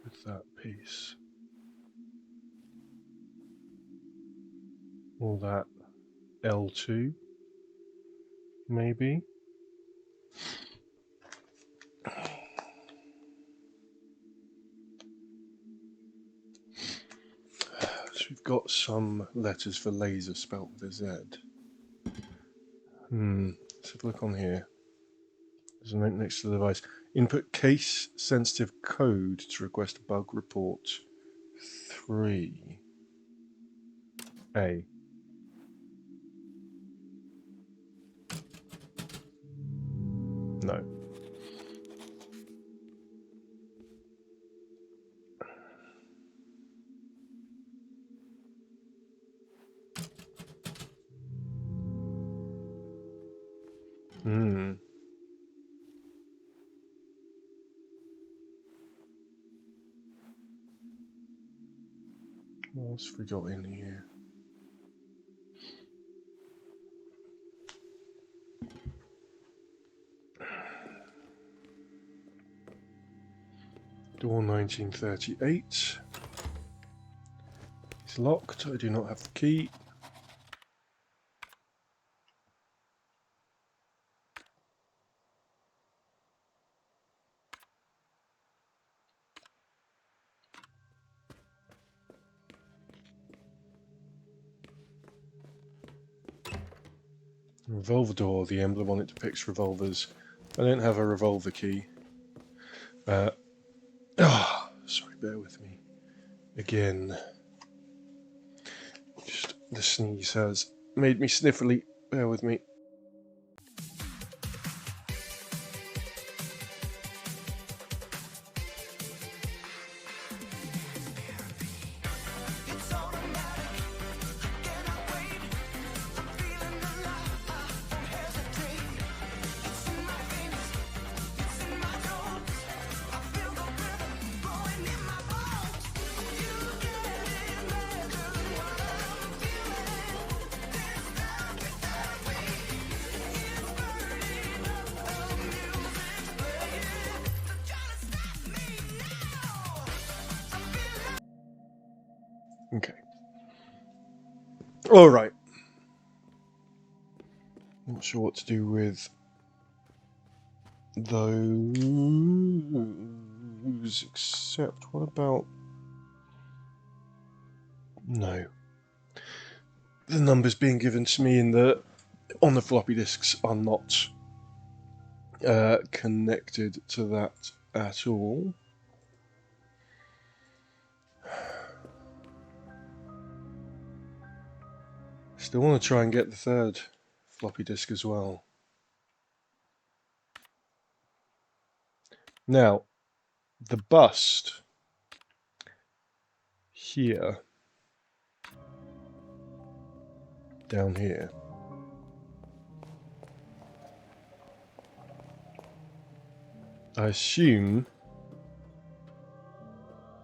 [SPEAKER 2] with that piece. Or that L2, maybe. So we've got some letters for laser spelt with a Z. Let's have a look on here. There's a note next to the device. Input case sensitive code to request bug report 3A. No. What else have we got in here? Door 1938. It's locked. I do not have the key. Revolver door. The emblem on it depicts revolvers. I don't have a revolver key. Sorry, bear with me. Again. Just the sneeze has made me sniffly. Bear with me. Okay. Alright. Not sure what to do with those, except what about... No. The numbers being given to me on the floppy disks are not connected to that at all. Still want to try and get the third floppy disk as well. Now, the bust here, down here, I assume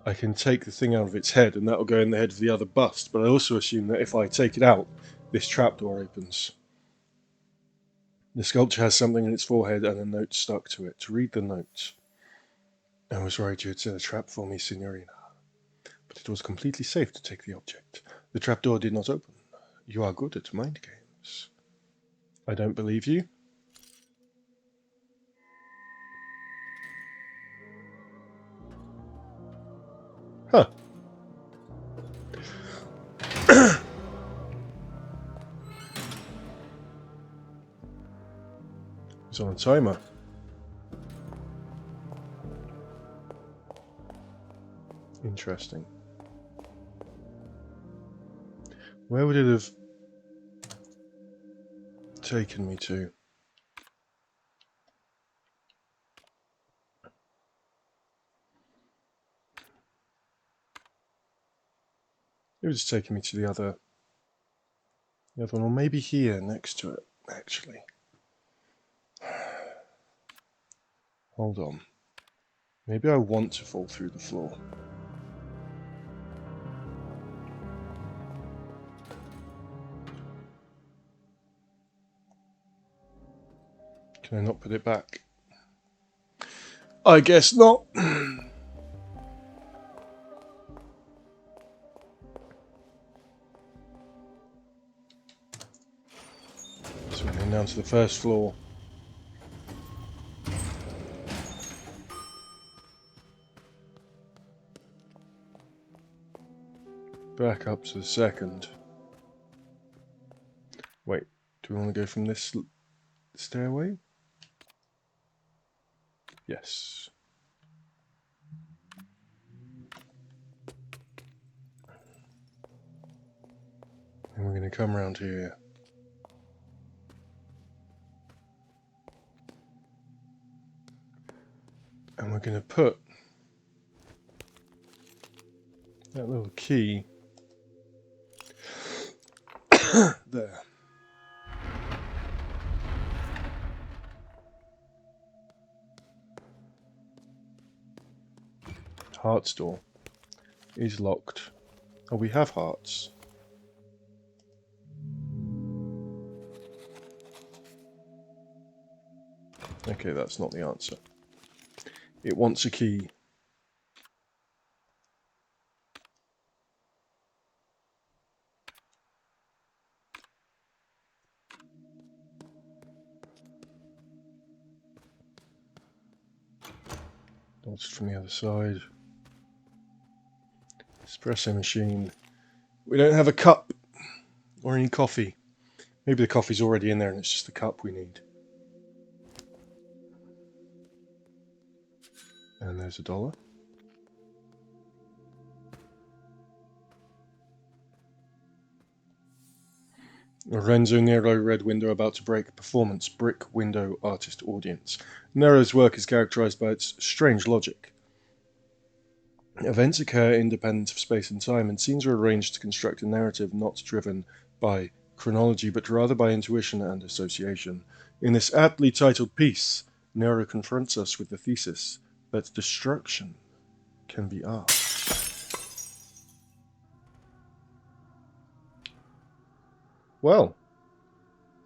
[SPEAKER 2] I can take the thing out of its head and that will go in the head of the other bust, but I also assume that if I take it out, this trapdoor opens. The sculpture has something in its forehead and a note stuck to it. To read the note. I was worried you had set a trap for me, Signorina, but it was completely safe to take the object. The trapdoor did not open. You are good at mind games. I don't believe you. Huh. It's on a timer. Interesting. Where would it have taken me to? It was taking me to the other one, or maybe here next to it, actually. Hold on. Maybe I want to fall through the floor. Can I not put it back? I guess not. So we're going down to the first floor. Back up to the second. Wait, do we want to go from this stairway? Yes. And we're going to come around here. And we're going to put that little key there. Hearts door is locked. Oh, we have hearts. Okay, that's not the answer. It wants a key. That's from the other side. Espresso machine. We don't have a cup or any coffee. Maybe the coffee's already in there and it's just the cup we need. And there's $1. Lorenzo Nero, red window about to break. Performance, brick window, artist, audience. Nero's work is characterized by its strange logic. Events occur independent of space and time, and scenes are arranged to construct a narrative not driven by chronology, but rather by intuition and association. In this aptly titled piece, Nero confronts us with the thesis that destruction can be art. Well,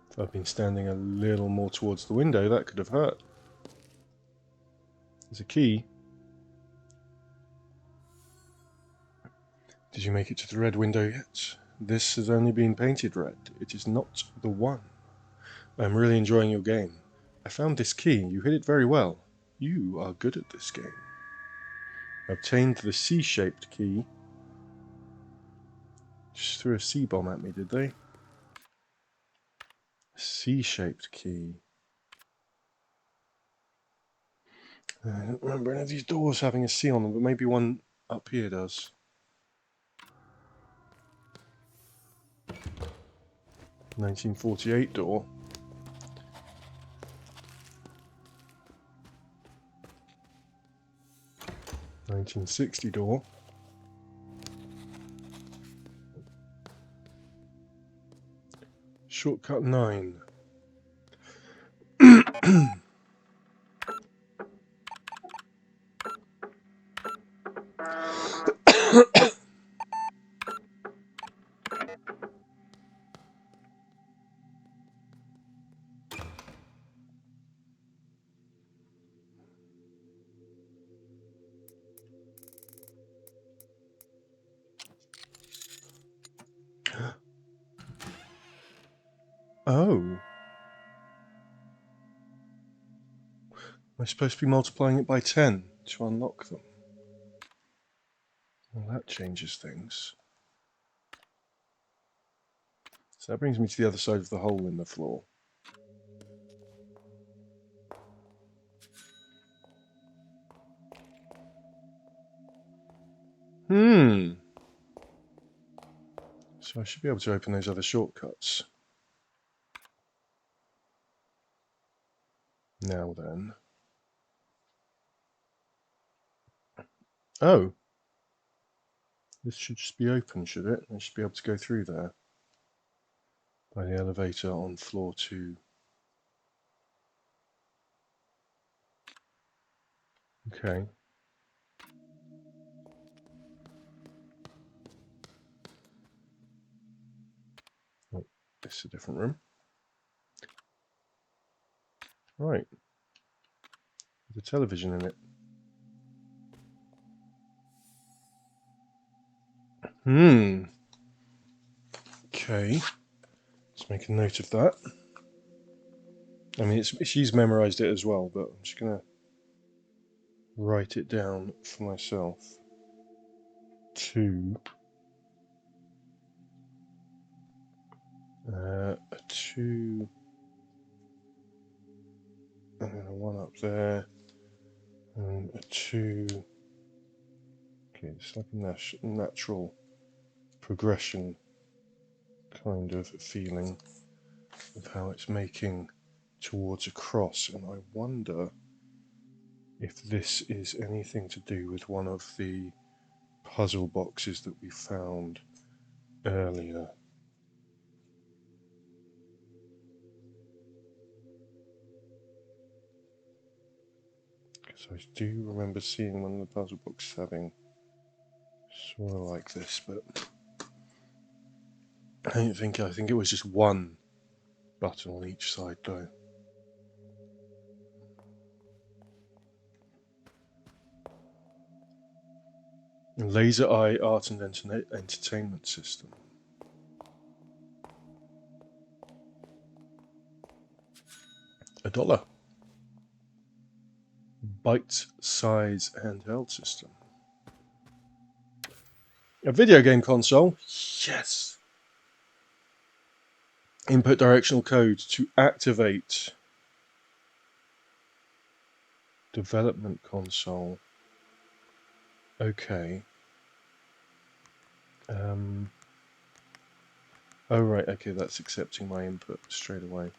[SPEAKER 2] if I'd been standing a little more towards the window, that could have hurt. There's a key. Did you make it to the red window yet? This has only been painted red. It is not the one. I'm really enjoying your game. I found this key. You hit it very well. You are good at this game. Obtained the C-shaped key. Just threw a C-bomb at me, did they? C-shaped key. I don't remember any of these doors having a C on them, but maybe one up here does. (1948) door. (1960) door. Shortcut 9. Oh. Am I supposed to be multiplying it by 10 to unlock them? Well, that changes things. So that brings me to the other side of the hole in the floor. So I should be able to open those other shortcuts. Now then. Oh. This should just be open, should it? I should be able to go through there. By the elevator on floor 2. Okay. Oh, this is a different room. Right. There's a television in it. Hmm. Okay. Let's make a note of that. I mean, she's memorized it as well, but I'm just going to write it down for myself. 2. A 2. And then a 1 up there. And a 2. Okay, it's like a natural progression kind of feeling of how it's making towards a cross. And I wonder if this is anything to do with one of the puzzle boxes that we found earlier. Because I do remember seeing one of the puzzle boxes having sort of like this, but I think it was just one button on each side though. Laser Eye Art and Entertainment System. $1. Bite size handheld system. A video game console. Yes. Input directional code to activate. Development console. Okay. Oh right, okay, that's accepting my input straight away.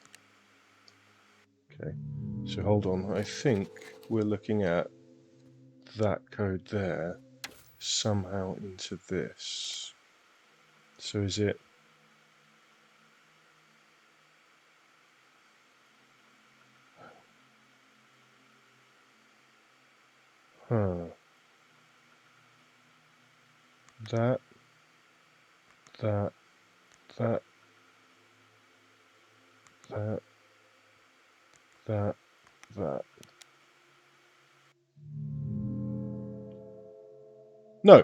[SPEAKER 2] Okay, so hold on, I think we're looking at that code there somehow into this. So is it... Huh. That. No.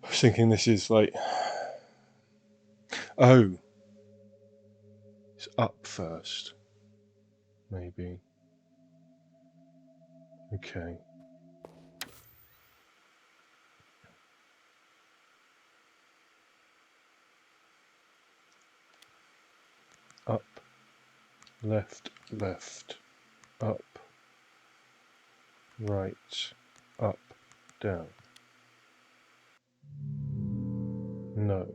[SPEAKER 2] I was thinking this is like... Oh. It's up first. Maybe. Okay. Up. Left. Left. Up. Right. Up. Down. No.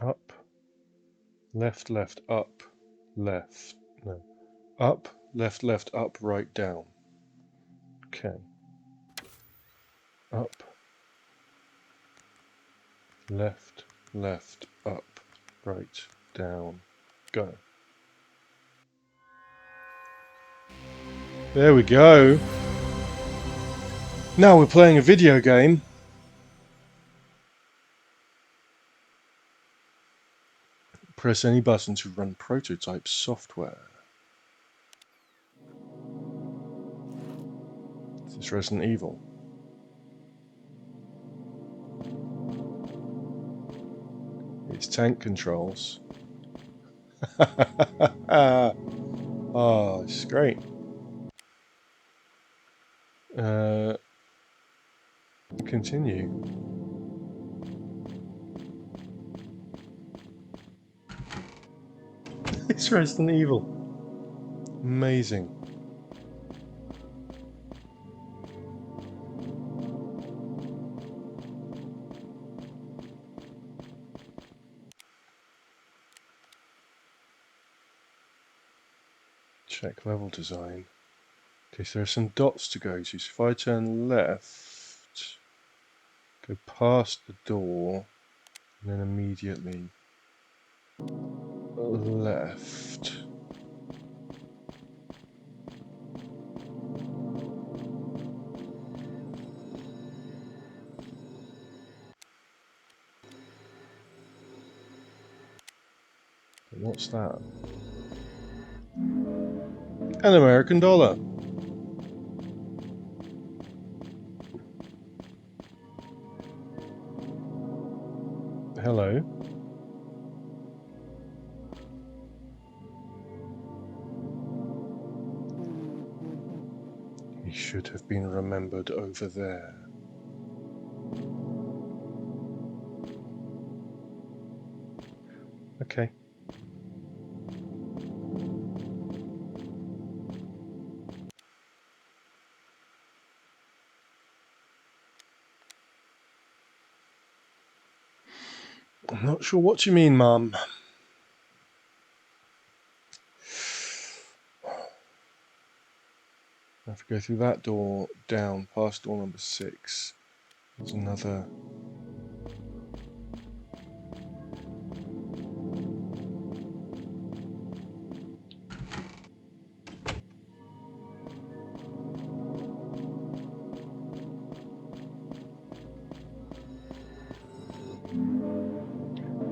[SPEAKER 2] Up. Left, left, up. Left. No. Up, left, left, up, right, down. Okay. Up. Left, left, up, right, down. Go. There we go. Now we're playing a video game. Press any button to run prototype software. This is Resident Evil. It's tank controls. Oh, it's great. Continue. It's Resident Evil. Amazing. Check level design. Okay, so there are some dots to go to. So if I turn left, go past the door, and then immediately left. What's that? An American dollar. Hello. He should have been remembered over there. Okay. I'm not sure what you mean, Mum. I have to go through that door, down, past door number 6. There's another...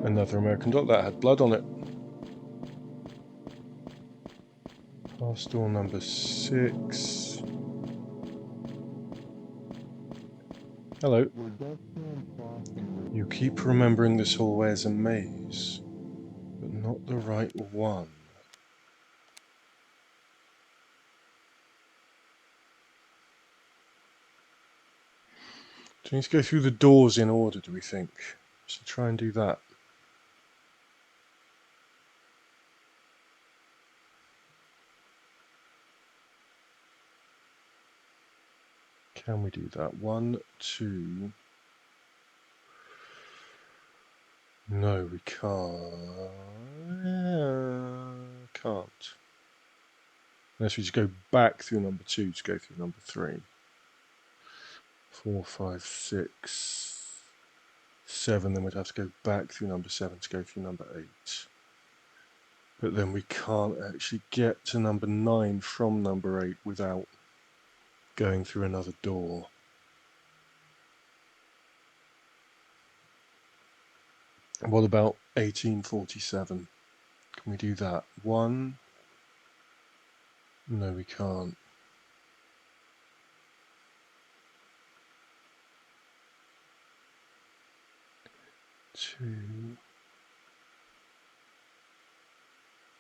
[SPEAKER 2] Another American doll that had blood on it. Past door number 6. Hello. You keep remembering this hallway as a maze, but not the right one. Do we need to go through the doors in order, do we think? So try and do that. Can we do that? 1, 2... No, we can't. Can't. Unless we just go back through number 2 to go through number 3. 4, 5, 6, 7. Then we'd have to go back through number 7 to go through number 8. But then we can't actually get to number 9 from number 8 without going through another door. What about 1847? Can we do that? 1. No, we can't. 2.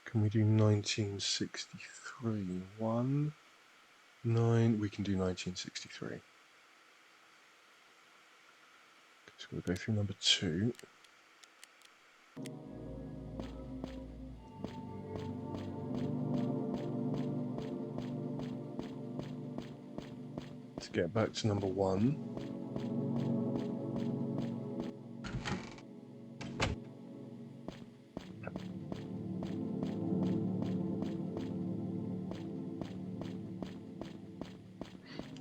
[SPEAKER 2] Can we do 1963? 1, 9. We can do 1963. So we'll go through number 2. To get back to number 1.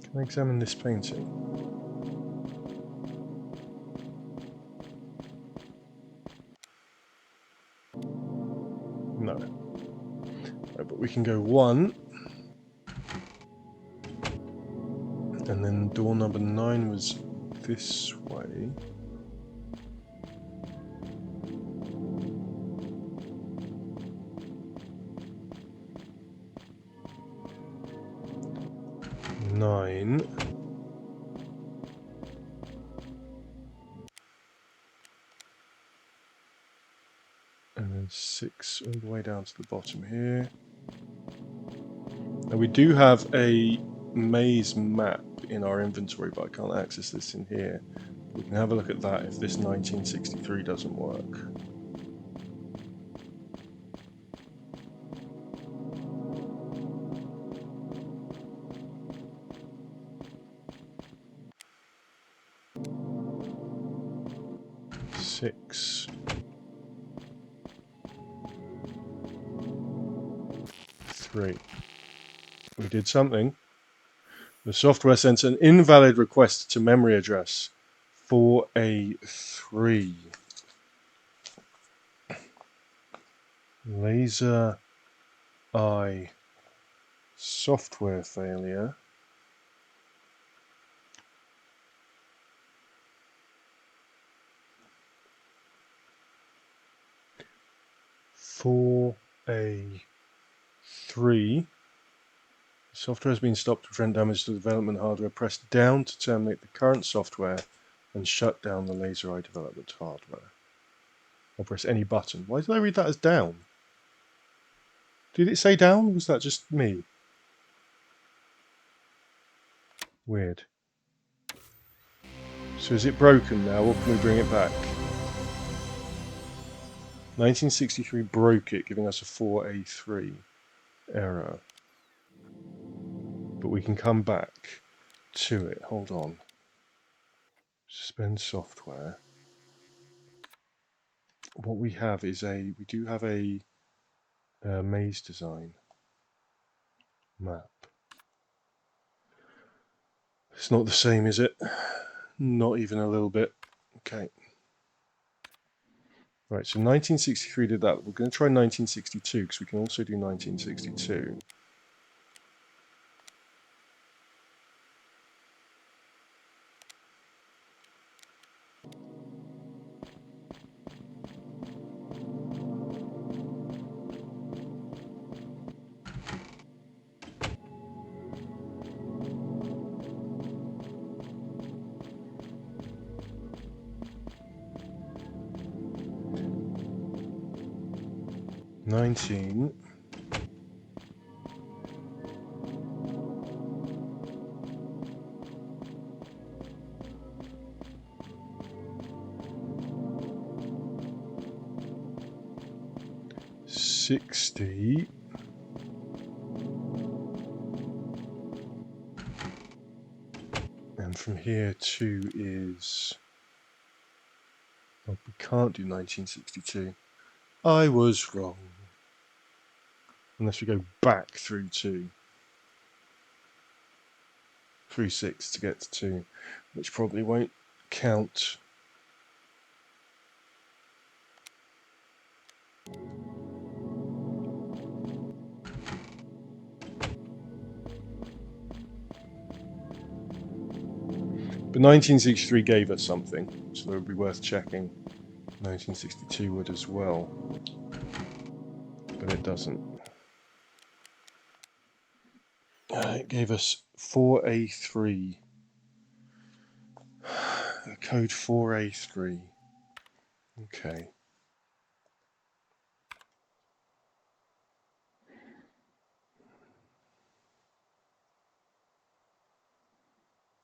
[SPEAKER 2] Can I examine this painting? No. No, but we can go 1. And then door number 9 was this way. Nine. And then 6 all the way down to the bottom here. Now we do have a maze map in our inventory, but I can't access this in here. We can have a look at that if this 1963 doesn't work. Six. 3. We did something. The software sent an invalid request to memory address 4A3. Laser eye software failure. A3. Software has been stopped to prevent damage to the development hardware. Press down to terminate the current software and shut down the laser eye development hardware. I'll press any button. Why did I read that as down? Did it say down? Or was that just me? Weird. So is it broken now, or can we bring it back? 1963 broke it, giving us a 4A3 error. But we can come back to it. Hold on. Suspend software. What we have is we do have a maze design map. It's not the same, is it? Not even a little bit. Okay. Right, so 1963 did that. We're going to try 1962 because we can also do 1962. '19. '60. And from here to is... Oh, we can't do 1962. I was wrong. Unless we go back through 6 to get to 2, which probably won't count. But 1963 gave us something, so that would be worth checking. 1962 would as well, but it doesn't. It gave us 4A3, code 4A3. Okay.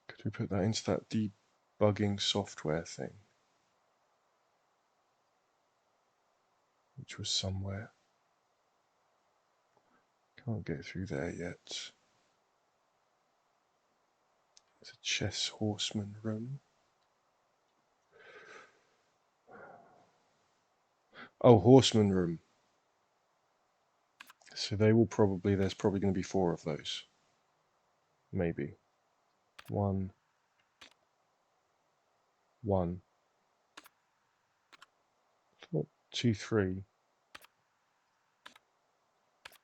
[SPEAKER 2] Could we put that into that debugging software thing? Which was somewhere. Can't get through there yet. There's a chess horseman room. Oh, horseman room. So they will probably, there's probably going to be 4 of those. Maybe. 1. 1. 2, 3.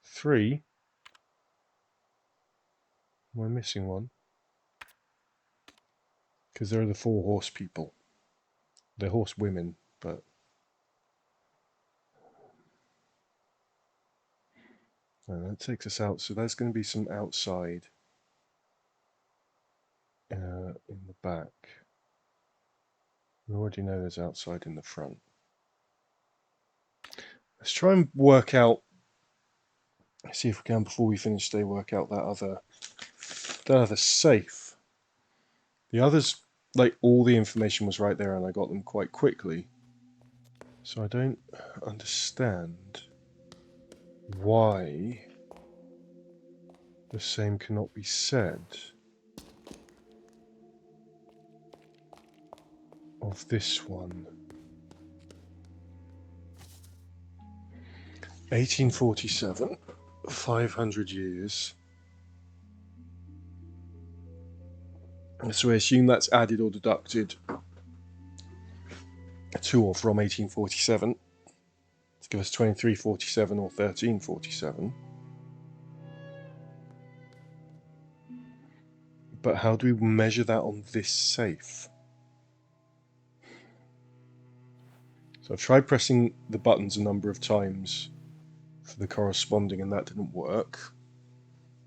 [SPEAKER 2] 3? Am I missing one? Because there are the 4 horse people. They're horse women, but... No, that takes us out, so there's going to be some outside in the back. We already know there's outside in the front. Let's try and work out, see if we can, before we finish today, work out that other safe. The others, like, all the information was right there and I got them quite quickly. So I don't understand why the same cannot be said of this one. 1847, 500 years. So we assume that's added or deducted to or from 1847 to give us 2347 or 1347. But how do we measure that on this safe? So I've tried pressing the buttons a number of times for the corresponding, and that didn't work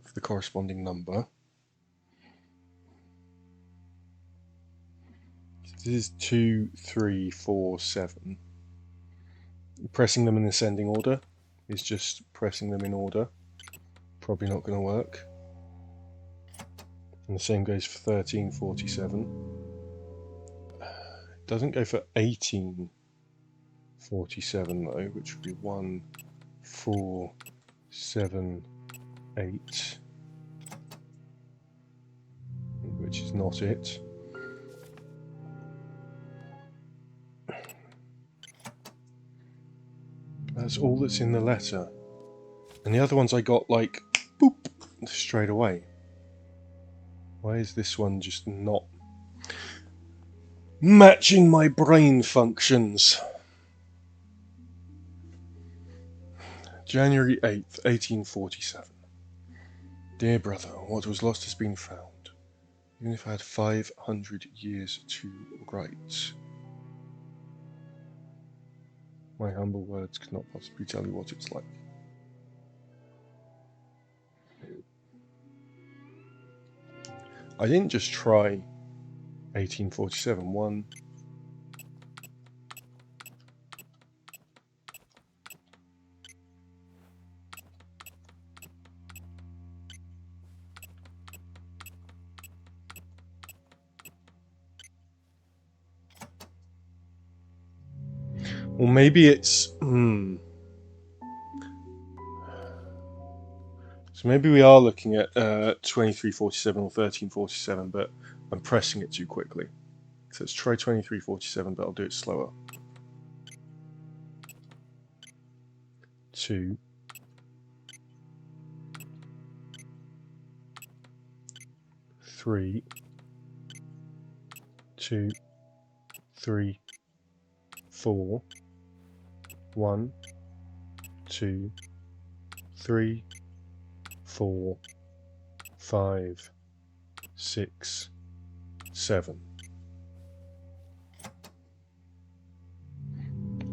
[SPEAKER 2] for the corresponding number. This is 2, 3, 4, 7. Pressing them in ascending order is just pressing them in order. Probably not going to work. And the same goes for 1347. It doesn't go for 1847 though, which would be 1, 4, 7, 8, which is not it. That's all that's in the letter. And the other ones I got like, boop, straight away. Why is this one just not matching my brain functions? January 8th, 1847. Dear brother, what was lost has been found, even if I had 500 years to write. My humble words could not possibly tell you what it's like. I didn't just try 1847. One, or maybe it's So maybe we are looking at 2347 or 1347, but I'm pressing it too quickly. So let's try 2347, but I'll do it slower. 2, 3, 2, 3, 4, 1, 2, 3, 4, 5, 6, 7.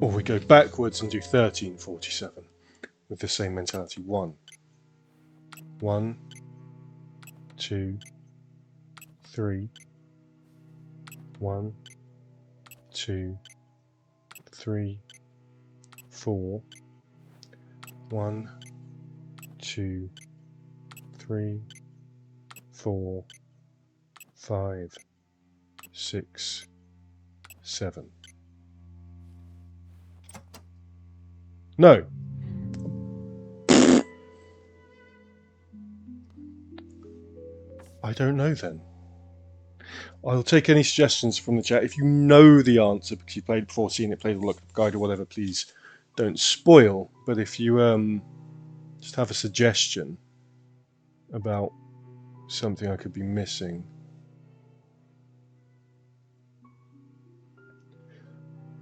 [SPEAKER 2] Or we go backwards and do 1347 with the same mentality. 1, 1, 2, 3, 1, 2, 3, 4, 1, 2, 3, 4, 5, 6, 7. No. I don't know then. I'll take any suggestions from the chat. If you know the answer because you played before, seen it, played the look guide or whatever, please don't spoil. But if you just have a suggestion about something I could be missing,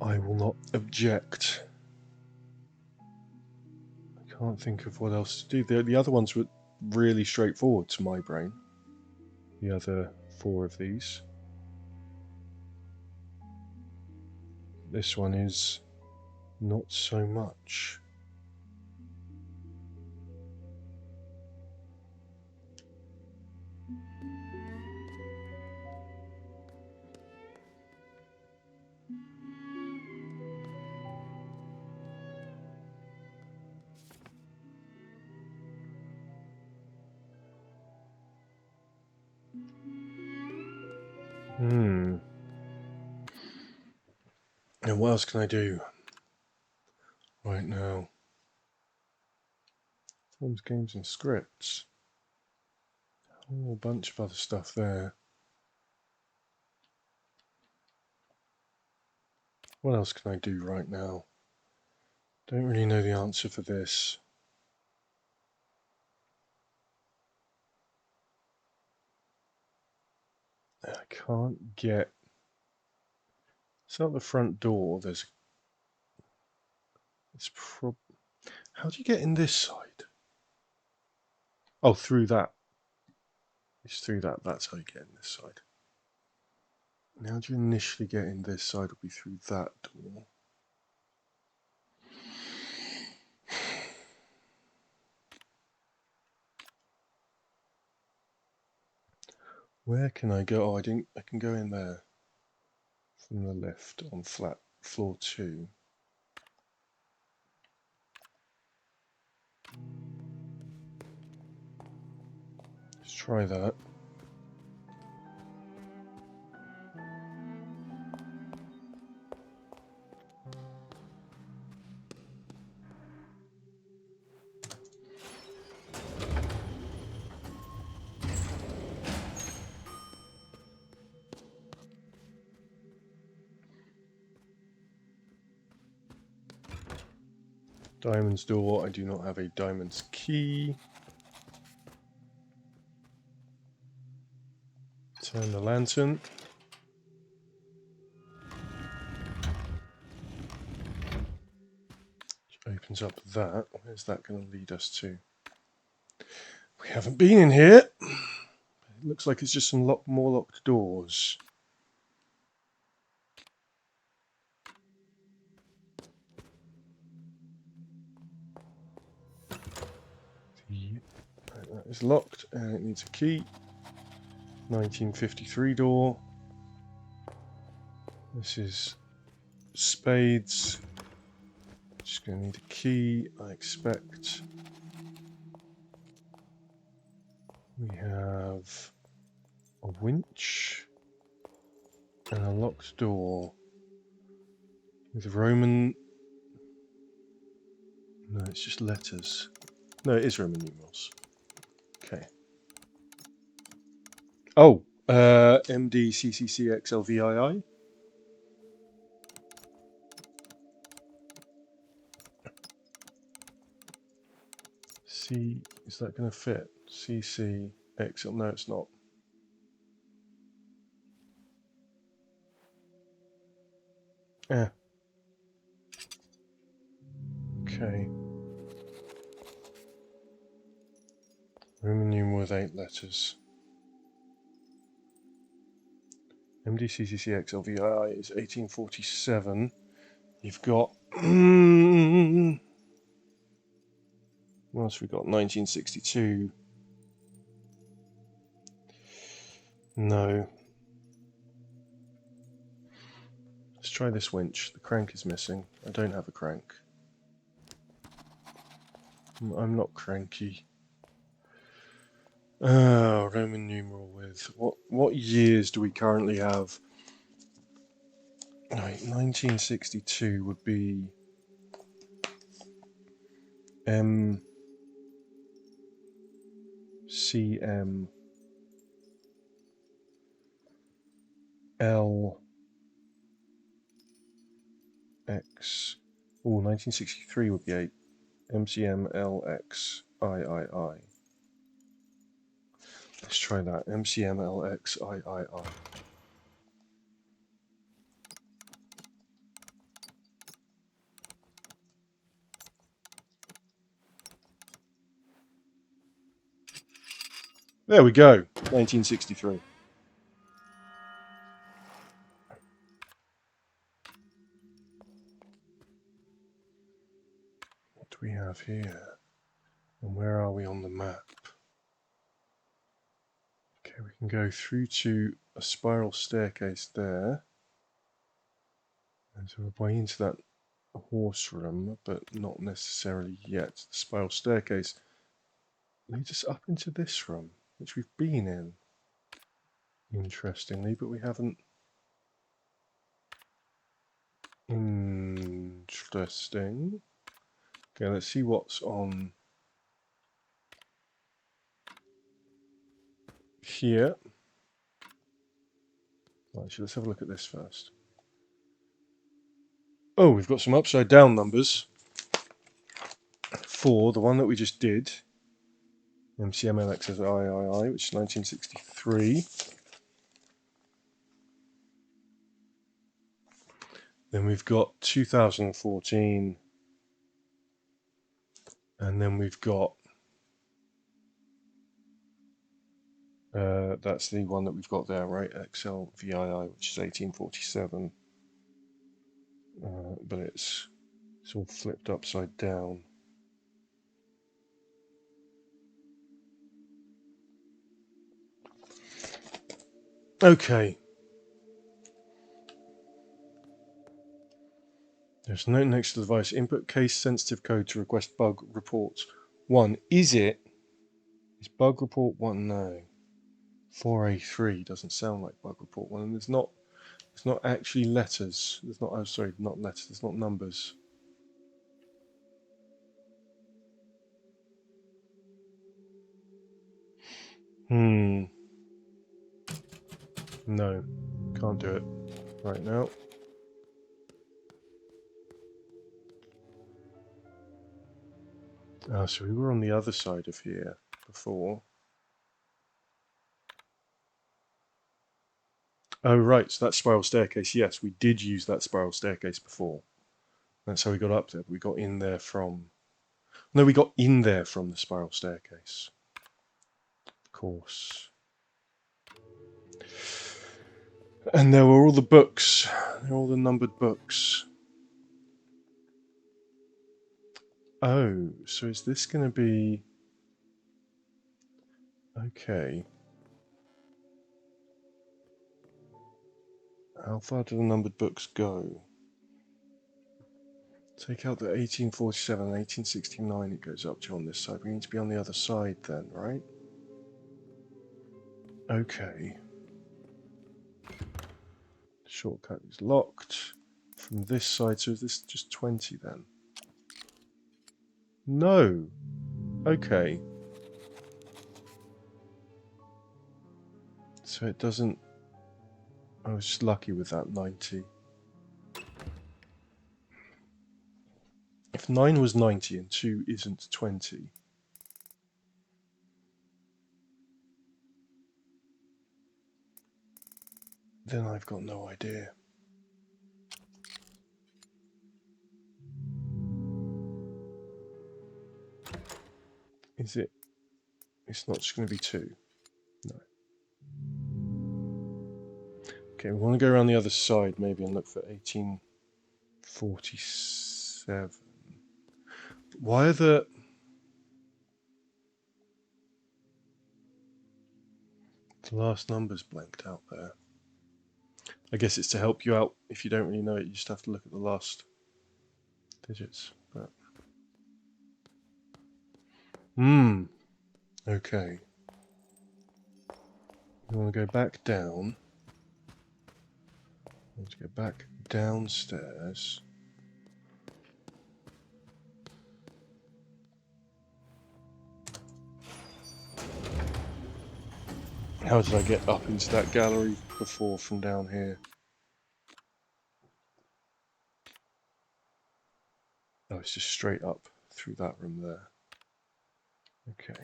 [SPEAKER 2] I will not object. I can't think of what else to do. The other ones were really straightforward to my brain. The other 4 of these. This one is not so much. And what else can I do right now? Films, games, and scripts. A whole bunch of other stuff there. What else can I do right now? Don't really know the answer for this. I can't get... It's not the front door. There's... It's How do you get in this side? Oh, through that. It's through that. That's how you get in this side. And how do you initially get in this side? Would be through that door. Where can I go? Oh, I can go in there from the lift on flat floor 2. Let's try that. Diamond's door. I do not have a diamond's key. Turn the lantern. Which opens up that. Where's that going to lead us to? We haven't been in here. It looks like it's just some more locked doors. That is locked and it needs a key. 1953 door. This is spades. Just going to need a key, I expect. We have a winch and a locked door with Roman. No, it's just letters. No, it is Roman numerals. Okay. Oh, MDCCCXLVII. C, is that going to fit? CCXL, no it's not. Yeah. Okay. Roman numeral with 8 letters. MDCCCXLVII is 1847. You've got... what else have we got? 1962. No. Let's try this winch. The crank is missing. I don't have a crank. I'm not cranky. Roman numeral with... What years do we currently have? Right, 1962 would be... MCM LX. Oh, 1963 would be 8. MCM LXIII. Let's try that. MCM LXIII. There we go. 1963. What do we have here? And where are we on the map? Okay, we can go through to a spiral staircase there. And so we're way into that horse room, but not necessarily yet. The spiral staircase leads us up into this room, which we've been in, interestingly, but we haven't. Interesting. Okay, let's see what's on here. Actually, let's have a look at this first. Oh, we've got some upside down numbers for the one that we just did. MCMLXIII, which is 1963. Then we've got 2014. And then we've got... that's the one that we've got there, right? XLVII, which is 1847. But it's all flipped upside down. Okay. There's a note next to the device. Input case sensitive code to request bug reports. 1. Is it Is bug report 1? No. 4A3 doesn't sound like bug report 1, and it's not actually letters. There's not, oh sorry, not letters, it's not numbers. No, can't do it right now. Oh, so we were on the other side of here before. Oh right, so that spiral staircase, yes, we did use that spiral staircase before. That's how we got up there. We got in there from... No, we got in there from the spiral staircase. Of course. And there were all the books. There were all the numbered books. Oh, so is this going to be... Okay. How far do the numbered books go? Take out the 1847 and 1869 it goes up to on this side. We need to be on the other side then, right? Okay. Shortcut is locked. From this side, so is this just 20 then? No! Okay. So it doesn't... I was just lucky with that 90. If 9 was 90 and 2 isn't 20... then I've got no idea. Is it? It's not just going to be 2. No. Okay, we want to go around the other side maybe and look for 1847. Why are the last numbers blanked out there? I guess it's to help you out. If you don't really know it, you just have to look at the last digits. But... okay. We want to go back down. We want to go back downstairs. How did I get up into that gallery before from down here? Oh, it's just straight up through that room there. Okay.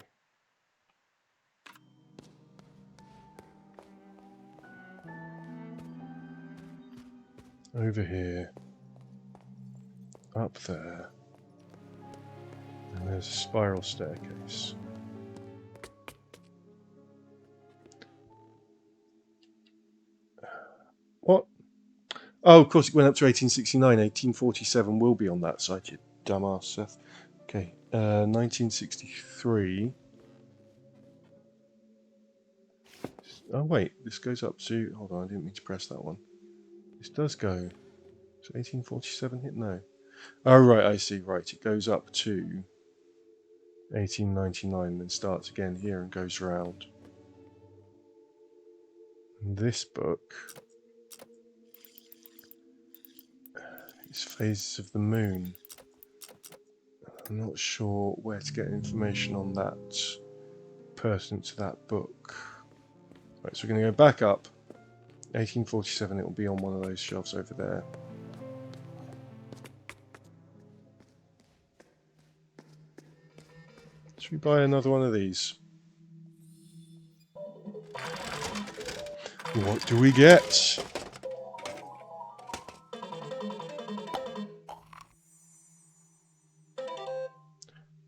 [SPEAKER 2] Over here. Up there. And there's a spiral staircase. What? Oh, of course it went up to 1869. 1847 will be on that side, you dumbass, Seth. Okay, 1963. Oh wait, this goes up to... hold on, I didn't mean to press that one. This does go... so 1847 hit? No. Oh right, I see, right. It goes up to 1899, then starts again here and goes round. This book is Phases of the Moon. I'm not sure where to get information on that pertinent to that book. Right, so we're going to go back up. 1847, it will be on one of those shelves over there. Should we buy another one of these? What do we get?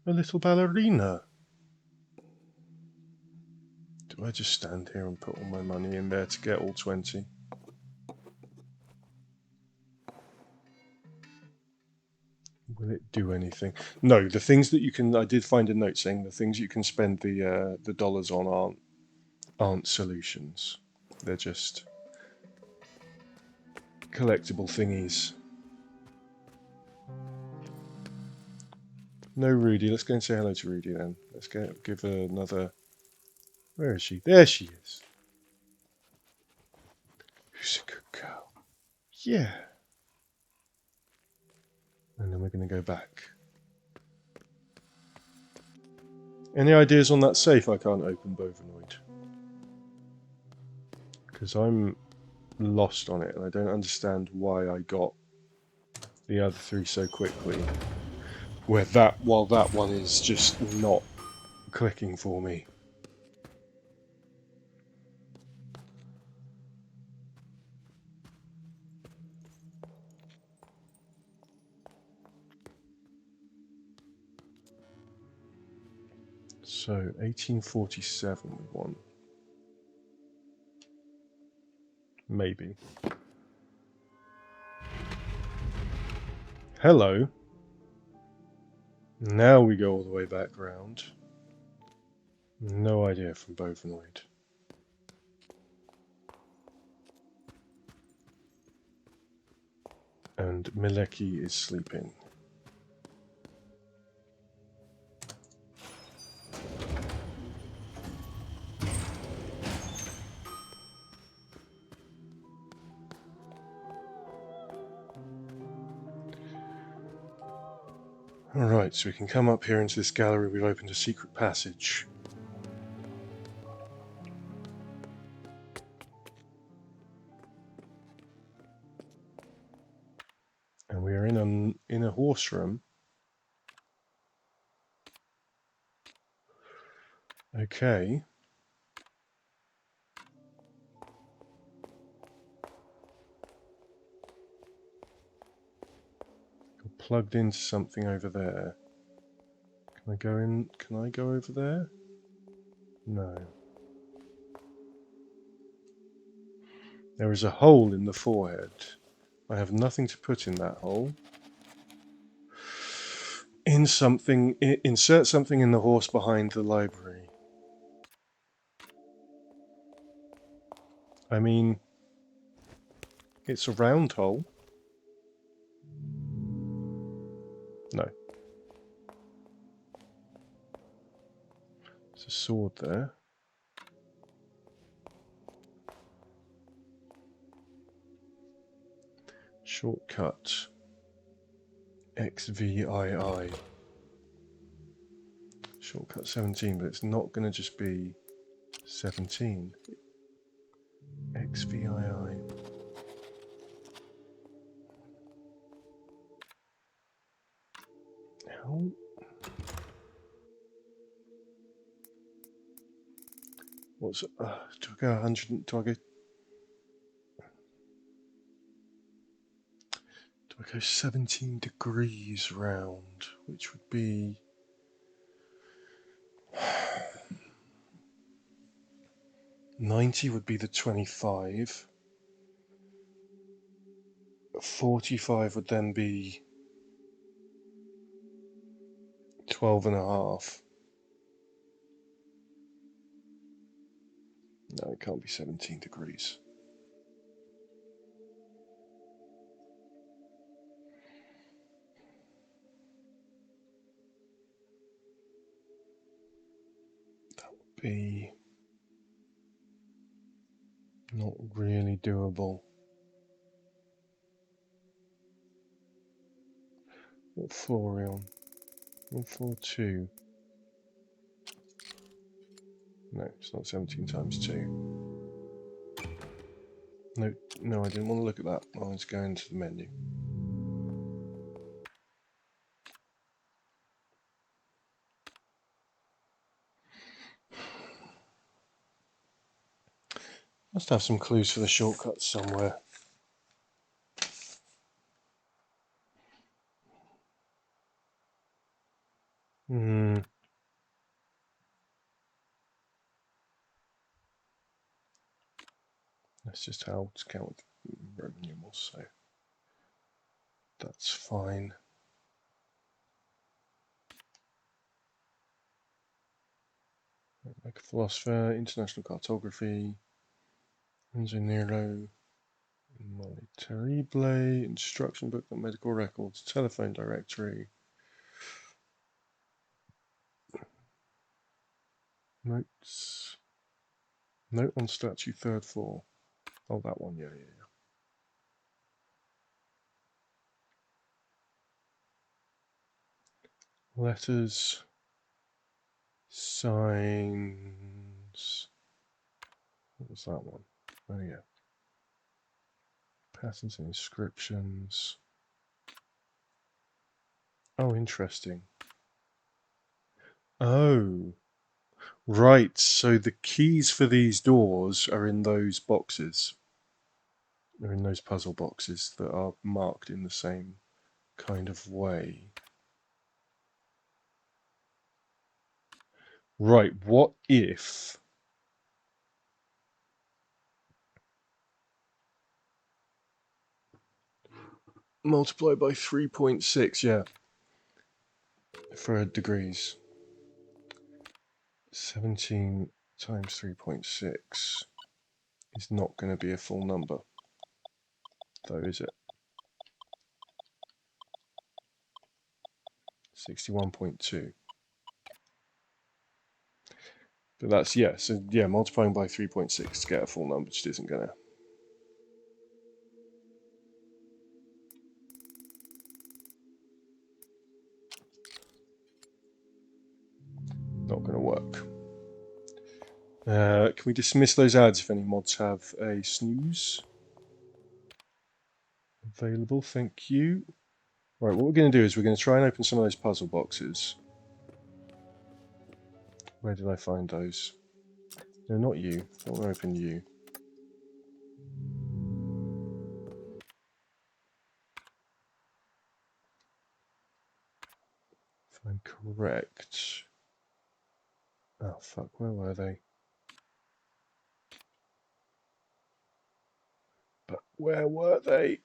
[SPEAKER 2] A little ballerina. Do I just stand here and put all my money in there to get all 20? Will it do anything? No, the things that you can... I did find a note saying the things you can spend the dollars on aren't solutions. They're just collectible thingies. No Rudy. Let's go and say hello to Rudy then. Let's go give her another Where is she? There she is. Who's a good girl? Yeah. And then we're going to go back. Any ideas on that safe I can't open, Bovinoid? Because I'm lost on it and I don't understand why I got the other three so quickly. While that one is just not clicking for me. So 1847 we want. Maybe. Hello. Now we go all the way back round. No idea from Bovinoid. And Mileki is sleeping. Alright, so we can come up here into this gallery. We've opened a secret passage. And we are in a horse room. Okay. You're plugged into something over there. Can I go in? Can I go over there? No. There is a hole in the forehead. I have nothing to put in that hole. Insert something in the horse behind the library. I mean, it's a round hole. No. There's a sword there. Shortcut. XVII. Shortcut 17, but it's not going to just be 17. XVII. How? What's do I go 100? Do I go 17 degrees round, which would be 90 would be the 25. 45 would then be 12 and a half. No, it can't be 17 degrees. That would be not really doable. What floor are we on? On floor 2. No, it's not 17 times 2. No, no, I didn't want to look at that. I was going to the menu. Must have some clues for the shortcuts somewhere. That's just how to count Roman numerals, so that's fine. Like a philosopher, international cartography, Enzo Nero, Molly Terrible, instruction book, medical records, telephone directory, notes, Note on statue, 3rd floor. Oh, that one, yeah. Letters, signs. What was that one? Oh, yeah. Patterns and inscriptions. Oh, interesting. Oh, right. So the keys for these doors are in those boxes. They're in those puzzle boxes that are marked in the same kind of way. Right, what if... multiply by 3.6, yeah. For degrees. 17 times 3.6 is not going to be a full number, though, is it? 61.2. But that's, yeah, so yeah, multiplying by 3.6 to get a full number just isn't going to... not going to work. Can we dismiss those ads if any mods have a snooze available? Thank you. Right, what we're going to do is we're going to try and open some of those puzzle boxes. Where did I find those? No, not you. I want to open you. If I'm correct... oh, fuck, where were they? But where were they?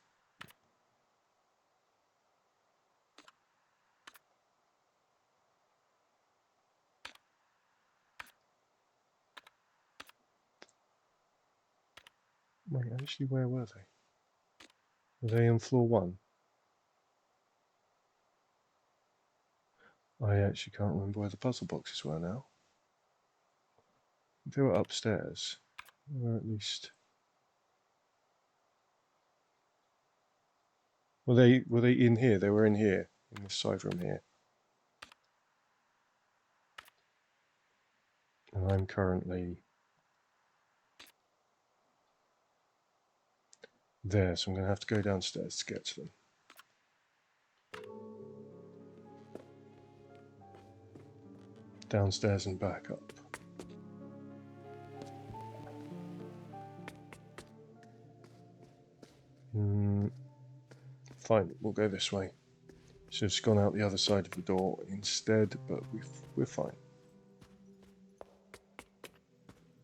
[SPEAKER 2] Wait, actually, where were they? Were they on floor 1? I actually can't remember where the puzzle boxes were now. They were upstairs. Or at least... were they in here? They were in here. In this side room here. And I'm currently... there, so I'm going to have to go downstairs to get to them. Downstairs and back up. Fine, we'll go this way. Should have just gone out the other side of the door instead, but we're fine.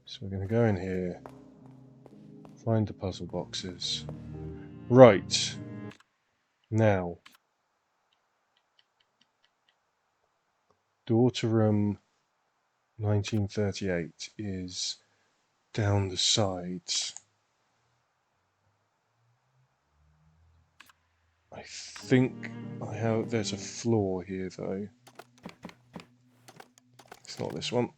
[SPEAKER 2] So we're going to go in here, find the puzzle boxes. Right. Now, door to room 1938 is down the sides. I think there's a floor here though. It's not this one.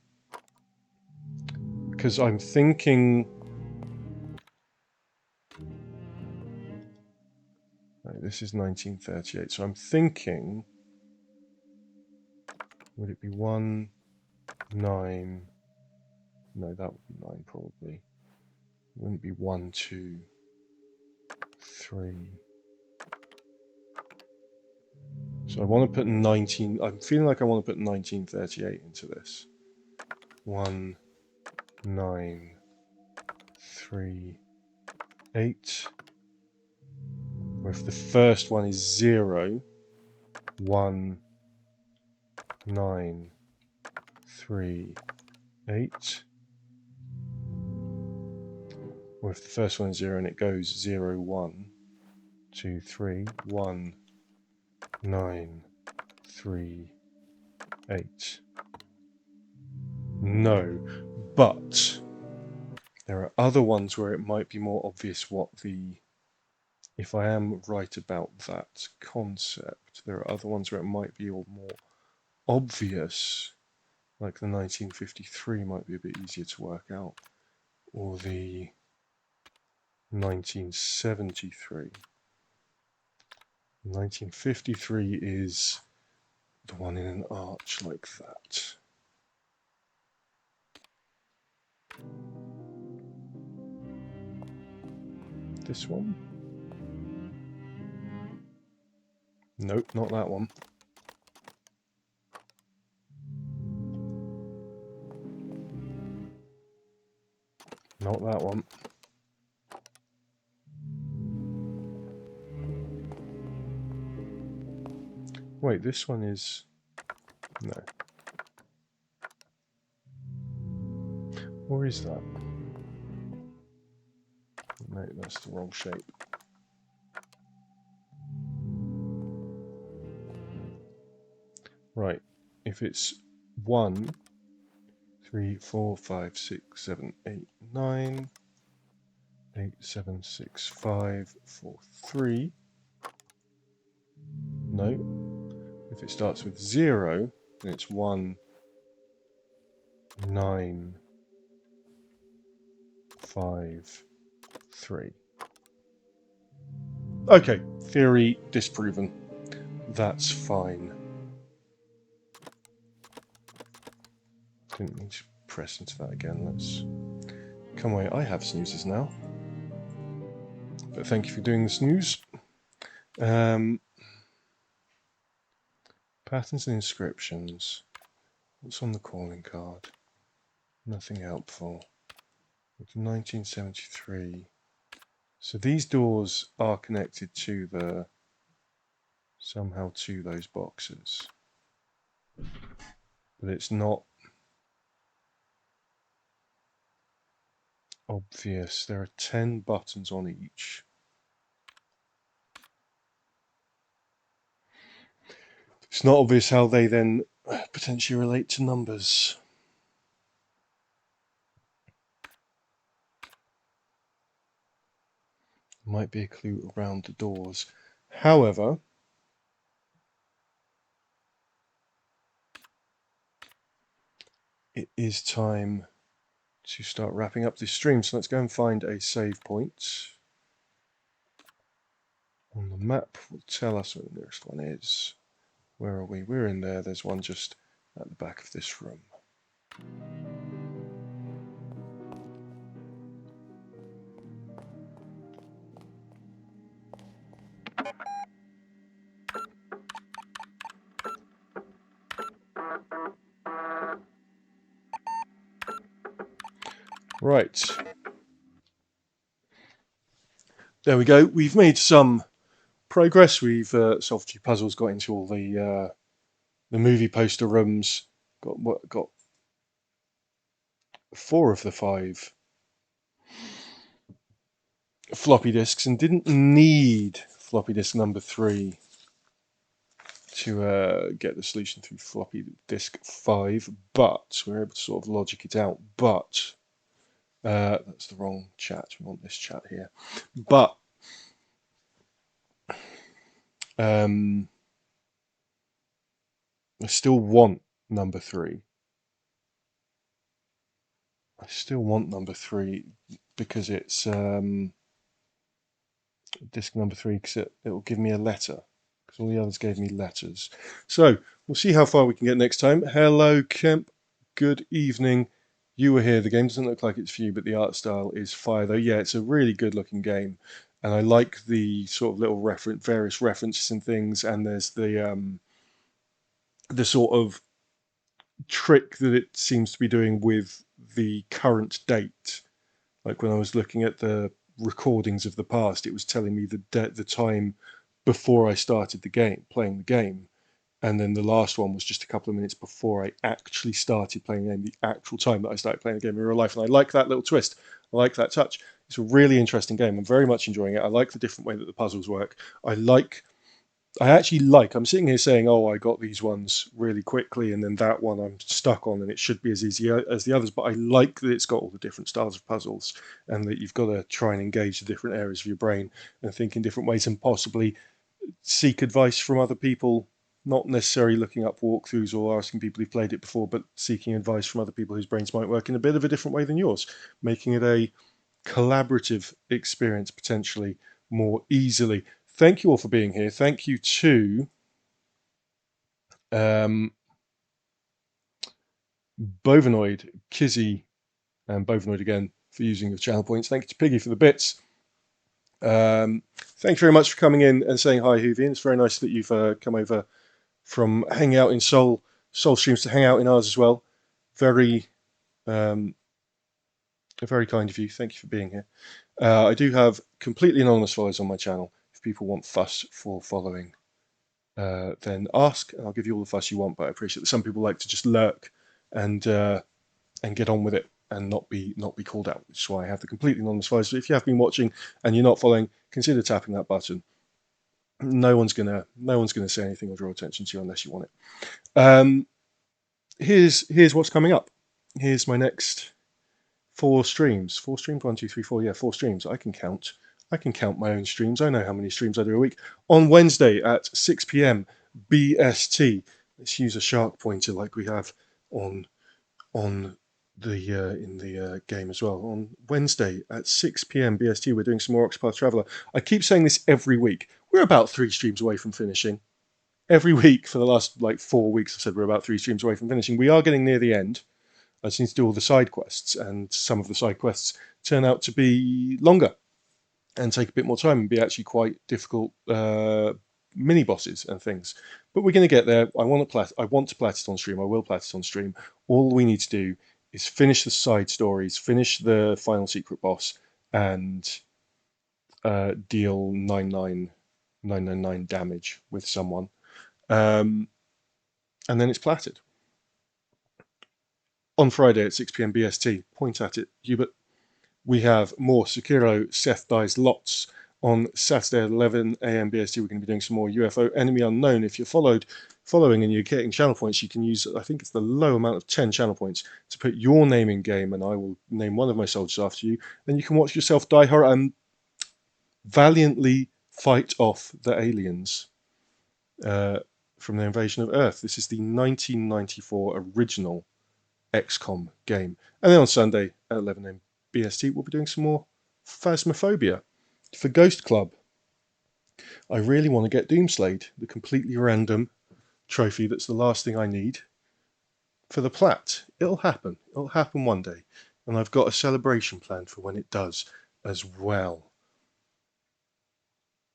[SPEAKER 2] Because I'm thinking... right, this is 1938, so I'm thinking... would it be 1, 9... no, that would be 9 probably. It wouldn't be 1, 2, 3... so I want to put 19... I'm feeling like I want to put 1938 into this. 1, 9, 3, 8. Or if the first one is 0, 1, 9, 3, 8. Or if the first one is 0 and it goes 0, 1, 2, 3, 1, 9, 3, 8. No, but there are other ones where it might be more obvious what the... if I am right about that concept, there are other ones where it might be more obvious, like the 1953 might be a bit easier to work out. or the 1973. 1953 is the one in an arch like that. This one? Nope, not that one. Not that one. Wait, this one is... no. Or is that? No, that's the wrong shape. Right, if it's 1, 3, 4, 5, 6, 7, 8, 9, 8, 7, 6, 5, 4, 3. No. If it starts with 0, then it's 1, 9, 5, 3. Okay, theory disproven. That's fine. Didn't need to press into that again. Let's come away. I have snoozes now. But thank you for doing the snooze. Patterns and inscriptions. What's on the calling card? Nothing helpful. It's 1973. So these doors are connected to the... somehow to those boxes. But it's not obvious. There are 10 buttons on each. It's not obvious how they then potentially relate to numbers. Might be a clue around the doors. However, it is time to start wrapping up this stream. So let's go and find a save point. On the map will tell us where the nearest one is. Where are we? We're in there. There's one just at the back of this room. Right. There we go. We've made some progress. We've solved a few puzzles, got into all the movie poster rooms, got 4 of the 5 floppy disks, and didn't need floppy disk number 3 to get the solution through floppy disk 5, but we're able to sort of logic it out. But that's the wrong chat. We want this chat here. But I still want number 3. I still want number 3 because it's disk number 3 because it will give me a letter. Because all the others gave me letters. So we'll see how far we can get next time. Hello, Kemp. Good evening. You were here. The game doesn't look like it's for you, but the art style is fire, though. Yeah, it's a really good-looking game, and I like the sort of little various references and things. And there's the sort of trick that it seems to be doing with the current date. Like when I was looking at the recordings of the past, it was telling me the time before I started the game, playing the game, and then the last one was just a couple of minutes before I actually started playing the game, the actual time that I started playing the game in real life. And I like that little twist. I like that touch. It's a really interesting game. I'm very much enjoying it. I like the different way that the puzzles work. I'm sitting here saying, oh, I got these ones really quickly, and then that one I'm stuck on, and it should be as easy as the others. But I like that it's got all the different styles of puzzles, and that you've got to try and engage the different areas of your brain and think in different ways, and possibly seek advice from other people not necessarily looking up walkthroughs or asking people who've played it before, but seeking advice from other people whose brains might work in a bit of a different way than yours, making it a collaborative experience potentially more easily. Thank you all for being here. Thank you to Bovinoid, Kizzy, and Bovinoid again for using the channel points. Thank you to Piggy for the bits. Thank you very much for coming in and saying hi, Hoovian. It's very nice that you've come over from hanging out in Soul streams to hang out in ours as well. Very kind of you. Thank you for being here. I do have completely anonymous followers on my channel. If people want fuss for following, then ask, and I'll give you all the fuss you want. But I appreciate that some people like to just lurk and get on with it and not be called out, which is why I have the completely anonymous followers. So if you have been watching and you're not following, consider tapping that button. No one's gonna say anything or draw attention to you unless you want it. Here's what's coming up. Here's my next 4 streams. 4 streams? 1, 2, 3, 4. Yeah, 4 streams. I can count my own streams. I know how many streams I do a week. On Wednesday at 6 p.m. BST. Let's use a shark pointer like we have on the in the game as well. On Wednesday at 6 p.m. BST, we're doing some more Octopath Traveler. I keep saying this every week. We're about 3 streams away from finishing. Every week for the last 4 weeks, I've said we're about 3 streams away from finishing. We are getting near the end. I just need to do all the side quests, and some of the side quests turn out to be longer and take a bit more time and be actually quite difficult mini bosses and things. But we're going to get there. I want to plat it on stream. I will plat it on stream. All we need to do is finish the side stories, finish the final secret boss, and deal 999 damage with someone. And then it's platted. On Friday at 6 p.m. BST, point at it, Hubert. We have more Sekiro Seth Dies Lots. On Saturday at 11 a.m. BST, we're going to be doing some more UFO Enemy Unknown. If you're following and you're getting channel points, you can use, I think it's the low amount of 10 channel points to put your name in game, and I will name one of my soldiers after you. Then you can watch yourself die horror and valiantly fight off the aliens from the invasion of Earth. This is the 1994 original XCOM game. And then on Sunday at 11 a.m. BST, we'll be doing some more Phasmophobia. For Ghost Club, I really want to get Doomslayed, the completely random trophy that's the last thing I need for the plat. It'll happen. It'll happen one day. And I've got a celebration planned for when it does as well.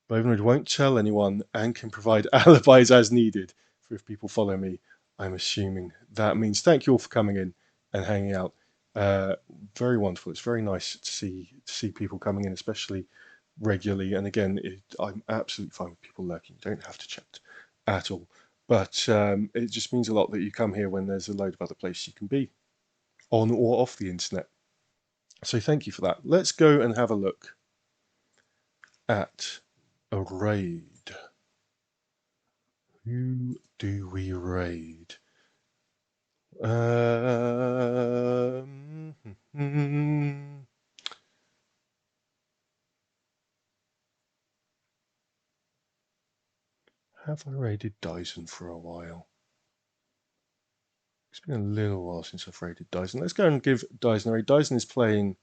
[SPEAKER 2] Bovinoid won't tell anyone and can provide alibis as needed for if people follow me. I'm assuming that means thank you all for coming in and hanging out. Very wonderful. It's very nice to see people coming in, especially regularly. And again, I'm absolutely fine with people lurking. You don't have to chat at all. But it just means a lot that you come here when there's a load of other places you can be, on or off the internet. So thank you for that. Let's go and have a look at a raid. Who do we raid? Have I raided Dyson for a while? It's been a little while since I've raided Dyson. Let's go and give Dyson a raid. Dyson is playing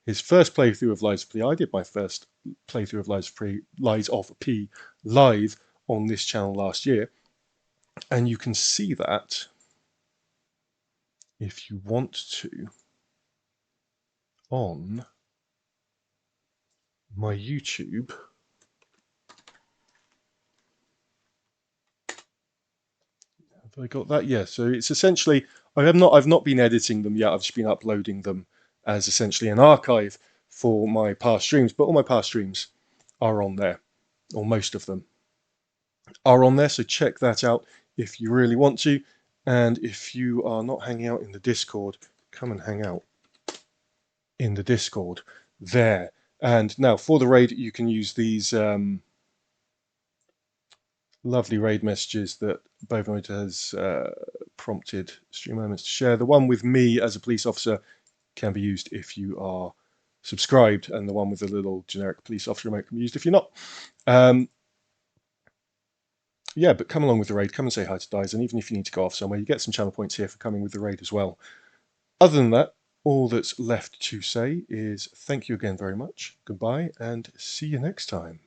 [SPEAKER 2] his first playthrough of Lies of P. I did my first playthrough of Lies of P live on this channel last year. And you can see that if you want to on my YouTube. Have I got that? Yeah, so it's essentially, I've not been editing them yet. I've just been uploading them as essentially an archive for my past streams, but all my past streams are on there, or most of them are on there, so check that out if you really want to. And if you are not hanging out in the Discord, come and hang out in the Discord there. And now for the raid, you can use these lovely raid messages that Bovinoid has prompted stream elements to share. The one with me as a police officer can be used if you are subscribed, and the one with the little generic police officer remote can be used if you're not. yeah, but come along with the raid, come and say hi to Dies, and even if you need to go off somewhere, you get some channel points here for coming with the raid as well. Other than that, all that's left to say is thank you again very much, goodbye, and see you next time.